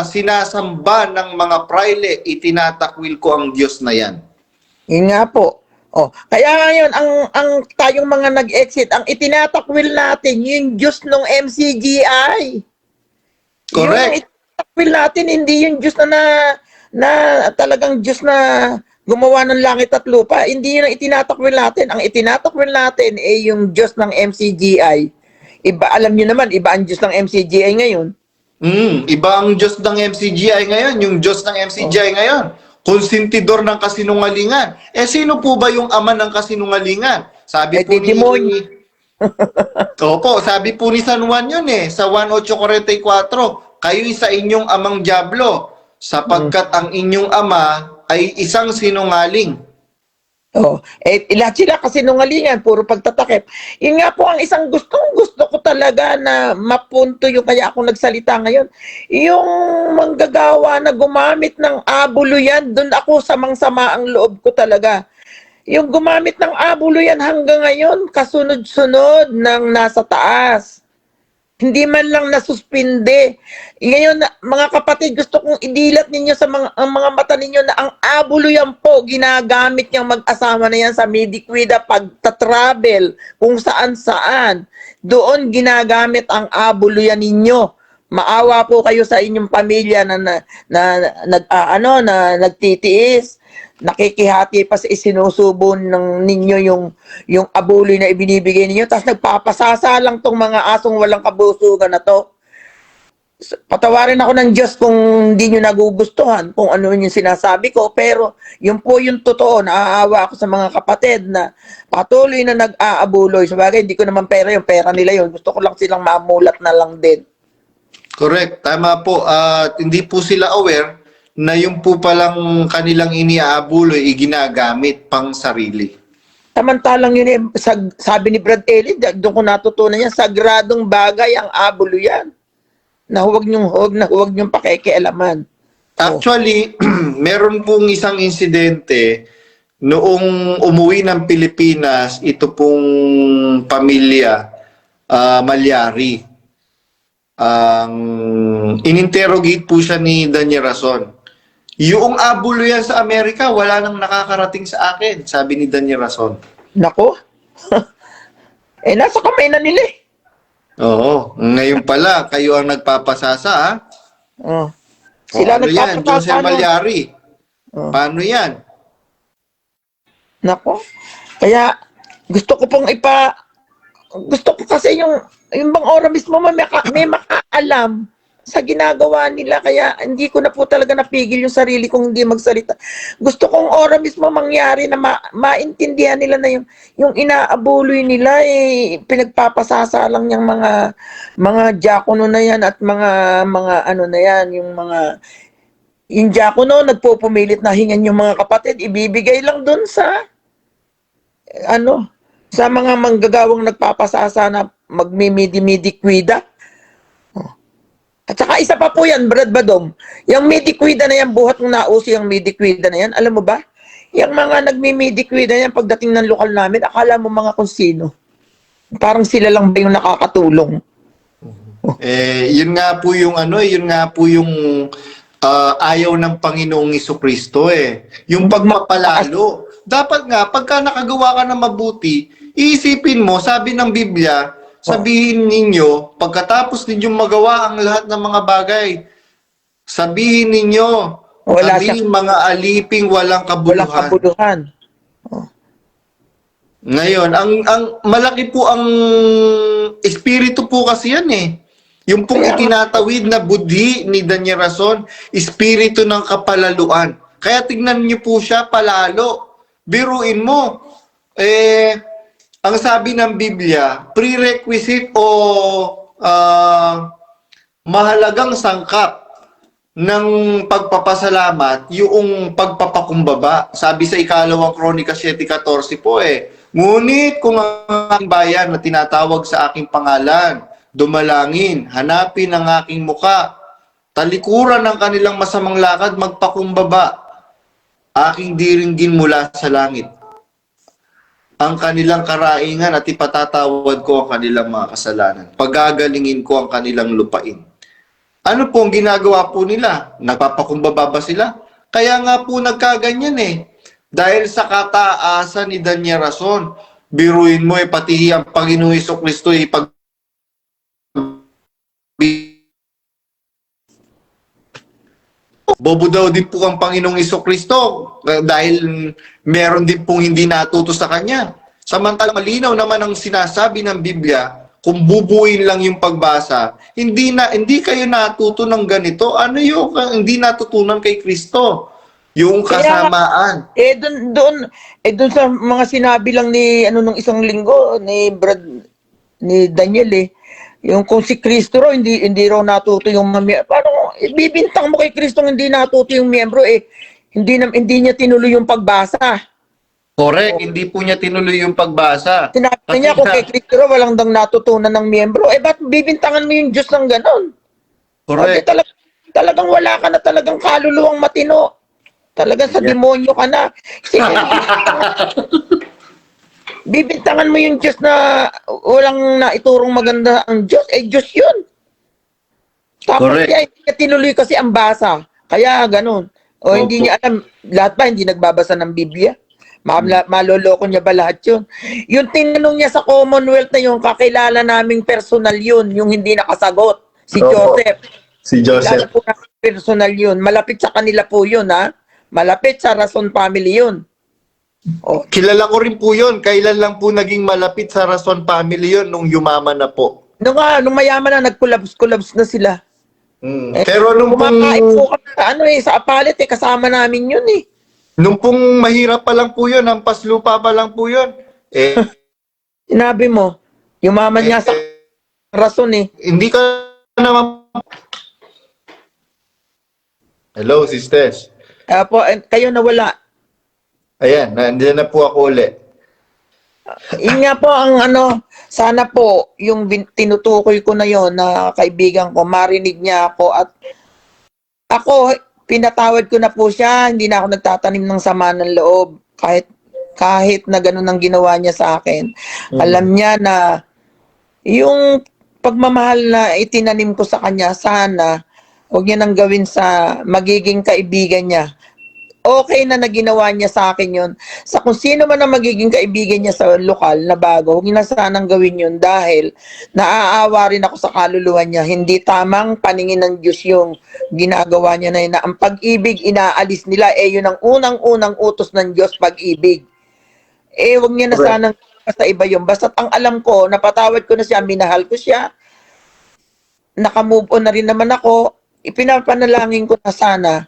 sinasamba ng mga praile, itinatakwil ko ang Diyos na yan. Yun nga po. Kaya ngayon, ang tayong mga nag-exit, ang itinatakwil natin, yung Diyos ng MCGI. Correct. Yung itinakwil natin, hindi yung Diyos na talagang Diyos na gumawa ng langit at lupa. Hindi yun ang itinatakwil natin. Ang itinatakwil natin ay yung Diyos ng MCGI. Iba, alam niyo naman, iba ang Diyos ng MCGI ngayon. Iba ang Diyos ng MCGI ngayon. Yung Diyos ng MCGI ngayon, konsentidor ng kasinungalingan. Eh, sino po ba yung ama ng kasinungalingan? Sabi po ni... demonyo. Opo, sabi po ni San Juan yun sa 1844, kayo'y sa inyong amang dyablo, sapagkat ang inyong ama ay isang sinungaling. Lahat sila kasi nungalingan, puro pagtatakip. Yun nga po ang isang gusto ko talaga na mapunto yung kaya ako nagsalita ngayon. Yung manggagawa na gumamit ng abulo yan, doon ako samang-sama ang loob ko talaga. Yung gumamit ng abulo yan hanggang ngayon, kasunod-sunod ng nasa taas. Hindi man lang nasuspinde. Ngayon, mga kapatid, gusto kong idilat ninyo sa ang mga mata ninyo na ang abulo yan po, ginagamit niyang mag-asama na yan sa Mediquida pagta-travel, kung saan-saan. Doon ginagamit ang abulo yan ninyo. Maawa po kayo sa inyong pamilya na nagtitiis. Nakikihati pa sa isinusubo ng ninyo yung abuloy na ibinibigay ninyo, tapos nagpapasasa lang tong mga asong walang kabusugan na to. Patawarin ako ng Diyos kung hindi nyo nagugustuhan kung ano yung sinasabi ko, pero yun po yung totoo. Naaawa ako sa mga kapatid na patuloy na nag-aabuloy. Sabagay, hindi ko naman pera, yung pera nila yun. Gusto ko lang silang mamulat na lang din. Correct, tama po. At hindi po sila aware na yung po palang kanilang iniaabuloy ginagamit pang sarili. Samantalang yun, sabi ni Brad Ellie, doon ko natutunan yan, sagradong bagay ang abulo yan. Na huwag niyong pakikialaman. Actually, meron pong isang insidente noong umuwi ng Pilipinas, ito pong pamilya, Malyari. Ininterrogate po siya ni Daniel Rason. Yung abulo yan sa Amerika, wala nang nakakarating sa akin, sabi ni Daniel Rason. Nako. Nasa kamay na nila eh. Oo. Ngayon pala, kayo ang nagpapasasa, ha? Sila ano yan? Jose Malyari. Paano yan? Nako. Kaya, gusto ko kasi yung bang ora mismo may makaalam sa ginagawa nila, kaya hindi ko na po talaga napigil yung sarili kong hindi magsalita. Gusto kong ora mismo mangyari na maintindihan nila na yung inaabuloy nila pinagpapasasa lang yung mga diakono na yan at mga ano na yan, yung diakono nagpupumilit na hingan yung mga kapatid, ibibigay lang dun sa sa mga manggagawang nagpapasasa na magmimidi-midi-kwida. At saka isa pa po yan, Brad Badong, yung Mediquida na yan, buhat ng nauso yung Mediquida na yan, alam mo ba? Yung mga nagmi-Mediquida yan, pagdating ng lokal namin, akala mo mga kung sino. Parang sila lang ba yung nakakatulong? Yun nga po yung ayaw ng Panginoong Jesucristo Yung pagpapalalo. Dapat nga, pagka nakagawa ka ng mabuti, iisipin mo, sabi ng Biblia, sabihin ninyo, pagkatapos ninyong magawa ang lahat ng mga bagay, sabihin ninyo, mga aliping walang kabuluhan. Ngayon, ang malaki po ang espiritu po kasi yan Yung pong itinatawid na budhi ni Daniel Rason, espiritu ng kapalaluan. Kaya tignan niyo po siya palalo. Biruin mo, ang sabi ng Biblia, prerequisite o mahalagang sangkap ng pagpapasalamat yung pagpapakumbaba. Sabi sa ikalawang Kronika 7:14 po ngunit kung ang bayan na tinatawag sa aking pangalan, dumalangin, hanapin ang aking muka, talikuran ng kanilang masamang lakad, magpakumbaba, aking diringgin mula sa langit ang kanilang karaingan at ipatatawad ko ang kanilang mga kasalanan. Pagagalingin ko ang kanilang lupain. Ano po ang ginagawa po nila? Nagpapakumbaba ba sila? Kaya nga po nagkaganyan Dahil sa kataasan ni Daniel Rason, biruin mo pati ang Panginoong Jesucristo bobo daw din po ang Panginoong Jesucristo dahil meron din pong hindi natuto sa Kanya. Samantalang malinaw naman ang sinasabi ng Biblia, kung bubuin lang yung pagbasa, hindi kayo natuto ng ganito. Ano yung hindi natutunan kay Kristo? Yung kasamaan. Doon sa mga sinabi lang ni nung isang linggo ni Daniel yung kung si Kristo raw hindi raw natuto yung paano ibibintang mo kay Kristo hindi natuto yung miyembro hindi niya tinuloy yung pagbasa. Correct, hindi po niya tinuloy yung pagbasa. Sinabi niya kung kay Kristo raw walang dang natutunan ng miyembro, ba't bibintangan mo yung Diyos ng ganon? Correct. Talagang wala ka na talagang kaluluwang matino. Talagang sa demonyo ka na. Bibintangan mo yung Diyos na walang naiturong maganda ang Diyos. Diyos yun. Tapos Correct. kaya hindi niya tinuloy kasi ang basa. Kaya ganun. O hindi niya alam. Lahat ba hindi nagbabasa ng Biblia? Maloloko niya ba lahat yun? Yung tinanong niya sa Commonwealth na yun, kakilala naming personal yun. Yung hindi nakasagot. Si Joseph. Si Joseph. Kilala po namin personal yun. Malapit sa kanila po yun, ha? Malapit sa Rason family yun. Kilala ko rin po yun. Kailan lang po naging malapit sa Rason family yun nung yumaman na po. Nung mayaman na, nag-collapse na sila. Pero nung kumakain po kami sa Apalit, kasama namin yun nung pong mahirap pa lang po yun, hampas lupa pa lang po yun. Sinabi mo, yumaman niya sa Rason Hindi ka naman... Hello, sisters. Kayo nawala. Ayan, nandiyan na po ako ulit. Yun nga po ang sana po yung tinutukoy ko na yon na kaibigan ko, marinig niya ako at ako, pinatawad ko na po siya, hindi na ako nagtatanim ng sama ng loob kahit na ganun ang ginawa niya sa akin. Alam niya na yung pagmamahal na itinanim ko sa kanya, sana huwag niya nang gawin sa magiging kaibigan niya. Okay na ginawa niya sa akin yun. Sa kung sino man ang magiging kaibigan niya sa lokal na bago, huwag niya sanang gawin yun dahil naaawa rin ako sa kaluluwa niya. Hindi tamang paningin ng Diyos yung ginagawa niya na yun. Ang pag-ibig, inaalis nila. Yun ang unang-unang utos ng Diyos, pag-ibig. Huwag niya na sanang sa iba yun. Basta't ang alam ko, napatawad ko na siya, minahal ko siya, nakamove on na rin naman ako, ipinapanalangin ko na sana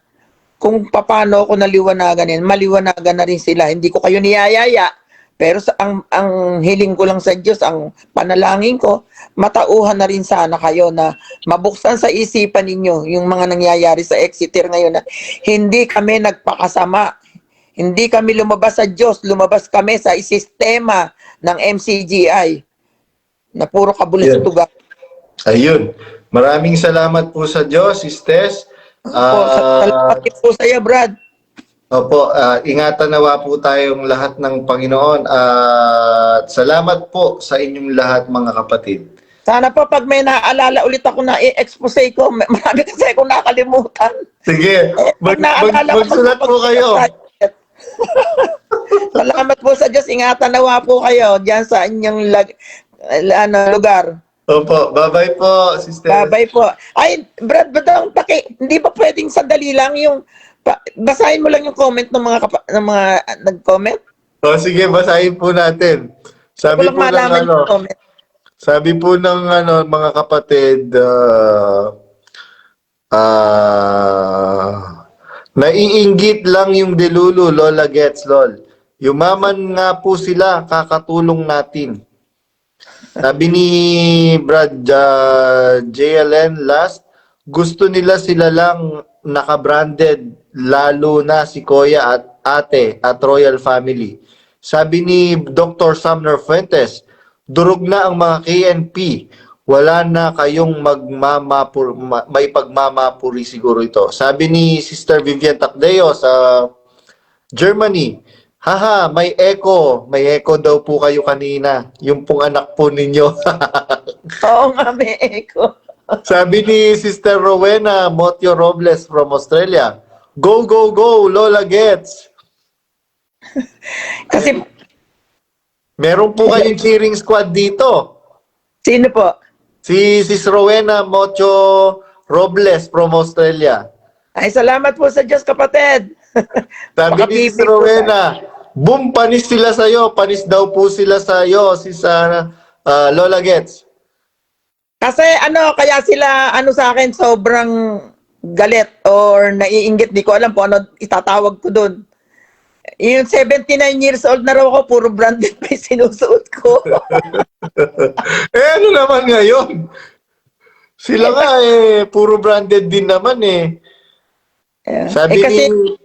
kung paano ako naliwanagan maliwanagan na rin sila. Hindi ko kayo niyayaya, pero ang hiling ko lang sa Diyos, ang panalangin ko, matauhan na rin sana kayo na mabuksan sa isipan ninyo yung mga nangyayari sa Exeter ngayon na hindi kami nagpakasama. Hindi kami lumabas sa Diyos, lumabas kami sa sistema ng MCGI na puro kabulustugan. Ayun. Maraming salamat po sa Diyos, sisters. Salamat po sa iyo, Brad. Opo, ingatan nawa po tayong lahat ng Panginoon at salamat po sa inyong lahat mga kapatid. Sana po pag may naaalala ulit ako na i-expose ko, marami kasi akong nakalimutan. Sige, magsulat po kayo. Salamat po sa Diyos, ingatan nawa po kayo diyan sa inyong lugar. Opo, bye-bye po, sister. Bye-bye po. Ay, Brad, hindi ba pwedeng sandali lang yung basahin mo lang yung comment ng mga nag-comment? O sige, basahin po natin. Sabi po ng sabi po ng mga kapatid, naiinggit lang yung delulu, Lola Gets, lol. Yumaman nga po sila, kakatulong natin. Sabi ni Brad JLN last, gusto nila sila lang naka-branded, lalo na si Kuya at Ate at Royal Family. Sabi ni Dr. Sumner Fuentes, durog na ang mga KNP. Wala na kayong may pagmamapuri siguro ito. Sabi ni Sister Vivian Tacdeo sa Germany, haha, may echo. May echo daw po kayo kanina. Yung pong anak po ninyo. Oo nga, may echo. Sabi ni Sister Rowena Motio Robles from Australia, go, go, go, Lola Gets. Kasi, meron po kayong cheering squad dito. sino po? Si Sis Rowena Motio Robles from Australia. Ay, salamat po sa Diyos, kapatid. Sabi ni Sis Rowena, boom, panis sila sa'yo. Panis daw po sila sa'yo, Sis Lola Gets. Kasi kaya sila sa akin sobrang galit or naiinggit, di ko alam kung ano itatawag ko doon. Yung 79 years old na raw ako, puro branded pa yung sinusuot ko. Ano naman ngayon? Sila nga puro branded din naman eh. Sabi kasi ni...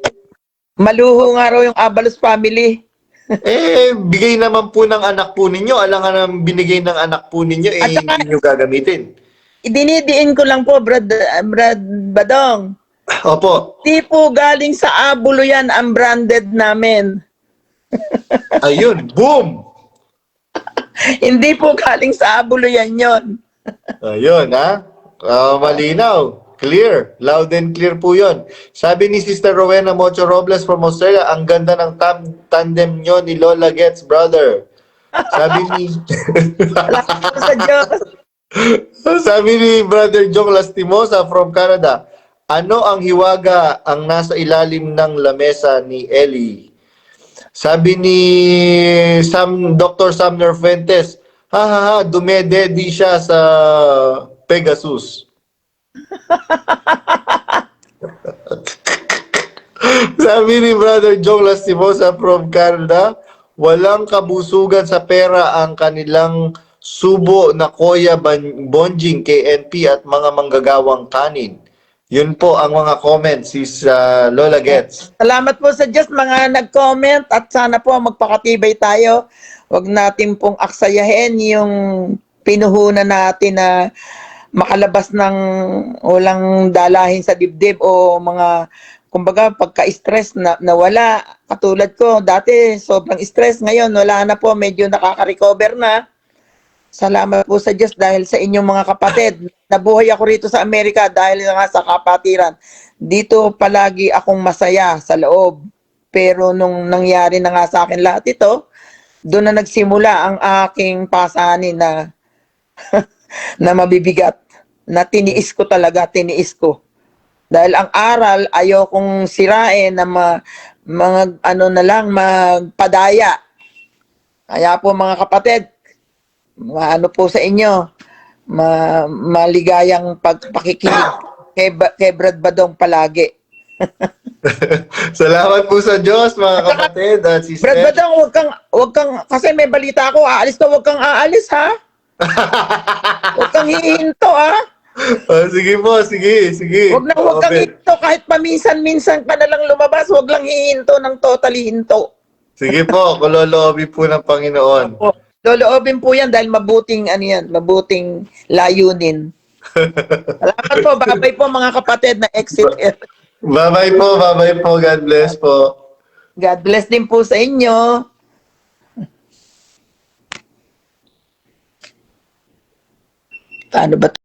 maluho nga raw yung Abalos family. bigay naman po ng anak po ninyo. Alam nga naman binigay ng anak po ninyo, At saka, hindi nyo gagamitin. Idinidiin ko lang po, Brad Badong. Opo. Di po galing sa Abulo yan ang branded namin. Ayun, boom! Hindi po galing sa Abulo yan yon. Ayun, ha? Malinaw. Clear. Loud and clear po yun. Sabi ni Sister Rowena Mocho Robles from Australia, ang ganda ng tandem nyo ni Lola Gets, brother. Sabi ni... Salamat po sa Diyos. Sabi ni Brother Jong Lastimosa from Canada, ano ang hiwaga ang nasa ilalim ng lamesa ni Ellie? Sabi ni Dr. Sumner Fuentes, dumededi siya sa Pegasus. Sabi ni Brother Jong Lastimosa from Canada, walang kabusugan sa pera ang kanilang subo na Koya Bonjing, KNP at mga manggagawang kanin. Yun po ang mga comments si Lola Gets. Salamat po sa Diyos mga nag-comment at sana po magpakatibay tayo. Huwag natin pong aksayahin yung pinuhunan natin na makalabas ng walang dalahin sa dibdib o mga, kumbaga, pagka-stress na nawala. Katulad ko, dati sobrang stress, ngayon wala na po, medyo nakaka-recover na. Salamat po sa Diyos dahil sa inyong mga kapatid. Nabuhay ako rito sa Amerika dahil nga sa kapatiran. Dito palagi akong masaya sa loob. Pero nung nangyari na nga sa akin lahat ito, doon na nagsimula ang aking pasanin na na mabibigat. Na tiniis ko talaga, tiniis ko. Dahil ang aral, ayokong sirain na mga na lang, magpadaya. Kaya po mga kapatid, po sa inyo, maligayang pagpakikinig kay Brad Badong palagi. Salamat po sa Diyos, mga kapatid at sister. Brad Badong, wag kang, kasi may balita ako, aalis ka, wag kang aalis ha. Wag kang hihinto ha. Sige po, sige. Wag kang hihinto, kahit paminsan-minsan ka na lang lumabas, wag lang hihinto ng totally hinto. Sige po, kulolobi po ng Panginoon. Loloobin po yan dahil mabuting mabuting layunin. Salamat po, babay po mga kapatid na exit. Bye-bye po. God bless po. God bless din po sa inyo. Paano ba